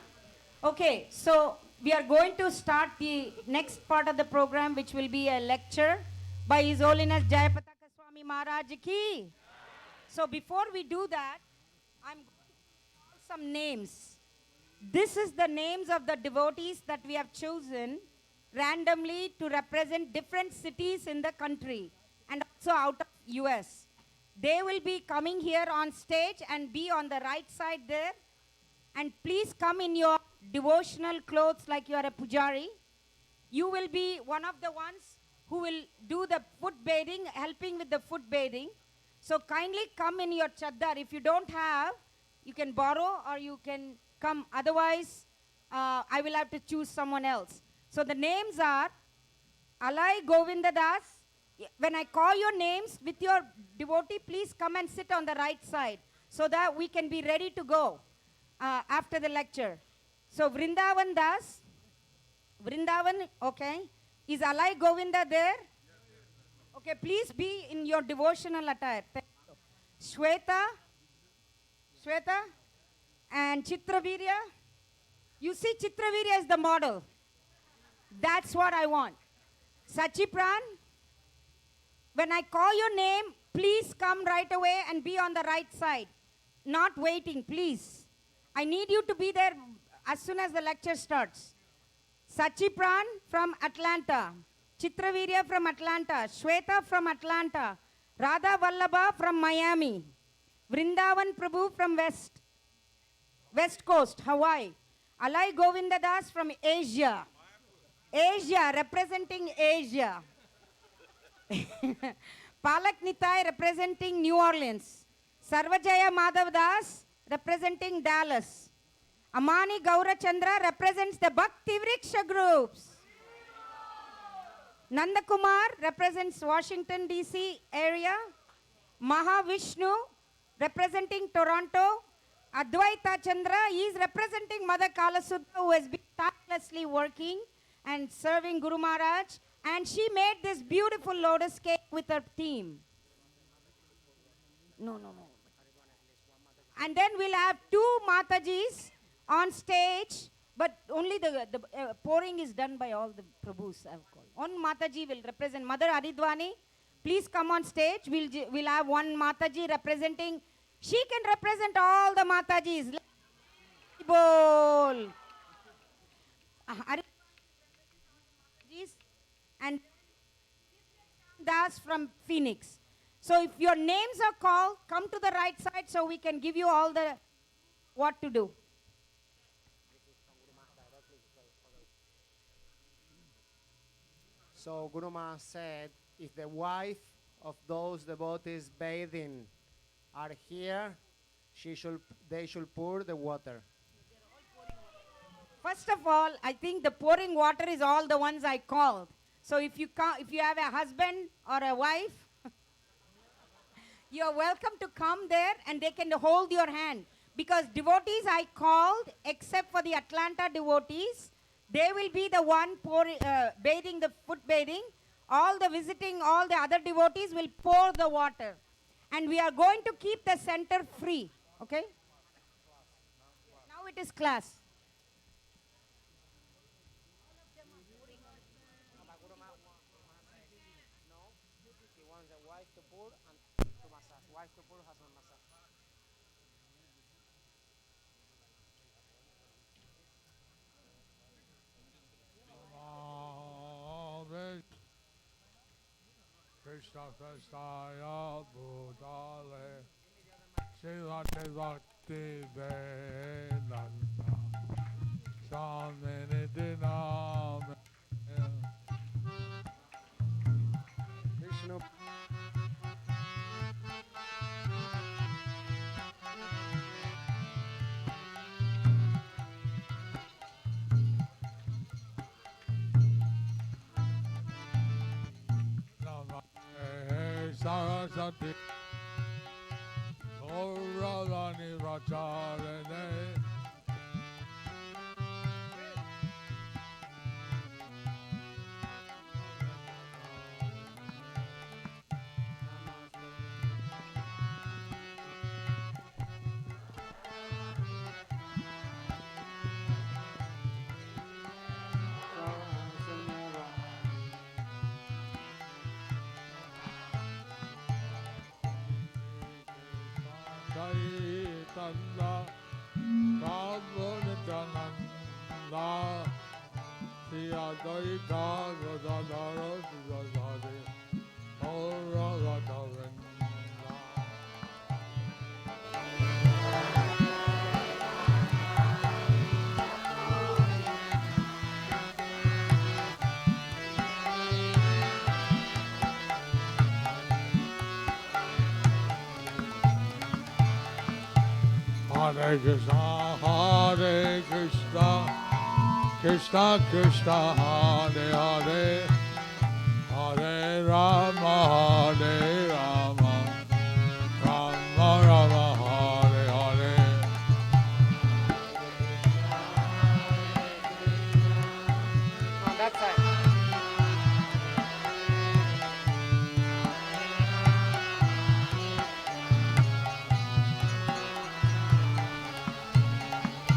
Okay, so we are going to start the next part of the program, which will be a lecture by His Holiness Jayapataka Swami Maharaj Ki. So before we do that, I'm going to call some names. This is the names of the devotees that we have chosen randomly to represent different cities in the country and also out of US. They will be coming here on stage and be on the right side there. And please come in your devotional clothes like you are a pujari. You will be one of the ones who will do the foot bathing, helping with the foot bathing. So kindly come in your chaddar. If you don't have, you can borrow or you can come. Otherwise, I will have to choose someone else. So the names are Alai Govinda Das. When I call your names with your devotee, please come and sit on the right side so that we can be ready to go after the lecture. So Vrindavan Das. Vrindavan, okay. Is Alai Govinda there? Okay, please be in your devotional attire. Shweta and Chitravirya. You see, Chitravirya is the model. That's what I want. Sachipran, when I call your name, please come right away and be on the right side. Not waiting, please. I need you to be there as soon as the lecture starts. Sachipran from Atlanta. Chitravirya from Atlanta. Shweta from Atlanta. Radha Vallabha from Miami. Vrindavan Prabhu from West Coast, Hawaii. Alai Govinda Das from Asia. Asia, representing Asia. Palak Nitai representing New Orleans. Sarvajaya Madhav Das representing Dallas. Amani Gaurachandra represents the Bhakti Vriksha groups. Nandakumar represents Washington DC area. Mahavishnu representing Toronto. Advaita Chandra is representing Mother Kalasudha, who has been tirelessly working and serving Guru Maharaj. And she made this beautiful lotus cake with her team. No. And then we'll have two Matajis on stage, but only the pouring is done by all the Prabhus, I've called. One Mataji will represent Mother Aridwani. Please come on stage. We'll have one Mataji representing. She can represent all the Matajis. Bol. And Das from Phoenix. So if your names are called, come to the right side so we can give you all the what to do. So Guru Maharaj said, if the wife of those devotees bathing are here, they should pour the water. First of all, I think the pouring water is all the ones I called. So if you have a husband or a wife, you are welcome to come there and they can hold your hand. Because devotees I called, except for the Atlanta devotees, they will be the one bathing, the foot bathing. All the other devotees will pour the water. And we are going to keep the center free. Okay? Now it is class. Krishna Festaya Budale Srivati Bhakti Vedanta Swami Dinam Vishnu. Sarasati Gauravani Vracharane Chaitanya Prabhupada Sri Advaita Gadadhara Sivasadi Gaura Hare Krishna, Krishna Krishna, Hare Hare, Hare Rama, Hare Rama, Rama Rama, Hare Hare. On that side.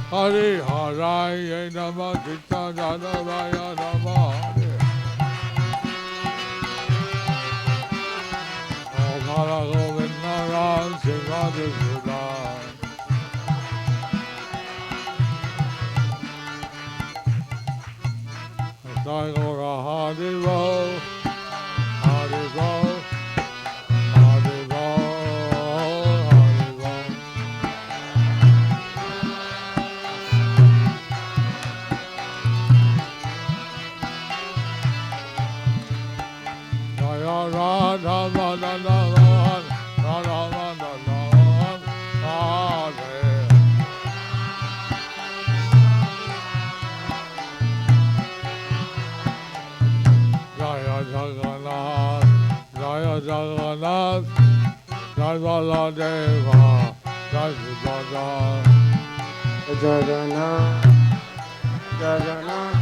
Hare Haraya Nama Kirtan Janavaya Nama Hare Om Hara Govinda Ram Singha Sudan Sai Gora Haribo Haribo Haribo Radha Radha Jaya Jagannath, Jai Baladeva, Jai Subhadra. Jagannath, Jagannath.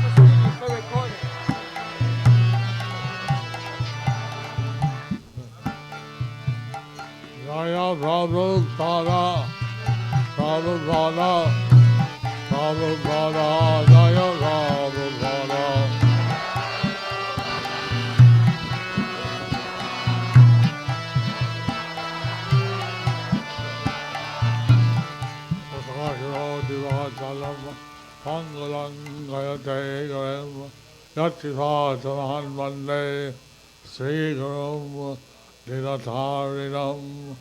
Jaya Prabhupada, Prabhupada, Prabhupada, Jaya Prabhupada. Pangalang Gayate Garam, Yatithātamahan Vande, Sri Gurum, Dinatarinam.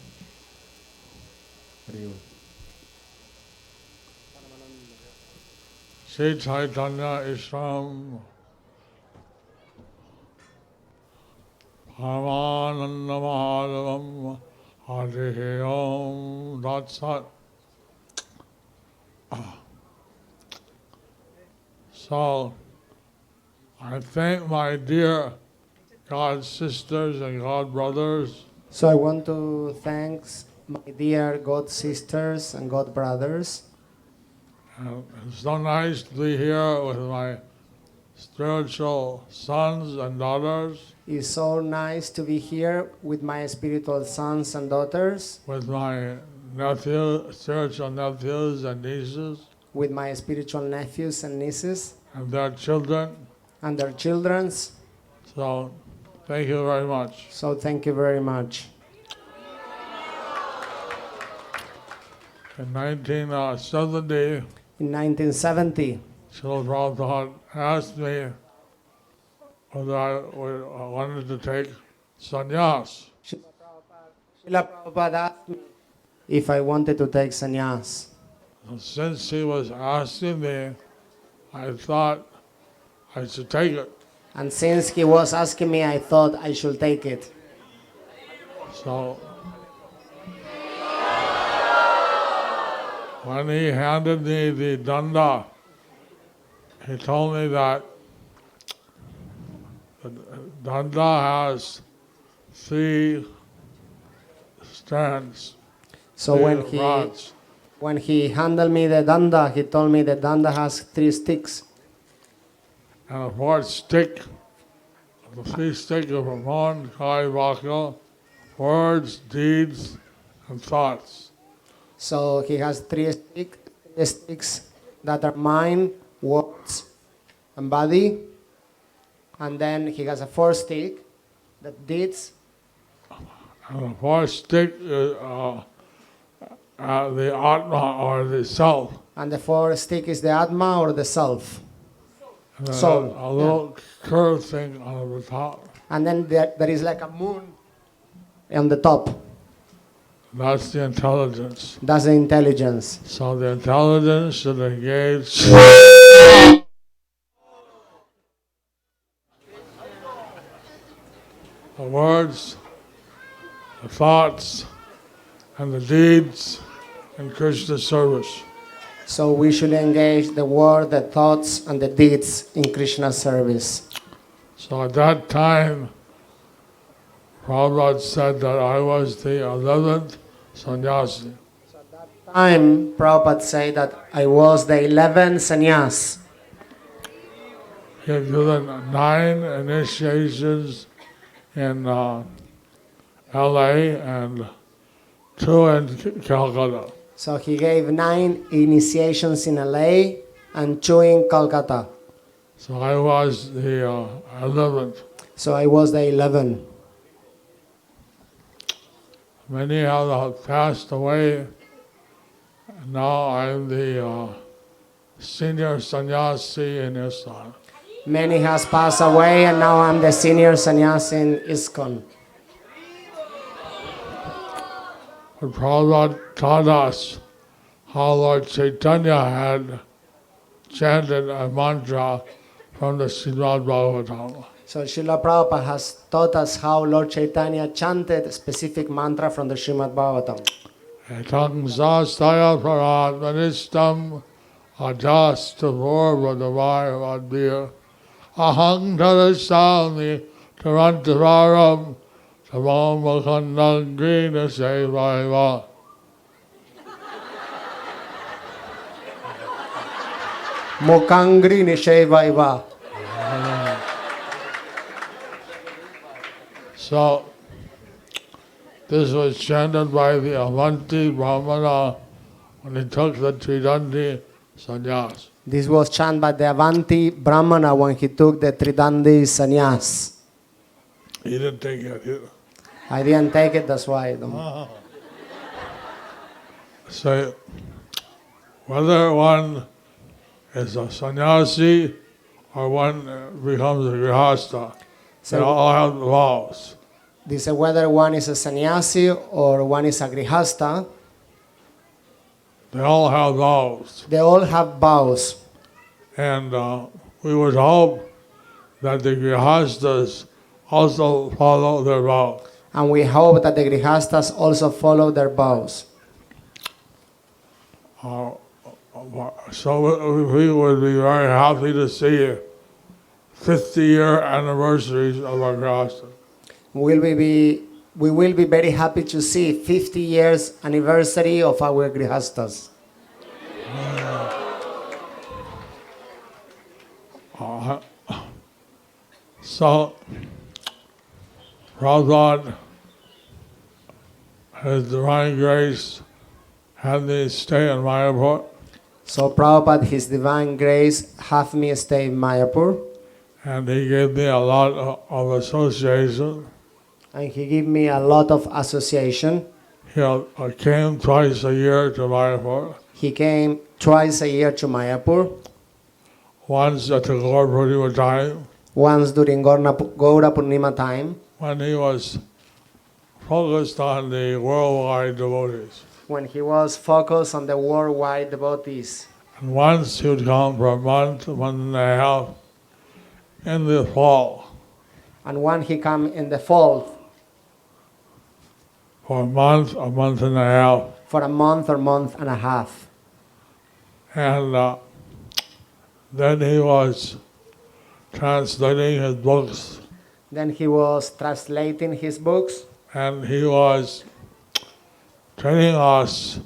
Sri Chaitanya Ishram, Paramananda Madhavam, Harihi Om, Tat Sat. So, I thank my dear God sisters and God brothers. So I want to thank my dear God sisters and God brothers. It's so nice to be here with my spiritual sons and daughters, It's so nice to be here with my spiritual sons and daughters, with my spiritual nephews and nieces, with my spiritual nephews and nieces, and their children. and their children's. So, thank you very much. So thank you very much. In 1970, In 1970, Srila Prabhupada asked me whether I wanted to take sannyas. Srila Prabhupada asked me if I wanted to take sannyas. So since he was asking me, I thought I should take it. And since he was asking me, I thought I should take it. So when he handed me the danda, he told me that the danda has 3 strands. So 3 when he handed me the danda, he told me the danda has 3 sticks. And a 4th stick, the 3 sticks of Brahman, Kai, Vakya, words, deeds, and thoughts. So he has 3 sticks that are mind, words, and body. And then he has a 4th stick that deeds. And the 4th stick is the Atma or the self. And the 4th stick is the Atma or the self. And then Soul. a little curved thing on the top. And then there is like a moon on the top. That's the intelligence. That's the intelligence. So the intelligence should engage the words, the thoughts, and the deeds in Krishna service. So we should engage the word, the thoughts, and the deeds in Krishna service. So at that time, Prabhupada said that I was the 11th sannyasi. Prabhupada said that I was the 11th sannyas. He had given 9 initiations in LA and 2 in Calcutta. So he gave 9 initiations in LA and 2 in Calcutta. So I was the 11th. So I was the 11th. Many have passed away. Now I'm the senior sannyasi in ISKCON. Many has passed away and now I'm the senior sannyasi in ISKCON. But Prabhupada taught us how Lord Chaitanya had chanted a mantra from the Srimad Bhagavatam. So Srila Prabhupada has taught us how Lord Chaitanya chanted a specific mantra from the Srimad Bhagavatam. Etang sastaya praratmanistam ajasta vorvadavaya vadya ahang tarasami tarantavaram Savam Makandangrina Sevaiva. Mokangri Nishevaiva. So, this was chanted by the Avanti Brahmana when he took the Tridandi sannyas. This was chanted by the Avanti Brahmana when he took the Tridandi sannyas. He didn't take it either. I didn't take it, that's why I don't. So, whether one is a sannyasi or one becomes a grihasta, they all have vows. This is whether one is a sannyasi or one is a grihasta. They all have vows. They all have vows. And we would hope that the grihastas also follow their vows. And we hope that the grihastas also follow their vows. So we would be very happy to see 50-year anniversaries of our grihastas. We will be very happy to see 50 years anniversary of our grihastas. So, Prabhupada, His Divine Grace, had me stay in Mayapur. So Prabhupada, His Divine Grace, have me stay in Mayapur. And he gave me a lot of association. And he gave me a lot of association. I came twice a year to Mayapur. He came twice a year to Mayapur. Once at the Gaur Purnima time. Once during Gaura Purnima time. When he was focused on the worldwide devotees. When he was focused on the worldwide devotees. And once he would come for a month and a half in the fall. And when he came in the fall. For a month and a half. For a month or month and a half. And then he was translating his books. Then he was translating his books. And he was training us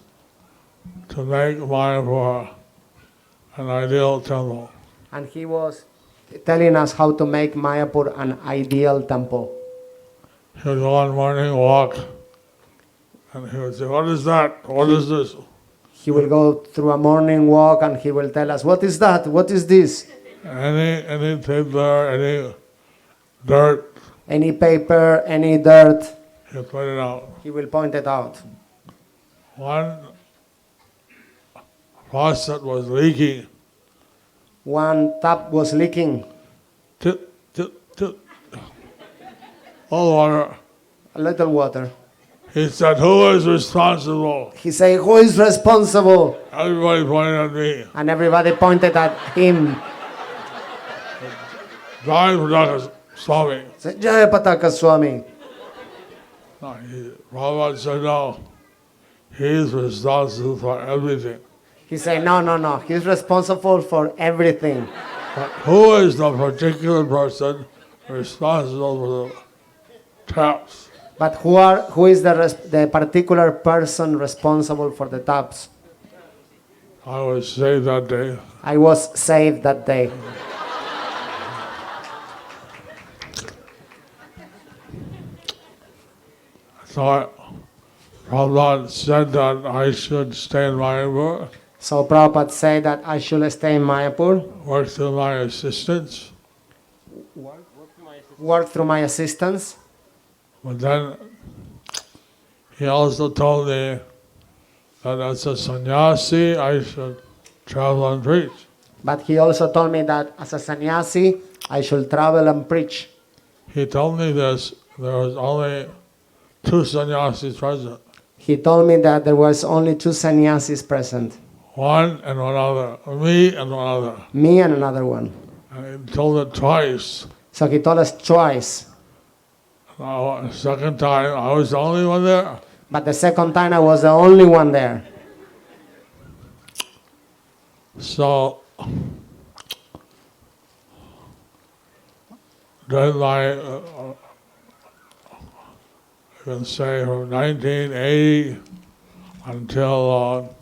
to make Mayapur an ideal temple. And he was telling us how to make Mayapur an ideal temple. He would go on morning walk and he would say, "What is that? What is this?" He will go through a morning walk and he will tell us, "What is that? What is this?" Any paper, any dirt. Any paper, any dirt. He'll point it out. He will point it out. One faucet was leaking. One tap was leaking. All water. A little water. He said, "Who is responsible?" He said, "Who is responsible?" Everybody pointed at me. And everybody pointed at him. Jayapataka Swami. Jayapataka Swami. No, Prabhupada said, "No, he's responsible for everything." He said, no, he's responsible for everything. But who is the particular person responsible for the taps? But who is the particular person responsible for the taps? I was saved that day. I was saved that day. So Prabhupada said that I should stay in Mayapur. So Prabhupada said that I should stay in Mayapur. Work through my assistants. Work through my assistants. But then he also told me that as a sannyasi I should travel and preach. But he also told me that as a sannyasi I should travel and preach. He told me this, there was only 2 sannyasis present. He told me that there was only 2 sannyasis present. One and one other. Me and one other. Me and another one. And he told it twice. So he told us twice. Now, the second time, I was the only one there. But the second time, I was the only one there. So, then you can say from 1980 until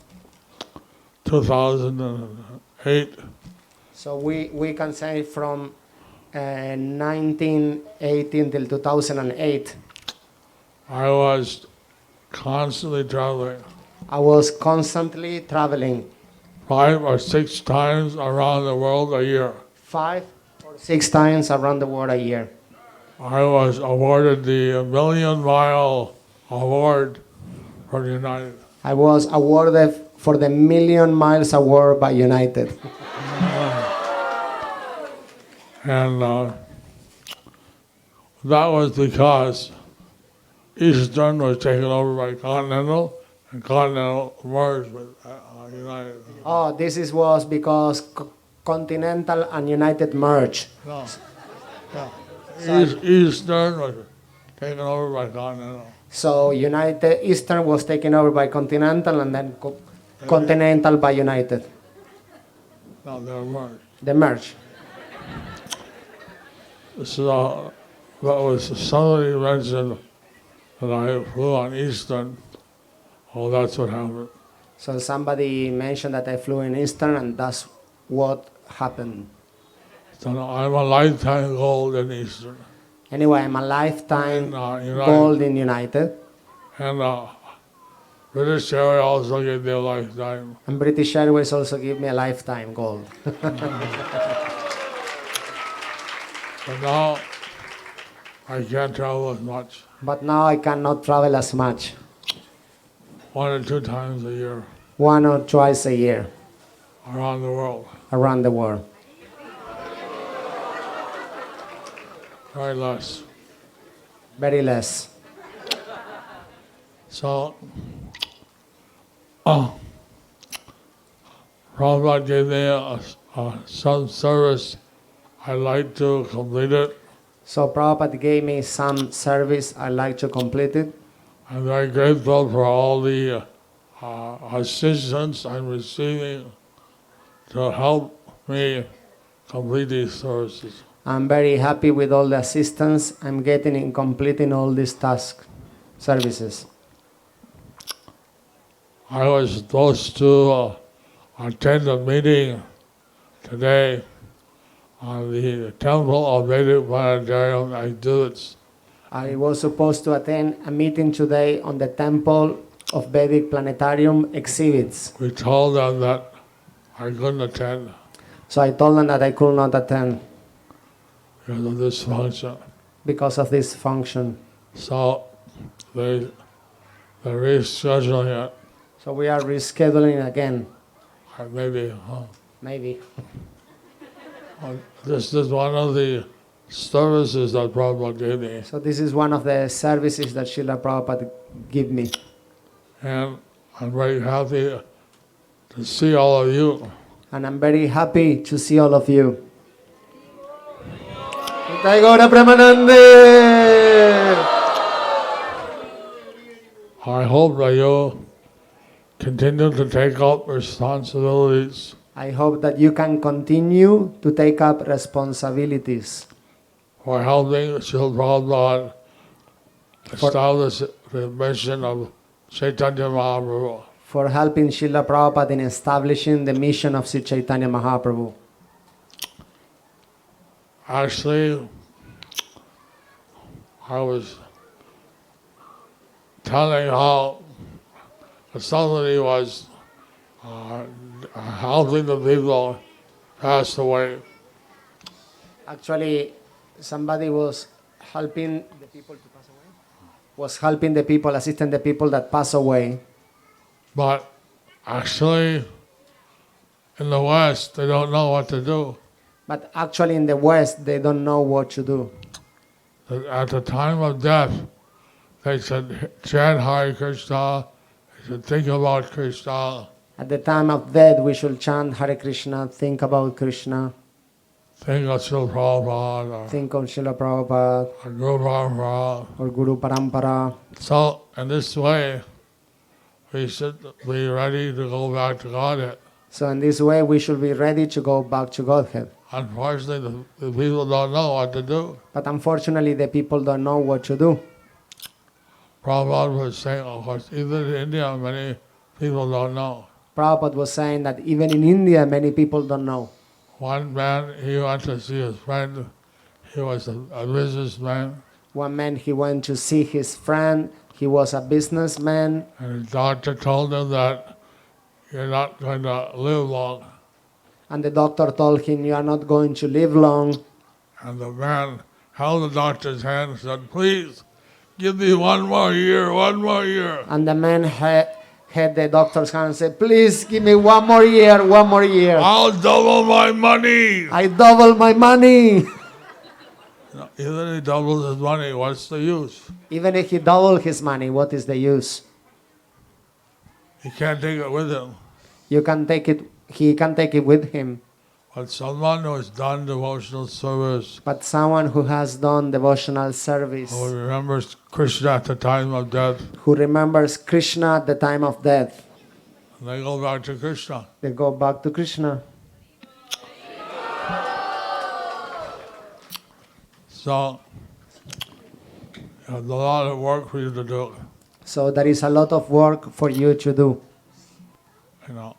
2008. So we can say from 1918 till 2008, I was constantly traveling. I was constantly traveling 5 or 6 times around the world a year. 5 or 6 times around the world a year. I was awarded the Million Mile Award from United. I was awarded for the Million Miles Award by United. And that was because Eastern was taken over by Continental, and Continental merged with United. Oh, was because Continental and United merged. No. Eastern was taken over by Continental. So Eastern was taken over by Continental and then Continental by United. No, they merged. They merged. So that was somebody mentioned that I flew on Eastern. Oh, that's what happened. So somebody mentioned that I flew in Eastern, and that's what happened. So I'm a lifetime gold in Eastern. Anyway, I'm a lifetime gold in United. And British Airways also gave me a lifetime. And British Airways also gave me a lifetime gold. But now I can't travel as much. But now I cannot travel as much. 1 or 2 times a year. 1 or twice a year. Around the world. Around the world. Very less. Very less. So, Prabhupada gave me some service. I like to complete it. So Prabhupada gave me some service. I like to complete it. I'm very grateful for all the assistance I'm receiving to help me complete these services. I'm very happy with all the assistance I'm getting in completing all these tasks, services. I was supposed to attend a meeting today on the Temple of Vedic Planetarium Exhibits. I was supposed to attend a meeting today on the Temple of Vedic Planetarium exhibits. We told them that I couldn't attend. So I told them that I could not attend. Because of this function. Because of this function. So they're rescheduling it. So we are rescheduling again. Maybe. Maybe. This is one of the services that Prabhupada gave me. So this is one of the services that Srila Prabhupada gave me. And I'm very happy to see all of you. And I'm very happy to see all of you. I hope that you continue to take up responsibilities. I hope that you can continue to take up responsibilities. For helping Srila Prabhupada establish the mission of Chaitanya Mahaprabhu. For helping Srila Prabhupada in establishing the mission of Sri Chaitanya Mahaprabhu. Actually, I was telling how somebody was helping the people pass away. Actually, somebody was helping the people to pass away? Was helping the people, assisting the people that pass away. But actually, in the West, they don't know what to do. But actually in the West, they don't know what to do. At the time of death, they should chant Hare Krishna, they should think about Krishna. At the time of death, we should chant Hare Krishna, think about Krishna. Think of Srila Prabhupada. Think of Srila Prabhupada. Or Guru Parampara. Or Guru Parampara. So, in this way, we should be ready to go back to Godhead. So in this way, we should be ready to go back to Godhead. Unfortunately, the people don't know what to do. But unfortunately, the people don't know what to do. Prabhupada was saying, of course, even in India, many people don't know. Prabhupada was saying that even in India, many people don't know. One man, he went to see his friend. He was a businessman. One man, he went to see his friend. He was a businessman. And the doctor told him that you're not going to live long. And the doctor told him, you are not going to live long. And the man held the doctor's hand and said, please, give me 1 more year, 1 more year. And the man had the doctor's hand and said, please give me 1 more year, 1 more year. I'll double my money. I double my money. Even if he doubles his money, what's the use? Even if he doubled his money, what is the use? He can't take it with him. You can take it, he can take it with him. But someone who has done devotional service, But someone who has done devotional service, who remembers Krishna at the time of death, who remembers Krishna at the time of death, they go back to Krishna. they go back to Krishna. So, there's a lot of work for you to do. So there is a lot of work for you to do. You know,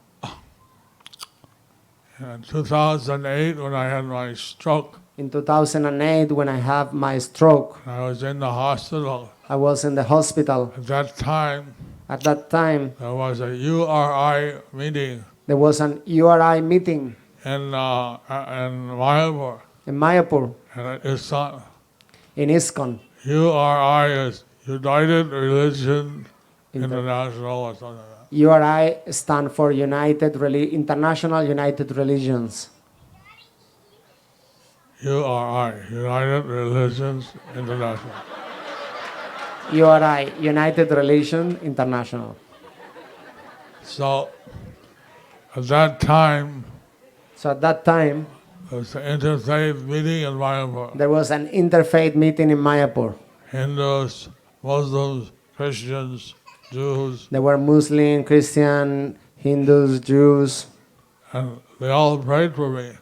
in 2008, when I had my stroke, In 2008, when I had my stroke, I was in the hospital. I was in the hospital. At that time, there was a URI meeting there was an URI meeting in Mayapur. in Mayapur, And it's not, in ISKCON. URI is United Religion International or something like URI stand for International United Religions. that. URI, United Religions International. URI, United Religion International. So at that time, there was an interfaith meeting in Mayapur. there was an interfaith meeting in Mayapur. Hindus, Muslims, Christians, Jews, There were Muslim, Christian, Hindus, Jews, and they all prayed for me.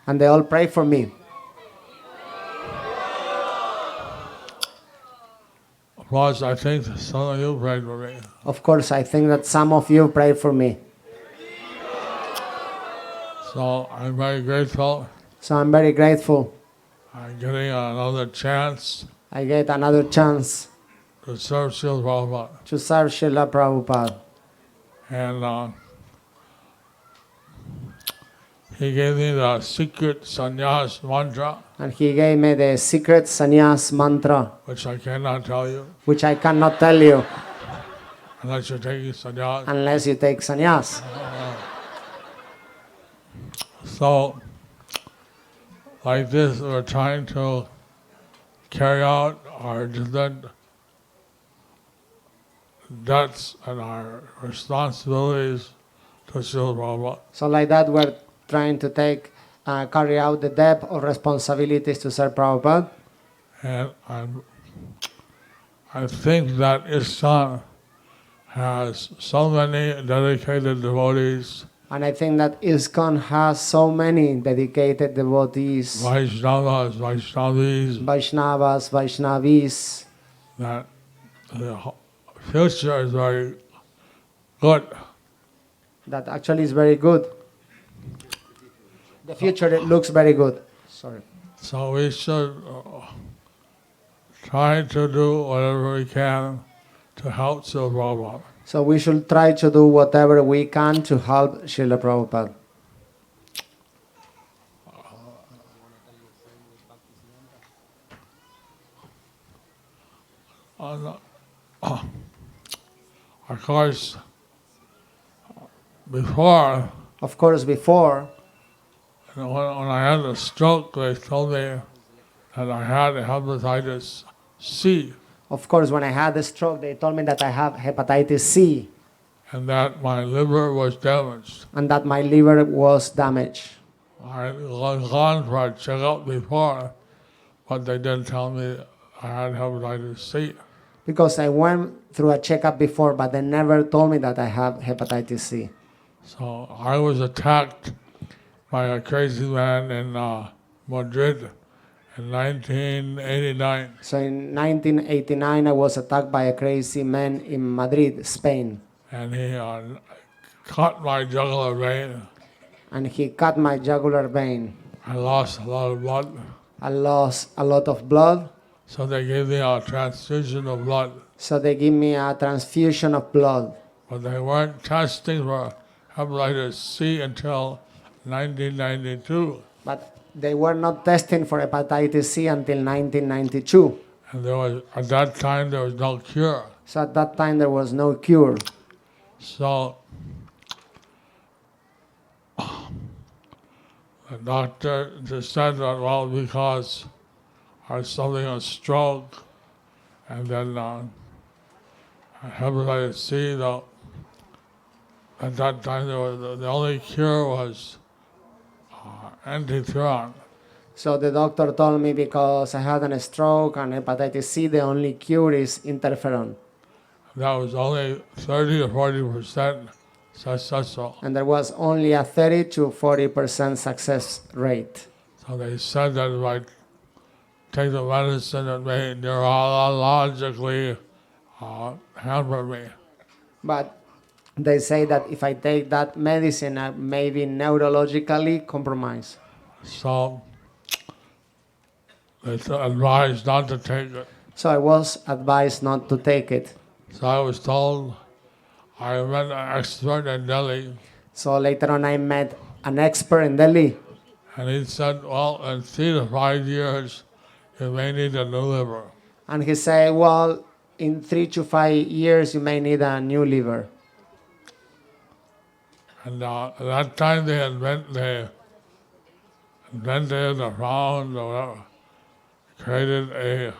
and they all prayed for me. Plus, I think some of you prayed for me. Of course, I think that some of you prayed for me. So I'm very grateful. So I'm very grateful. I'm getting another chance I get another chance to serve Srila Prabhupada. to serve Srila Prabhupada. And he gave me the secret sannyas mantra, And he gave me the secret sannyas mantra, which I cannot tell you which I cannot tell you unless you're taking sannyas. unless you take sannyas. So, like this, we're trying to carry out our different debts and our responsibilities to Srila Prabhupada. So like that, we're trying to carry out the debt of responsibilities to serve Prabhupada. And I think that ISKCON has so many dedicated devotees, And I think that ISKCON has so many dedicated devotees, Vaishnavas, Vaishnavis, that the future is very good. that actually is very good. The future it looks very good. Sorry. So we should try to do whatever we can to help Srila Prabhupada. So we should try to do whatever we can to help Srila Prabhupada. Of course, before, when I had a stroke, they told me that I had hepatitis C. Of course, when I had the stroke, they told me that I have hepatitis C And that my liver was damaged. and that my liver was damaged. I had gone for a checkup before, but they didn't tell me I had hepatitis C. Because I went through a checkup before, but they never told me that I have hepatitis C. So I was attacked by a crazy man in Madrid, in 1989. So in 1989, I was attacked by a crazy man in Madrid, Spain. And he cut my jugular vein. And he cut my jugular vein. I lost a lot of blood. I lost a lot of blood. So they gave me a transfusion of blood. So they gave me a transfusion of blood. But they weren't testing for hepatitis C until 1992. But they were not testing for hepatitis C until 1992. And at that time there was no cure. So at that time there was no cure. So the doctor just said that, well, because I was suffering a stroke and then hepatitis C, though, at that time the only cure was antitheron. So the doctor told me because I had a stroke and hepatitis C, the only cure is interferon. That was only 30 to 40% successful. And there was only a 30 to 40% success rate. So they said that if I take the medicine, it may neurologically hamper me. But they say that if I take that medicine, I may be neurologically compromised. So they advised not to take it. So I was advised not to take it. So I was told, I met an expert in Delhi. So later on I met an expert in Delhi. And he said, well, in 3 to 5 years, you may need a new liver. And he said, well, in 3 to 5 years, you may need a new liver. And at that time, they invented or found or whatever, created a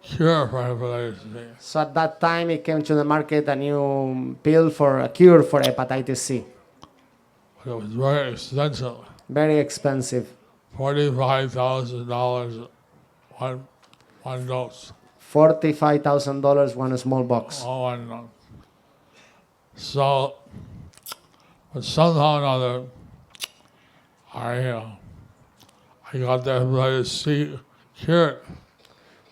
cure for hepatitis C. So at that time, it came to the market a new pill for a cure for hepatitis C. But it was very expensive. Very expensive. $45,000 one dose. $45,000 one small box. Oh, one dose. So, but somehow or another, I got the hepatitis C cured.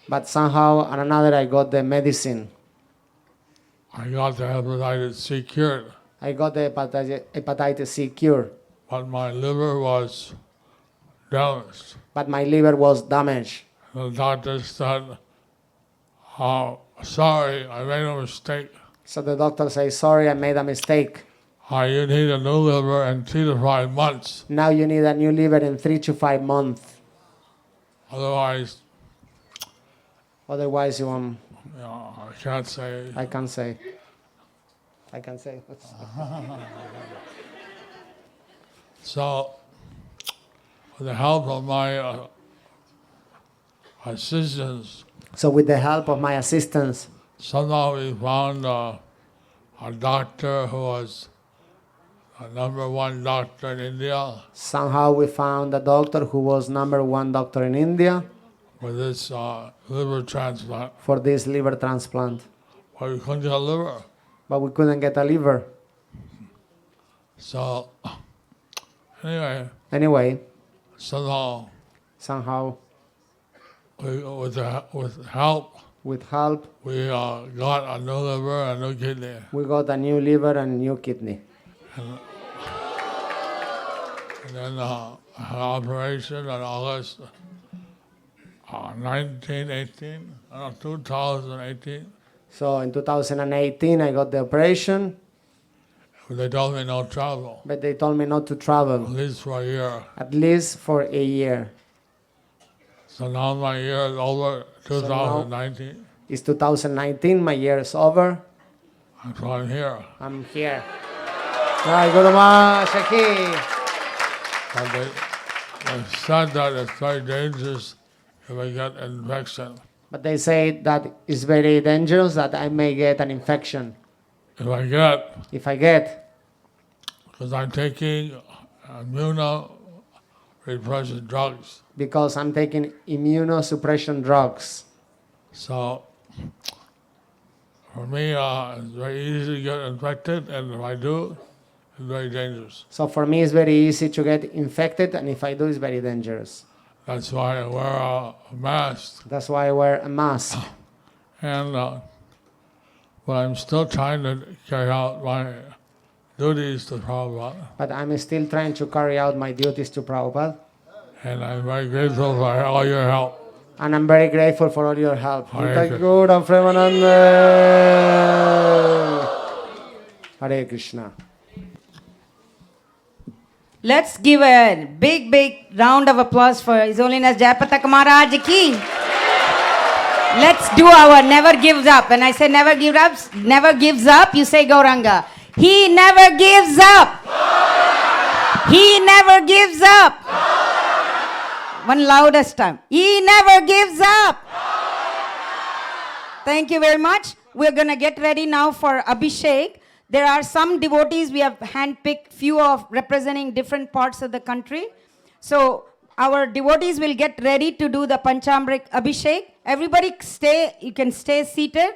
But somehow or another, I got the medicine. I got the hepatitis C cured. I got the hepatitis C cure. But my liver was damaged. But my liver was damaged. The doctor said, oh, sorry, I made a mistake. So the doctor says, sorry, I made a mistake. You need a new liver in 3 to 5 months. Now you need a new liver in 3 to 5 months. Otherwise, you want... I can't say. I can't say. So, with the help of my assistants. So with the help of my assistants. Somehow we found a doctor who was a #1 doctor in India. Somehow we found a doctor who was #1 doctor in India. For this liver transplant. For this liver transplant. But we couldn't get a liver. But we couldn't get a liver. So, anyway. Somehow. With help. We got a new liver and a new kidney. We got a new liver and new kidney. And then an operation in August 2018. So in 2018, I got the operation. They told me no travel. But they told me not to travel. At least for a year. At least for a year. So now my year is over, 2019. So it's 2019, my year is over. So I'm here. I'm here. Jai Guru Maharaj Ki. They said that it's very dangerous if I get infection. But they say that it's very dangerous that I may get an infection. If I get. Because I'm taking immunosuppression drugs. Because I'm taking immunosuppression drugs. So, for me, it's very easy to get infected, and if I do, it's very dangerous. So for me, it's very easy to get infected, and if I do, it's very dangerous. That's why I wear a mask. That's why I wear a mask. And but I'm still trying to carry out my duties to Prabhupada. But I'm still trying to carry out my duties to Prabhupada. And I'm very grateful for all your help. And I'm very grateful for all your help. Hare Hare Krishna. Let's give a big, big round of applause for His Holiness Jayapataka Maharaj ki. Let's do our never gives up. When I say never gives up, you say Gauranga. He never gives up. He never gives up. One loudest time. He never gives up. Thank you very much. We're going to get ready now for Abhishek. There are some devotees, we have handpicked few of representing different parts of the country. So our devotees will get ready to do the Panchamrit Abhishek. Everybody stay, you can stay seated.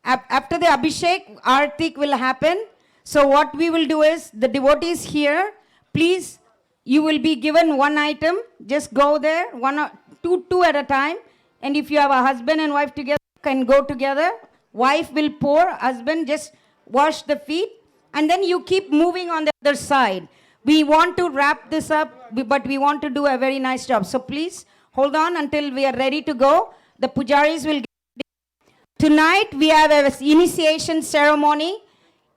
After the Abhishek, Artik will happen. So what we will do is, the devotees here, please, you will be given one item. Just go there, two at a time. And if you have a husband and wife together, can go together. Wife will pour, husband just wash the feet, and then you keep moving on the other side. We want to wrap this up, but we want to do a very nice job. So please hold on until we are ready to go. The pujaris will get tonight. We have an initiation ceremony.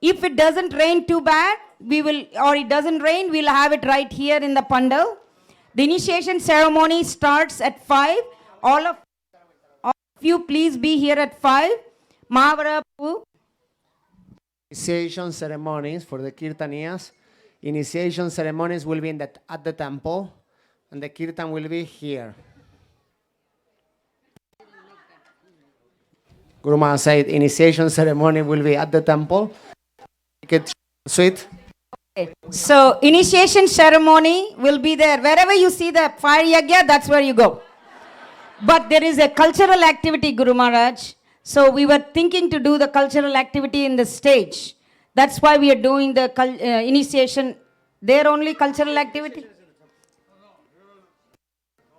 If it doesn't rain too bad, it doesn't rain, we'll have it right here in the pandal. The initiation ceremony starts at 5. All of you please be here at 5. Mahavara Initiation ceremonies for the Kirtanias. Initiation ceremonies will be at the temple, and the Kirtan will be here. Guru Maharaj said initiation ceremony will be at the temple. Make it sweet. Okay. So initiation ceremony will be there. Wherever you see the fire yagya, that's where you go. But there is a cultural activity, Guru Maharaj. So we were thinking to do the cultural activity in the stage. That's why we are doing the initiation. There only cultural activity?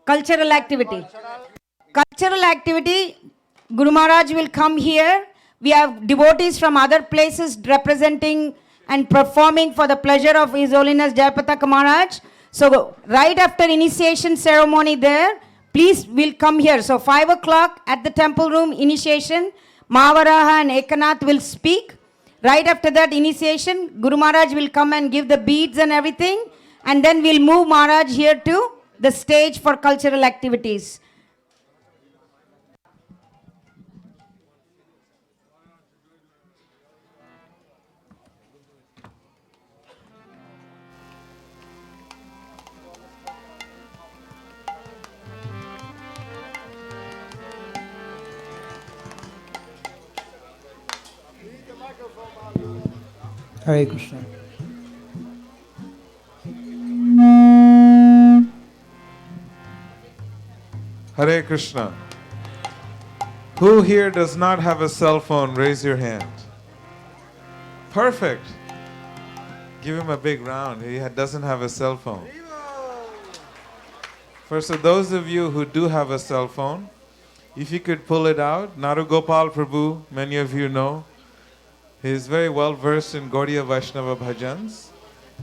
Cultural activity. Cultural activity, Guru Maharaj will come here. We have devotees from other places representing and performing for the pleasure of His Holiness Jayapataka Maharaj. So right after initiation ceremony there, please, we'll come here. So 5 o'clock at the temple room, initiation. Mahavaraha and Ekanath will speak. Right after that initiation, Guru Maharaj will come and give the beads and everything. And then we'll move Maharaj here to the stage for cultural activities. Hare Krishna. Hare Krishna. Who here does not have a cell phone? Raise your hand. Perfect. Give him a big round. He doesn't have a cell phone. First, so those of you who do have a cell phone, if you could pull it out. Narugopal Prabhu, many of you know. He is very well versed in Gaudiya Vaishnava bhajans.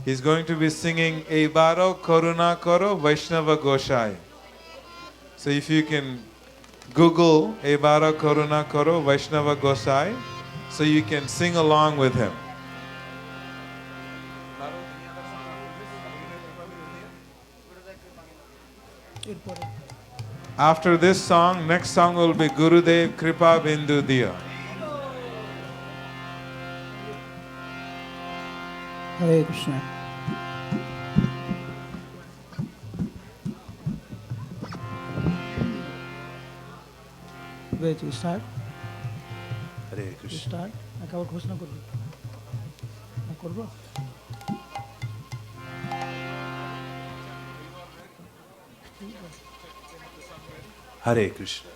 He's going to be singing Ebaro Karuna Karo Vaishnava Goshai. So if you can Google Ebaro Karuna Karo Vaishnava Goshai, so you can sing along with him. After this song, next song will be Gurudev Kripa Bindu Diya. Hare Krishna. Wait, you start? Hare You Krishna. start? I will ঘোষণা করব। না করব? Hare Krishna.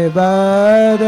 এবার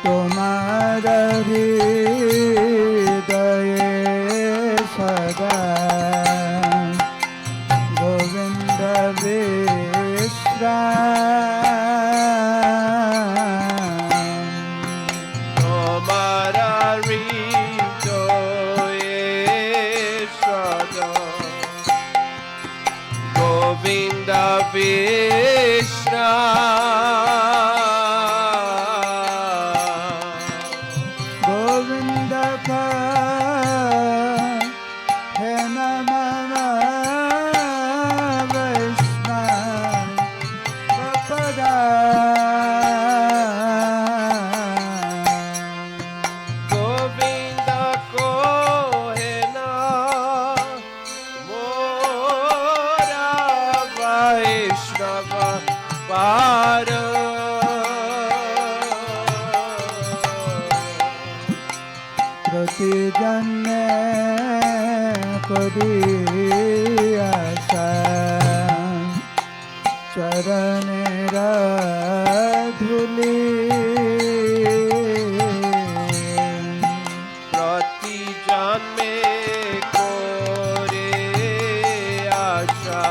তোমার হৃদয়ে বার প্রতি জন্মে করি আশা চরণের ধুলি প্রতি জন্মে করে আশা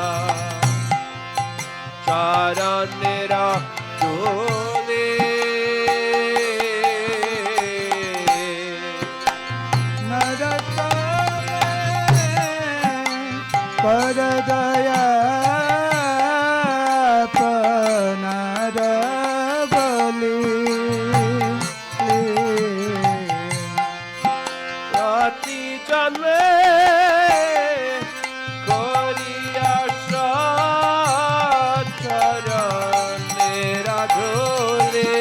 চরণের ধুলি পর দয়া পনার বলি প্রতি জন্মে করিয়া চরণের ধুলি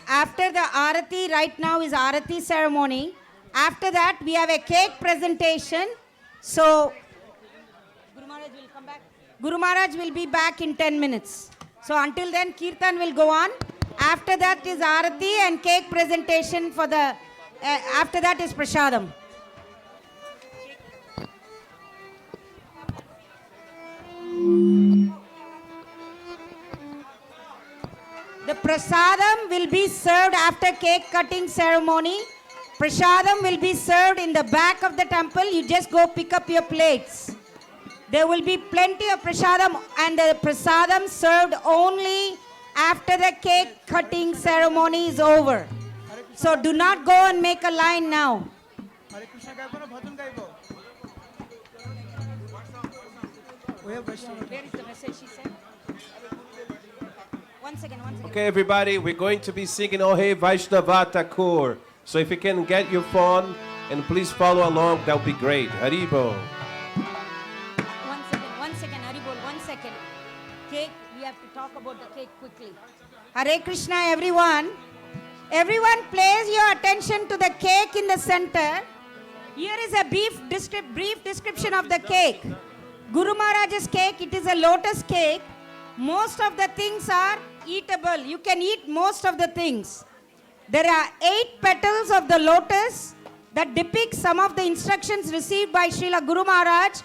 After the Arati, right now is Arati ceremony. After that, we have a cake presentation. So, Guru Maharaj will come back. Guru Maharaj will be back in 10 minutes. So, until then, Kirtan will go on. After that is Arati and cake presentation for the, after that is Prasadam. The prasadam will be served after cake cutting ceremony. Prasadam will be served in the back of the temple. You just go pick up your plates. There will be plenty of prasadam, and the prasadam served only after the cake cutting ceremony is over. So do not go and make a line now. Where is the message she said? One second, one second. Okay, everybody, we're going to be singing Oh Hey Vaishnavata. So if you can get your phone and please follow along, that would be great. Haribo. One second, Haribol, 1 second. Cake, we have to talk about the cake quickly. Hare Krishna, everyone. Everyone, place your attention to the cake in the center. Here is a brief description of the cake. Guru Maharaj's cake, it is a lotus cake. Most of the things are eatable. You can eat most of the things. There are 8 petals of the lotus that depict some of the instructions received by Srila Guru Maharaj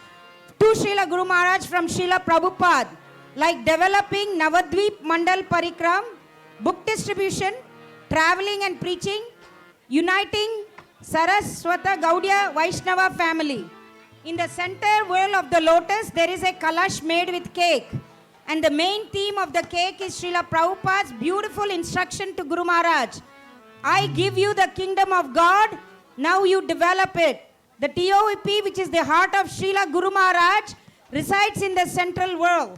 to Srila Guru Maharaj from Srila Prabhupada, like developing Navadvip Mandal Parikram, book distribution, traveling and preaching, uniting Saraswata Gaudiya Vaishnava family. In the center whirl of the lotus, there is a kalash made with cake. And the main theme of the cake is Srila Prabhupada's beautiful instruction to Guru Maharaj. I give you the kingdom of God, now you develop it. The TOEP, which is the heart of Srila Guru Maharaj, resides in the central whirl.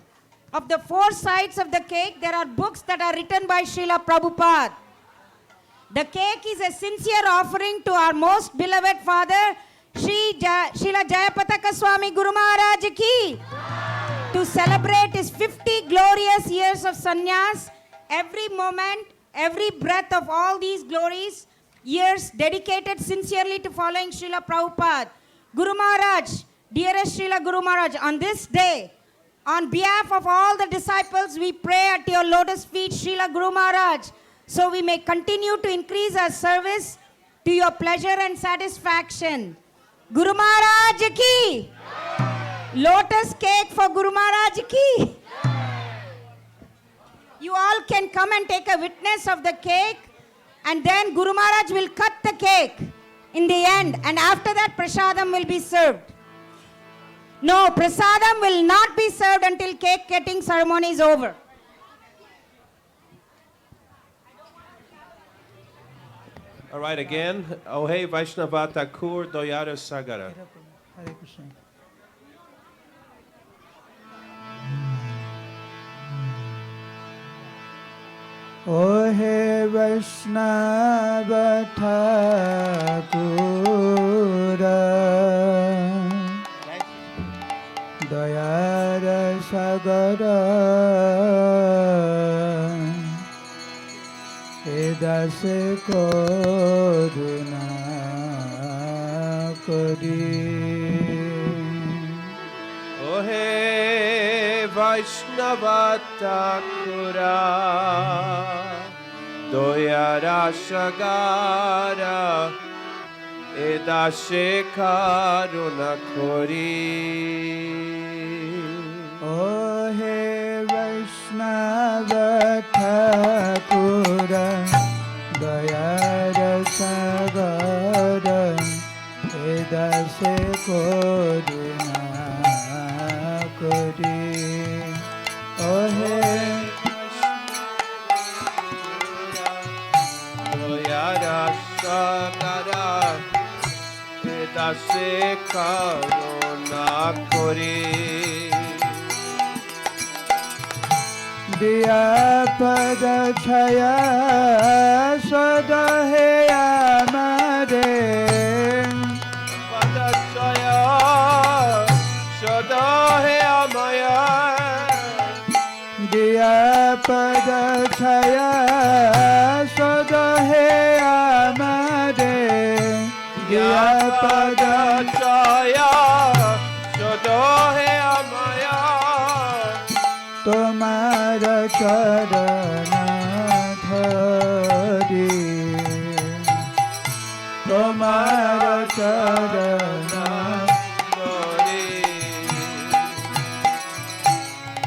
Of the 4 sides of the cake, there are books that are written by Srila Prabhupada. The cake is a sincere offering to our most beloved father, Srila Jayapataka Swami Guru Maharaj ki, to celebrate his 50 glorious years of sannyas. Every moment, every breath of all these glories, years dedicated sincerely to following Srila Prabhupada. Guru Maharaj, dearest Srila Guru Maharaj, on this day, on behalf of all the disciples, we pray at your lotus feet, Srila Guru Maharaj, so we may continue to increase our service to your pleasure and satisfaction. Guru Maharaj ki! Lotus cake for Guru Maharaj ki! You all can come and take a witness of the cake, and then Guru Maharaj will cut the cake in the end, and after that prasadam will be served. No, prasadam will not be served until cake cutting ceremony is over. All right, again. Oh Hey Vaishnavata Kur Doyara Sagara. Hare Krishna. O He Vaishnava Thakura Dayara Sagara Edase Koruna Kodi Oh Hey Vaishnava Thakura Doyara Sagara Edase Karuna Kori O He Vaishnava Thakura Dayara Sagara Edase Koruna Kodi O He Doyara Sagara Edase Karuna Kori Jayapataka Chaya Sada He Amare Padachaya Sada He Amaya Jayapataka Chaya Sada He Amare Jayapataka Sada He Amaya Tomara charana dhari Tomara charana dhari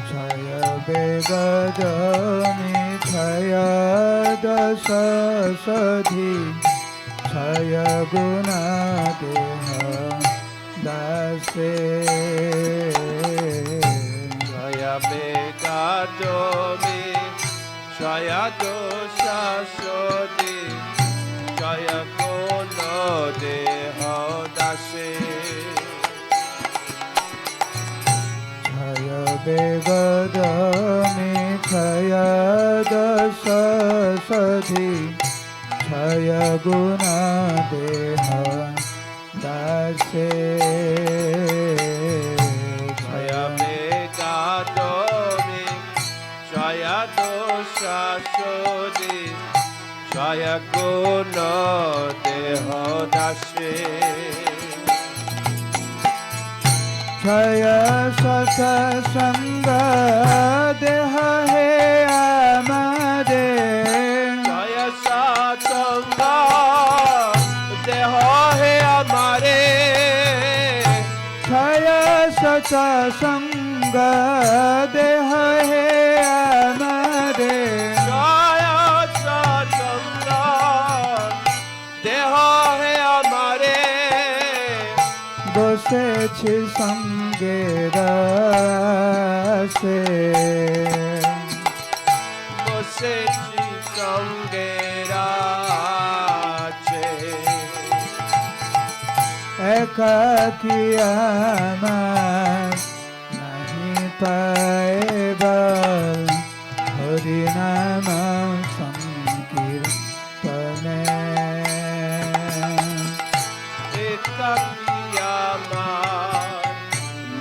Chaya begadami Chaya dasa sadhi Chaya guna deha dase Jaya Begadomi, Jaya Dosha Shodhi, Jaya Kono Deha Dase. Jaya Begadami, Jaya दशसधि क्षय गुण देह दासे क्षय मेघादोमि क्षय दोषाशोदि क्षय गुण देह दासे क्षय सत्संग देह हे आमदे क्षय सत्संग देह हे हमारे क्षय सत्संग देह हे आमदे क्षय सत्संग देह हे हमारे বসেছি সঙ্গে রাসে বসেছি সঙ্গে রাছে একাকী আমার নাহি পাইবার হরিনাম সংকীর্তনে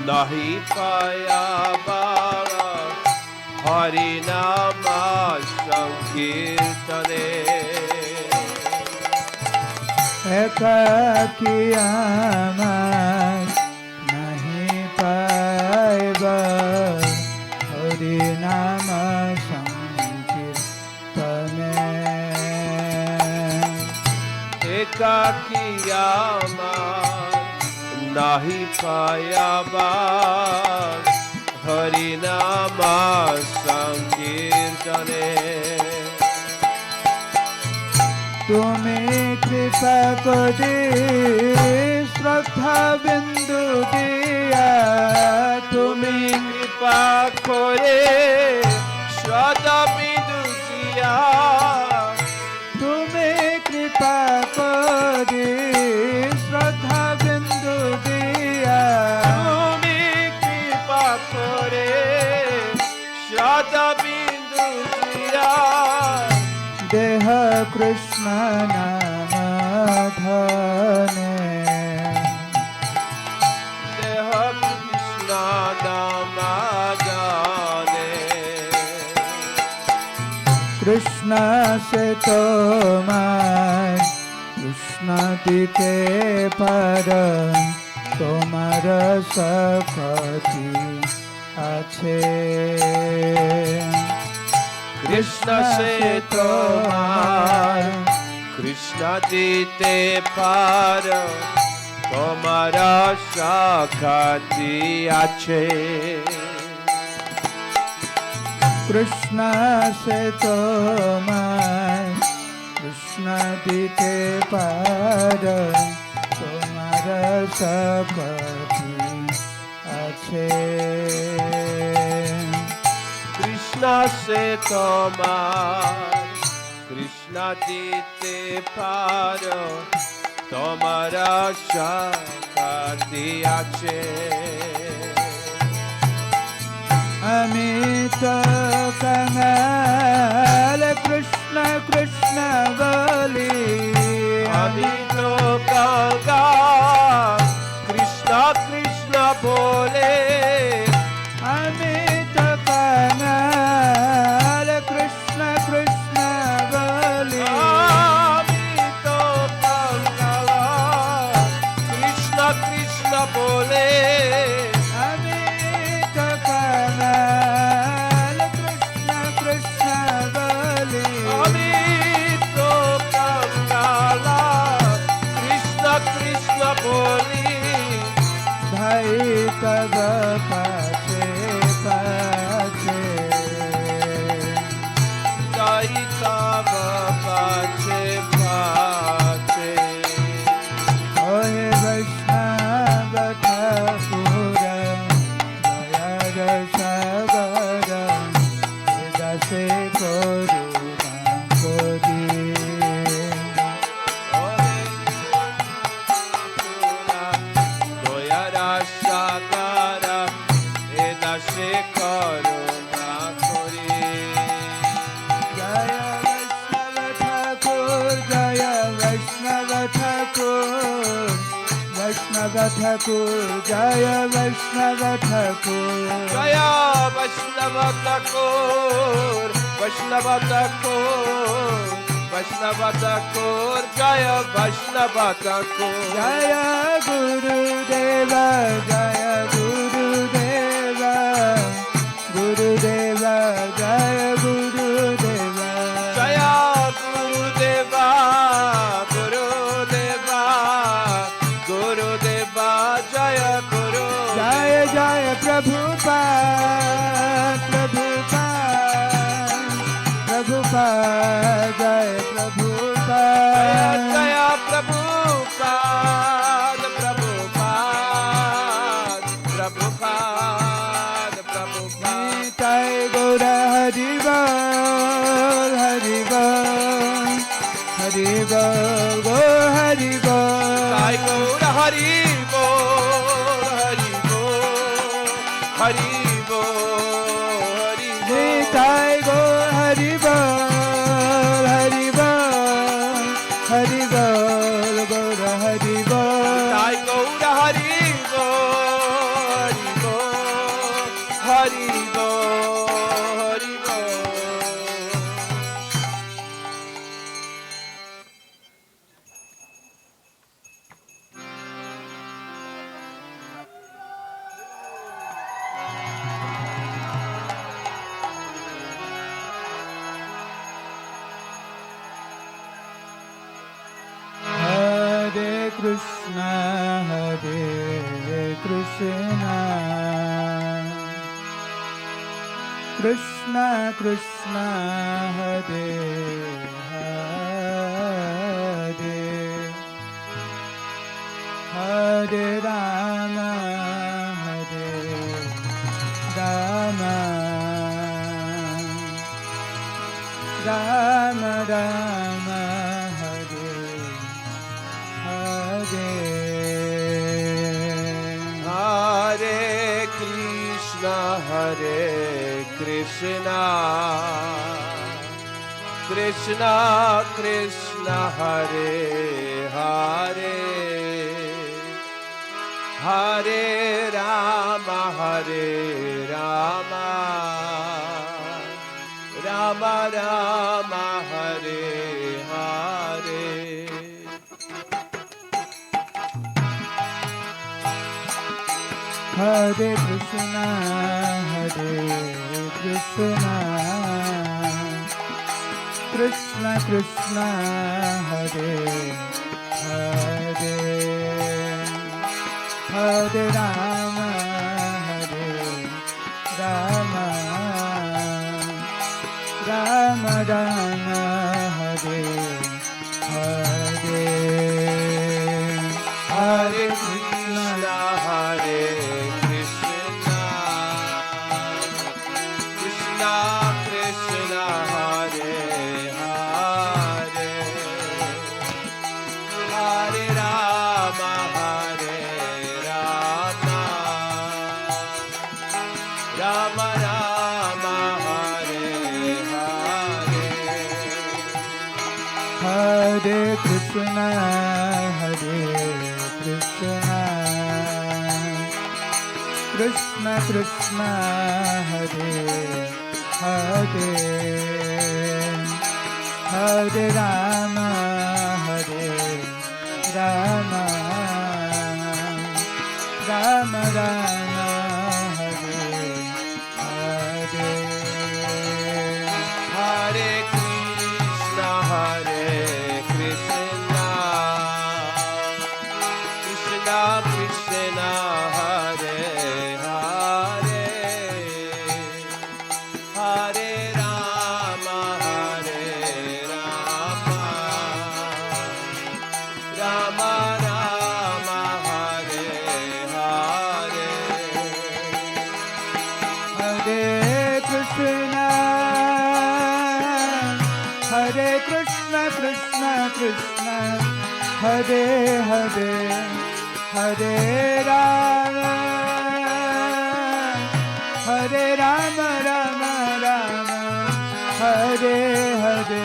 nahi paya bara hari nama sankirtane একাকী আমার নাহি পাইবার হরিনাম সংকীর্তনে ekaki amar nahi paya bar hari nama sankirtane তুমি কৃপা করে শ্রদ্ধা বিন্দু দিয়া তুমি কৃপা করে শ্রদ্ধা বিন্দু দিয়া তুমি কৃপা করে শ্রদ্ধা বিন্দু দিয়া তুমি কৃপা করে শ্রদ্ধা বিন্দু দিয়া দেহ কৃষ্ণ নাম ধনে দেহ কৃষ্ণ নাম জানে কৃষ্ণ সে তোমার কৃষ্ণ দিতে পার তোমার সখী আছে কৃষ্ণ সে তোমার কৃষ্ণ দিতে পার তোমার সাক্ষাৎ আছে কৃষ্ণ সে তোমার কৃষ্ণ দিতে পার তোমার সখী আছে কৃষ্ণ সে তোমার কৃষ্ণ দিতে পার তোমার সাক্ষাৎ আছে আমি তো কাঙাল কৃষ্ণ কৃষ্ণ বলি আমি তো কাঙাল কৃষ্ণ কৃষ্ণ বলে আমি তো কাঙাল কৃষ্ণ কৃষ্ণ বলি আমি তো কাঙাল কৃষ্ণ কৃষ্ণ বলে আমি তো কাঙাল কৃষ্ণ কৃষ্ণ বলি আমি তো কাঙাল কৃষ্ণ কৃষ্ণ বলি ভাই তব পাছে পাছে যাই তব পাছে পাছে ওহে বৈষ্ণব ঠাকুর দয়া সাগর দাসে করুণা করি দয়ার সাগর Thakur, Jaya Vaishnava Thakur, Jaya Vaishnava Thakur, Vaishnava Thakur, Vaishnava Thakur, Jaya Vaishnava Thakur. Jaya Guru Deva, Jaya Guru Deva, Guru Deva, Jaya Guru Deva, Jaya Guru Deva, Guru Deva, Guru Deva, Jaya Guru. Jaya Jaya Prabhupada, Prabhupada, Prabhupada, Jaya Prabhupada, Jaya Jaya Prabhupada, Prabhupada, Prabhupada, Prabhupada. Nitai Gaura Hari Bol, Hari Bol, Hari Bol, Go Hari Bol. Nitai Gaura Hari Bol, Hari Bol, Hari Bol, Hari Bol. Nitai Gaura Hari Bol, Hari Bol, Hari Bol, Gaura Hari Bol. Nitai Gaura Hari Bol, Hari Bol, Hari Bol, Hari Bol. Hare Krishna, Hare Krishna, Krishna Krishna, Hare Hare, Hare Rama, Hare Rama, Rama Rama, Hare Hare. Hare Krishna, Hare Krishna, Krishna Krishna, Hare Hare, Hare Rama, Hare Rama, Rama Rama, Hare Hare. Hare Krishna, Hare Krishna, Krishna Krishna, Hare Hare, Hare Rama, Hare Rama, Rama Rama, Hare Hare, Hare Krishna, Hare Krishna, Krishna Krishna, Hare Hare, Hare Rama, Hare Rama, Rama Rama, Hare Hare. Hare Krishna, Hare Krishna, Krishna Krishna, Hare Hare, Hare Rama, Hare Rama, Rama Rama, Hare Hare. Hare Krishna, Hare Krishna, Krishna Krishna, Hare Hare, Hare Rama, Hare Rama, Rama Rama, Hare Hare. Hare Krishna, Hare Krishna, Krishna Krishna, Hare Hare, Hare Rama, Hare Rama, Rama Rama, Hare Hare,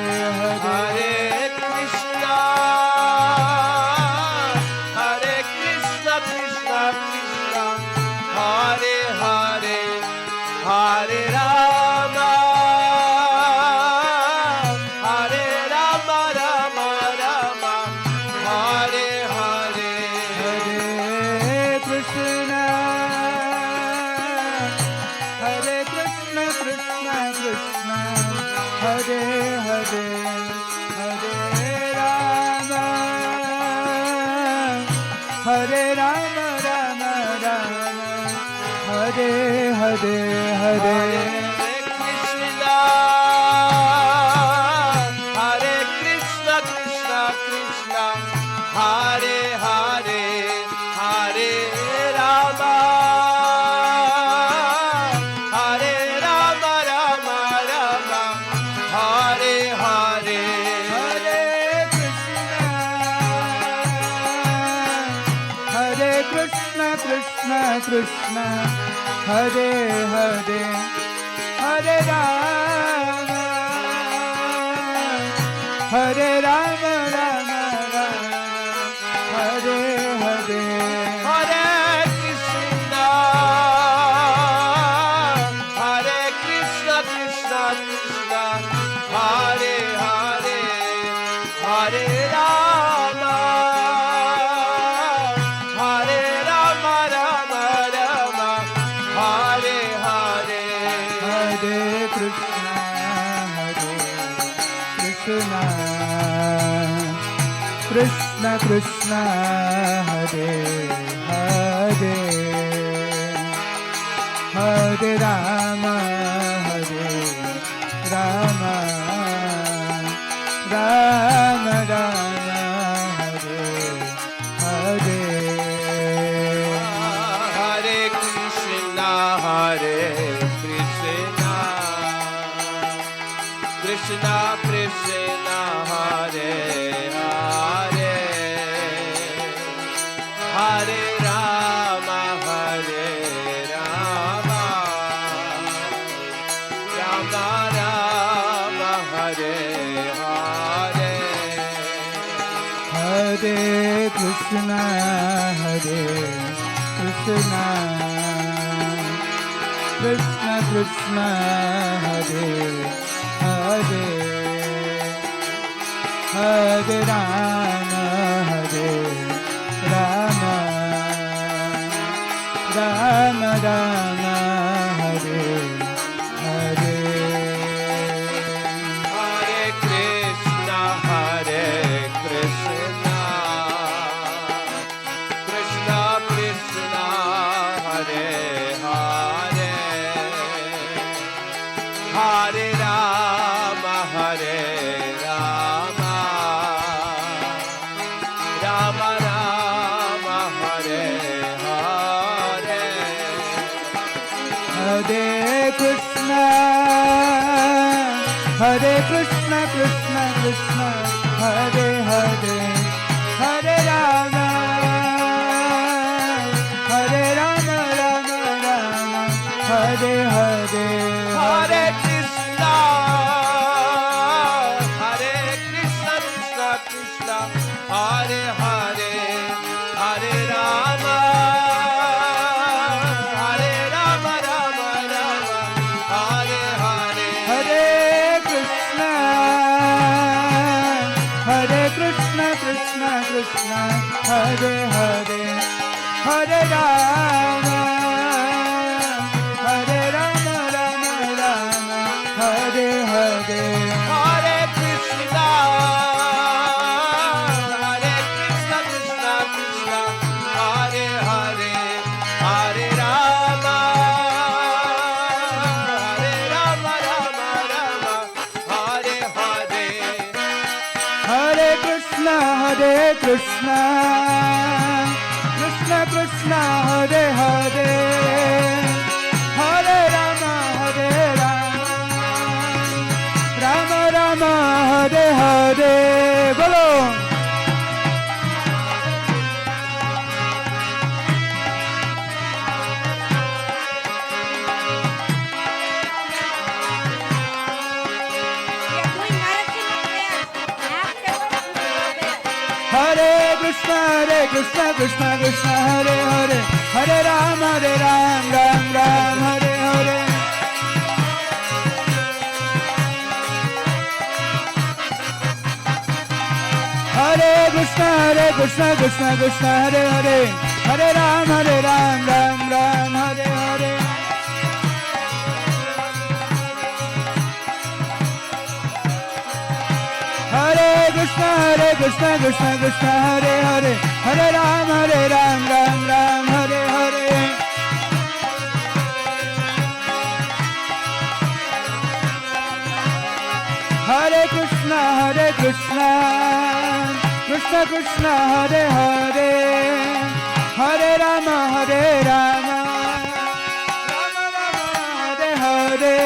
Hare Krishna, Hare Krishna, Krishna Hare Hare Hare Krishna, Hare Krishna, Krishna Krishna, Hare Hare, Hare Rama, Hare Rama, Rama Rama, Hare Hare, Hare Krishna Krishna Krishna Hare Hare Hare Rama Hare Rama Rama Rama Hare Hare Hare Krishna, Hare Krishna, Krishna Krishna, Hare Hare, Hare Rama, Hare Rama, Rama Rama, Hare Hare. Hare Krishna Krishna Krishna Hare Hare Hare Rama Rama Rama Rama Hare Hare Hare Krishna, Hare Krishna, Krishna Krishna, Hare Hare, Hare Rama, Hare Rama, Rama Rama, Hare Hare. Hare Krishna Krishna Krishna Hare Hare Hare Rama Rama Rama Rama Hare Hare Hare Krishna, Hare Krishna, Krishna Krishna, Hare Hare, Hare Rama, Hare Rama, Rama Rama, Hare Hare. Hare Krishna Krishna Krishna Hare Hare Hare Rama Rama Rama Hare Hare Hare Krishna, Hare Krishna, Krishna Krishna, Hare Hare, Hare Rama, Hare Rama, Rama Rama, Hare Hare. Hare Krishna Krishna Krishna Hare Hare Hare Rama Rama Rama Hare Hare Hare Krishna, Hare Krishna, Krishna Krishna, Hare Hare, Hare Rama, Hare Rama, Rama Rama, Hare Hare. Hare Krishna Krishna Krishna Hare Hare Hare Rama Rama Rama Hare Hare Bolo Hare Krishna Krishna Krishna Hare Hare Hare Ram Ram Ram Hare Hare Hare Krishna Krishna Hare Hare Hare Ram Ram Ram Hare Hare Hare Krishna Hare Hare Hare Ram Ram Ram Hare Hare Hare Krishna, Krishna Krishna, Hare Hare, Hare Rama, Hare Rama, Rama Rama, Hare Hare.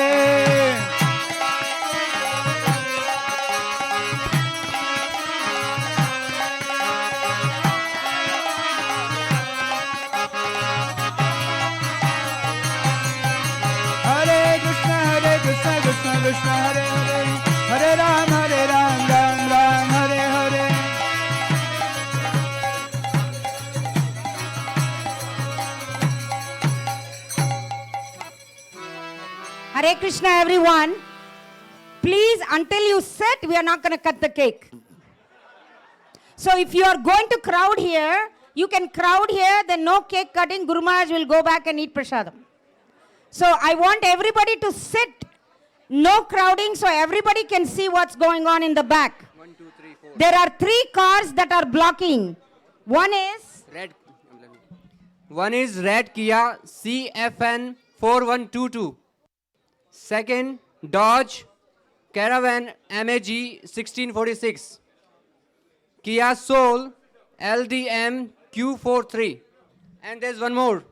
Hare Krishna, Krishna Krishna, Hare Hare, Hare Ram, Ram Ram, Hare Hare. Hare Krishna, everyone. Please, until you sit, we are not going to cut the cake. So if you are going to crowd here, you can crowd here, then no cake cutting. Guru Maharaj will go back and eat prasadam. So I want everybody to sit, no crowding, so everybody can see what's going on in the back. 1, 2, 3, 4. There are 3 cars that are blocking. One is red Kia CFN 4122. Second, Dodge Caravan MAG 1646. Kia Soul LDM Q43. And there's one more.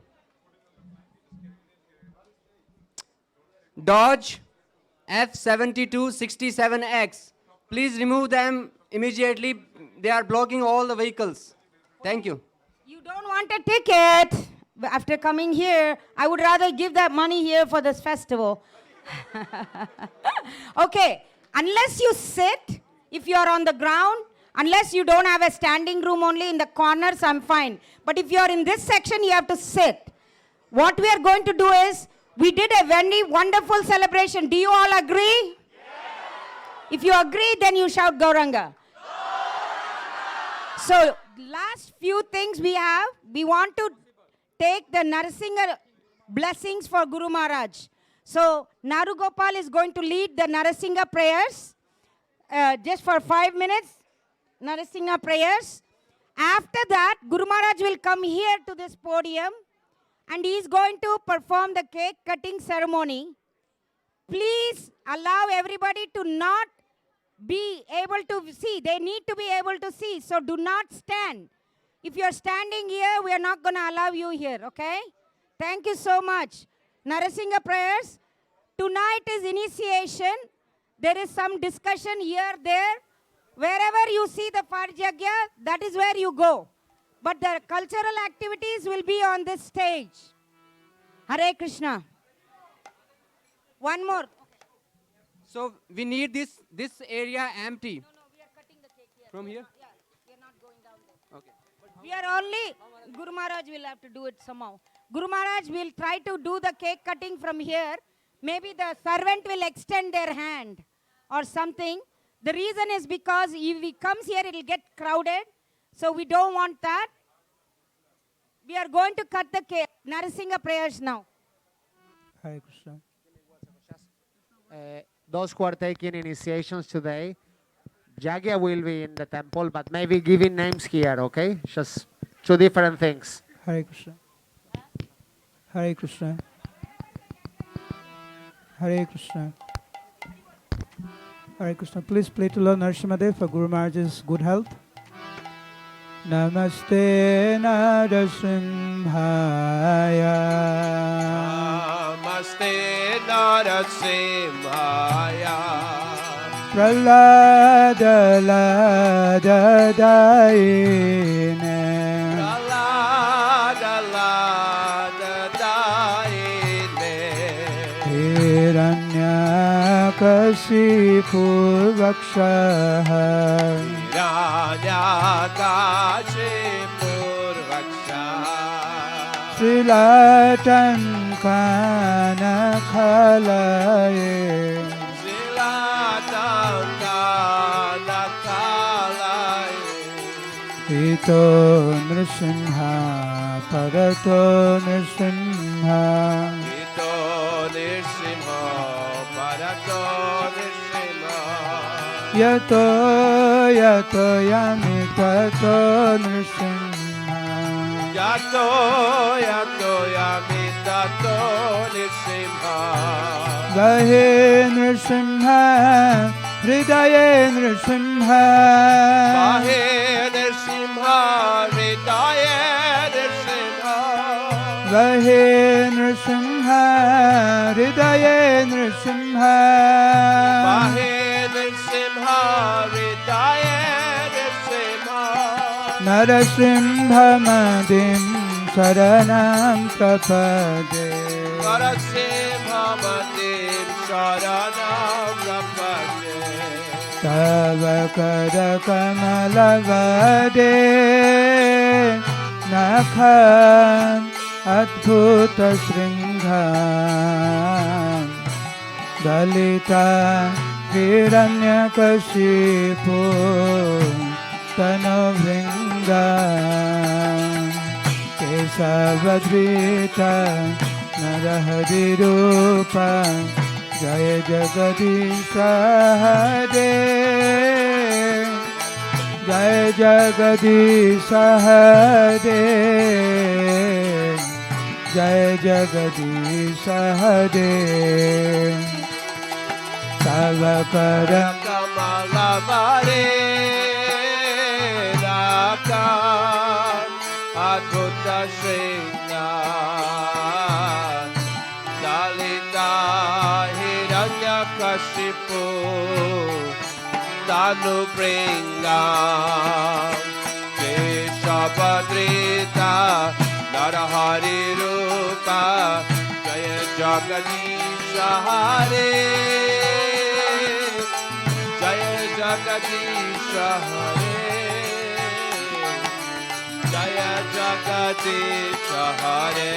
Dodge F7267X. Please remove them immediately. They are blocking all the vehicles. Thank you. You don't want a ticket after coming here. I would rather give that money here for this festival. Okay, unless you sit, if you are on the ground, unless you don't have a standing room only in the corners, I'm fine. But if you are in this section, you have to sit. What we are going to do is, we did a very wonderful celebration. Do you all agree? Yes. If you agree, then you shout Gauranga. So, last few things we have, we want to take the Narasimha blessings for Guru Maharaj. So, Naru Gopal is going to lead the Narasimha prayers just for 5 minutes. Narasimha prayers. After that, Guru Maharaj will come here to this podium and he is going to perform the cake cutting ceremony. Please allow everybody to not be able to see. They need to be able to see. So do not stand. If you are standing here, we are not going to allow you here, okay? Thank you so much. Narasimha prayers. Tonight is initiation. There is some discussion here, there. Wherever you see the Farjagya, that is where you go. But the cultural activities will be on this stage. Hare Krishna. One more. So we need this area empty. No, we are cutting the cake here. From here? Yeah, we are not going down there. Okay. We are only, Guru Maharaj will have to do it somehow. Guru Maharaj will try to do the cake cutting from here. Maybe the servant will extend their hand or something. The reason is because if he comes here, it will get crowded. So we don't want that. We are going to cut the cake. Narasimha prayers now. Hare Krishna. Those who are taking initiations today, Jagya will be in the temple, but maybe giving names here, okay? Just 2 different things. Hare Krishna. Hare Krishna. Hare Krishna. Hare Krishna. Please play to Lord Narasimhadev for Guru Maharaj's good health. Namaste Narasimhaya. Namaste Narasimhaya. Pralada Lada Daine. Pralada Lada Daine. Hiranyakashipu Vakshaha. Hiranyakashipu Vakshaha. Srilatan Kana Khalaye. Ito Nrsimha Parato Nrsimha. Ito Nrsimha Parato Nrsimha. Yato Yato Yami Tato Nrsimha. Yato Yato Yami Tato Nrsimha. Vahe Nrsimha हृदये Narasimha Bahe Nrsimha, Hridaye Nrsimha. वहे नृसिंह हृदये Narasimha Bahe Nrsimha, Hridaye Nrsimha. नरसिंहमदिं शरणं प्रपदे Narasimhamatim Sharanam Rapate. तव करकमलवदे नख अद्भुतशृङ्गां दलिता हिरण्यकशिपो तनुभृङ्गां केशवधृता नरहरिरूप जय जगदीश हरे जय जगदीश हरे जय जगदीश हरे तव कर Kamalavare Raka Adhuta Shringa Dalita Hiranyakashipu Tanu Pringa Keshavadrita Narahari Rupa Jaya Jagadisha Hare Jaya Jagadisha Hare Jaya Jagadisha Hare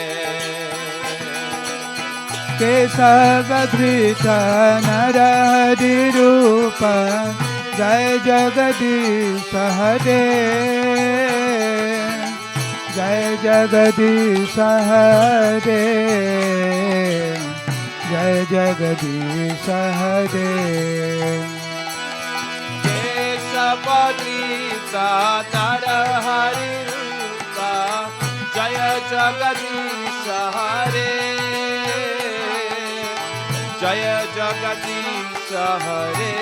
केशवधृता नरहरिरूप जय जगदीश हरे जय जगदीश हरे जय जगदीश हरे Keshavadrita Narahari Rupa Jaya Jagadisha Hare Jaya Jagadisha Hare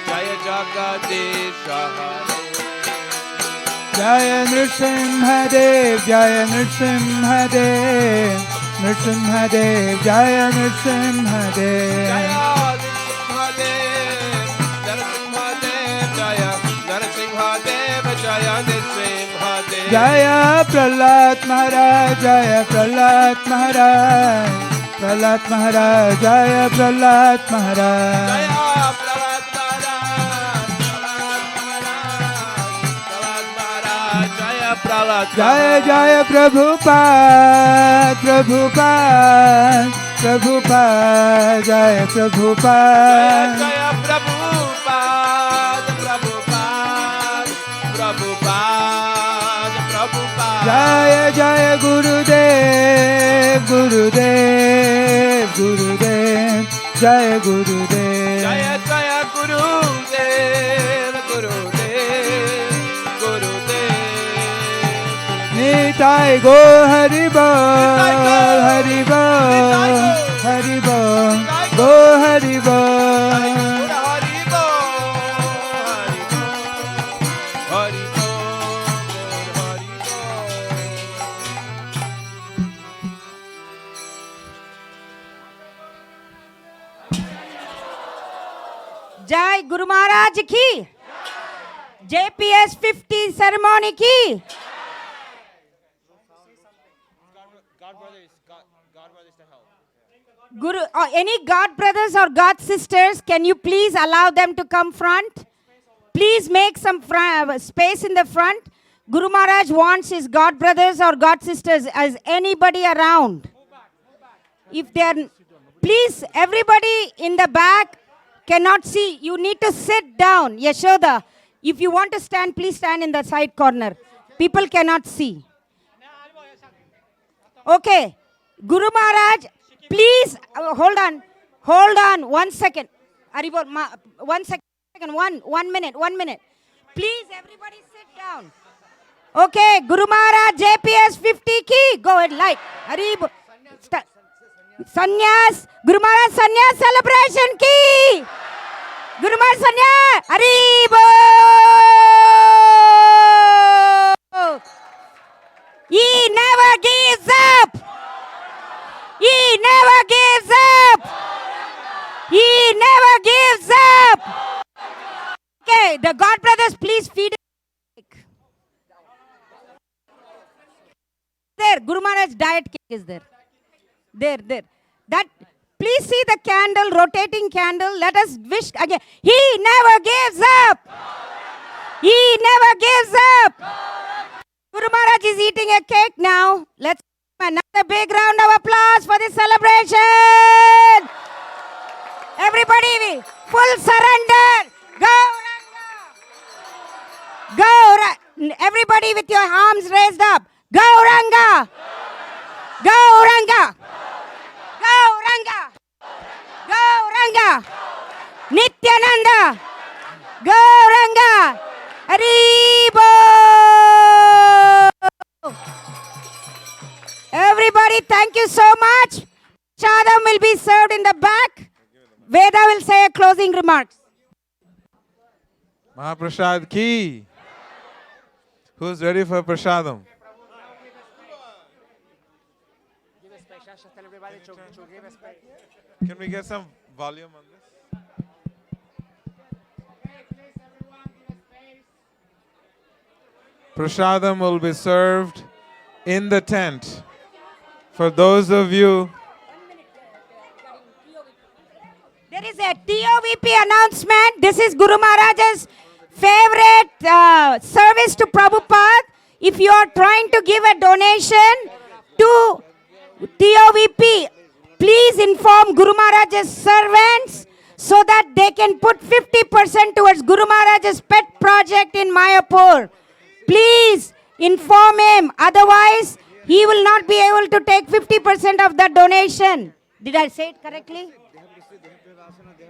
Jaya Jagadisha Hare जय नृसिंहदेव जय नृसिंहदेव नृसिंहदेव जय नृसिंहदेव जय प्रहलाद महाराज जय प्रहलाद महाराज प्रहलाद महाराज जय प्रहलाद महाराज जय जय प्रभुपाद प्रभुपाद प्रभुपाद जय Prabhupada Jaya Prabhupada, Prabhupada, Prabhupada, Prabhupada. जय जय गुरुदेव गुरुदेव गुरुदेव जय गुरुदेव Jaya Jaya Gurudev, Gurudev, Gurudev. Nitai गो हरि बोल हरि बोल हरि बोल गो हरि बोल जय गुरु महाराज की JPS 50 ceremony की Guru, any God brothers or God sisters, can you please allow them to come front? Please make some space in the front. Guru Maharaj wants his God brothers or God sisters as anybody around. If they are, please, everybody in the back cannot see. You need to sit down. Yashoda, if you want to stand, please stand in the side corner. People cannot see. Okay. Guru Maharaj, please, hold on. Hold on. 1 second. Haribol, 1 second. 1 minute. 1 minute. Please, everybody sit down. Okay. Guru Maharaj, JPS 50 ki. Go ahead. Light. Haribol. Sannyas, Guru Maharaj Sannyas celebration ki. Guru Maharaj Sannyas, Haribo. He never gives up. He never gives up. He never gives up. Okay, the God brothers, please feed it. There, Guru Maharaj diet cake is there. There. That, please see the candle, rotating candle. Let us wish again. He never gives up. He never gives up. Guru Maharaj is eating a cake now. Let's give another big round of applause for this celebration. Everybody, full surrender. Everybody with your arms raised up. Gauranga. Gauranga. Gauranga. Gauranga. Nityananda. Gauranga. Haribo. Everybody, thank you so much. Chadam will be served in the back. Veda will say a closing remarks. Mahaprasad ki. Who's ready for prasadam? Can we get some volume on this? Prasadam will be served in the tent. For those of you, there is a TOVP announcement. This is Guru Maharaj's favorite service to Prabhupada. If you are trying to give a donation to TOVP, please inform Guru Maharaj's servants so that they can put 50% towards Guru Maharaj's pet project in Mayapur. Please inform him. Otherwise, he will not be able to take 50% of the donation. Did I say it correctly?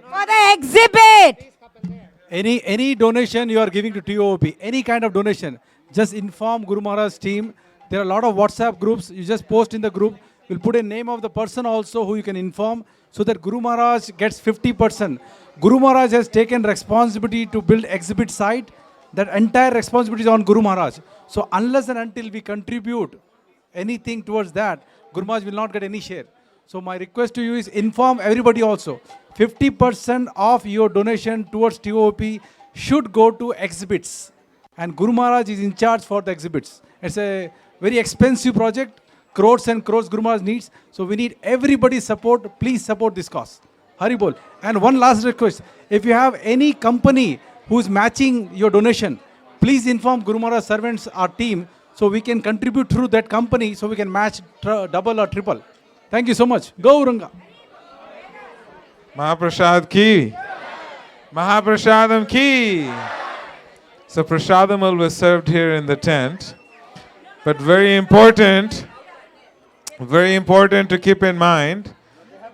For the exhibit. Any donation you are giving to TOP, any kind of donation, just inform Guru Maharaj's team. There are a lot of WhatsApp groups. You just post in the group. We'll put a name of the person also who you can inform so that Guru Maharaj gets 50%. Guru Maharaj has taken responsibility to build exhibit site. That entire responsibility is on Guru Maharaj. So unless and until we contribute anything towards that, Guru Maharaj will not get any share. So my request to you is inform everybody also. 50% of your donation towards TOP should go to exhibits. And Guru Maharaj is in charge for the exhibits. It's a very expensive project. Crores and crores Guru Maharaj needs. So we need everybody's support. Please support this cause. Haribol. And one last request. If you have any company who is matching your donation, please inform Guru Maharaj servants, our team, so we can contribute through that company so we can match double or triple. Thank you so much. Gauranga. Mahaprasad ki. Mahaprasadam ki. So prasadam will be served here in the tent. But very important to keep in mind,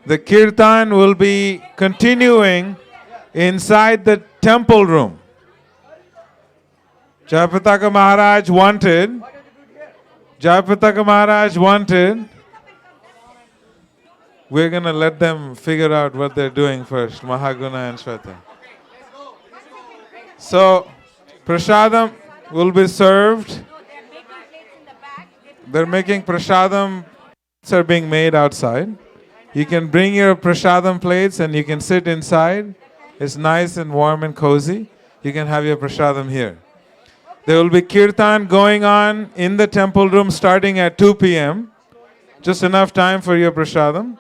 the Kirtan will be continuing inside the temple room. Jayapataka Maharaj wanted, we're going to let them figure out what they're doing first, Mahaguna and Shweta. So, prasadam will be served. They're making prasadam, are being made outside. You can bring your prasadam plates and you can sit inside. It's nice and warm and cozy. You can have your prasadam here. There will be Kirtan going on in the temple room starting at 2 p.m. Just enough time for your prasadam.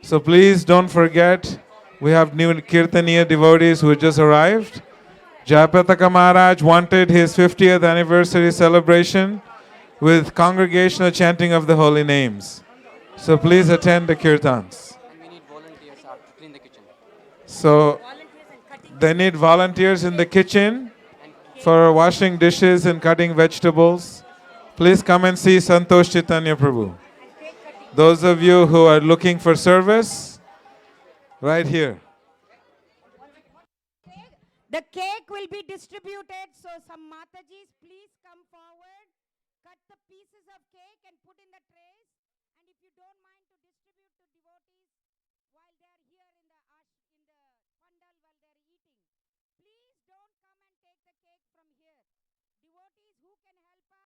So please don't forget, we have new Kirtaniya devotees who just arrived. Jayapataka Maharaj wanted his 50th anniversary celebration with congregational chanting of the holy names. So please attend the Kirtans. And we need volunteers to clean the kitchen. So they need volunteers in the kitchen for washing dishes and cutting vegetables. Please come and see Santosh Chaitanya Prabhu. Those of you who are looking for service, right here. The cake will be distributed, so some Matajis, please come forward, cut the pieces of cake and put in the trays. And if you don't mind to distribute to devotees. don't come and take the cake from here. Devotees who can help us.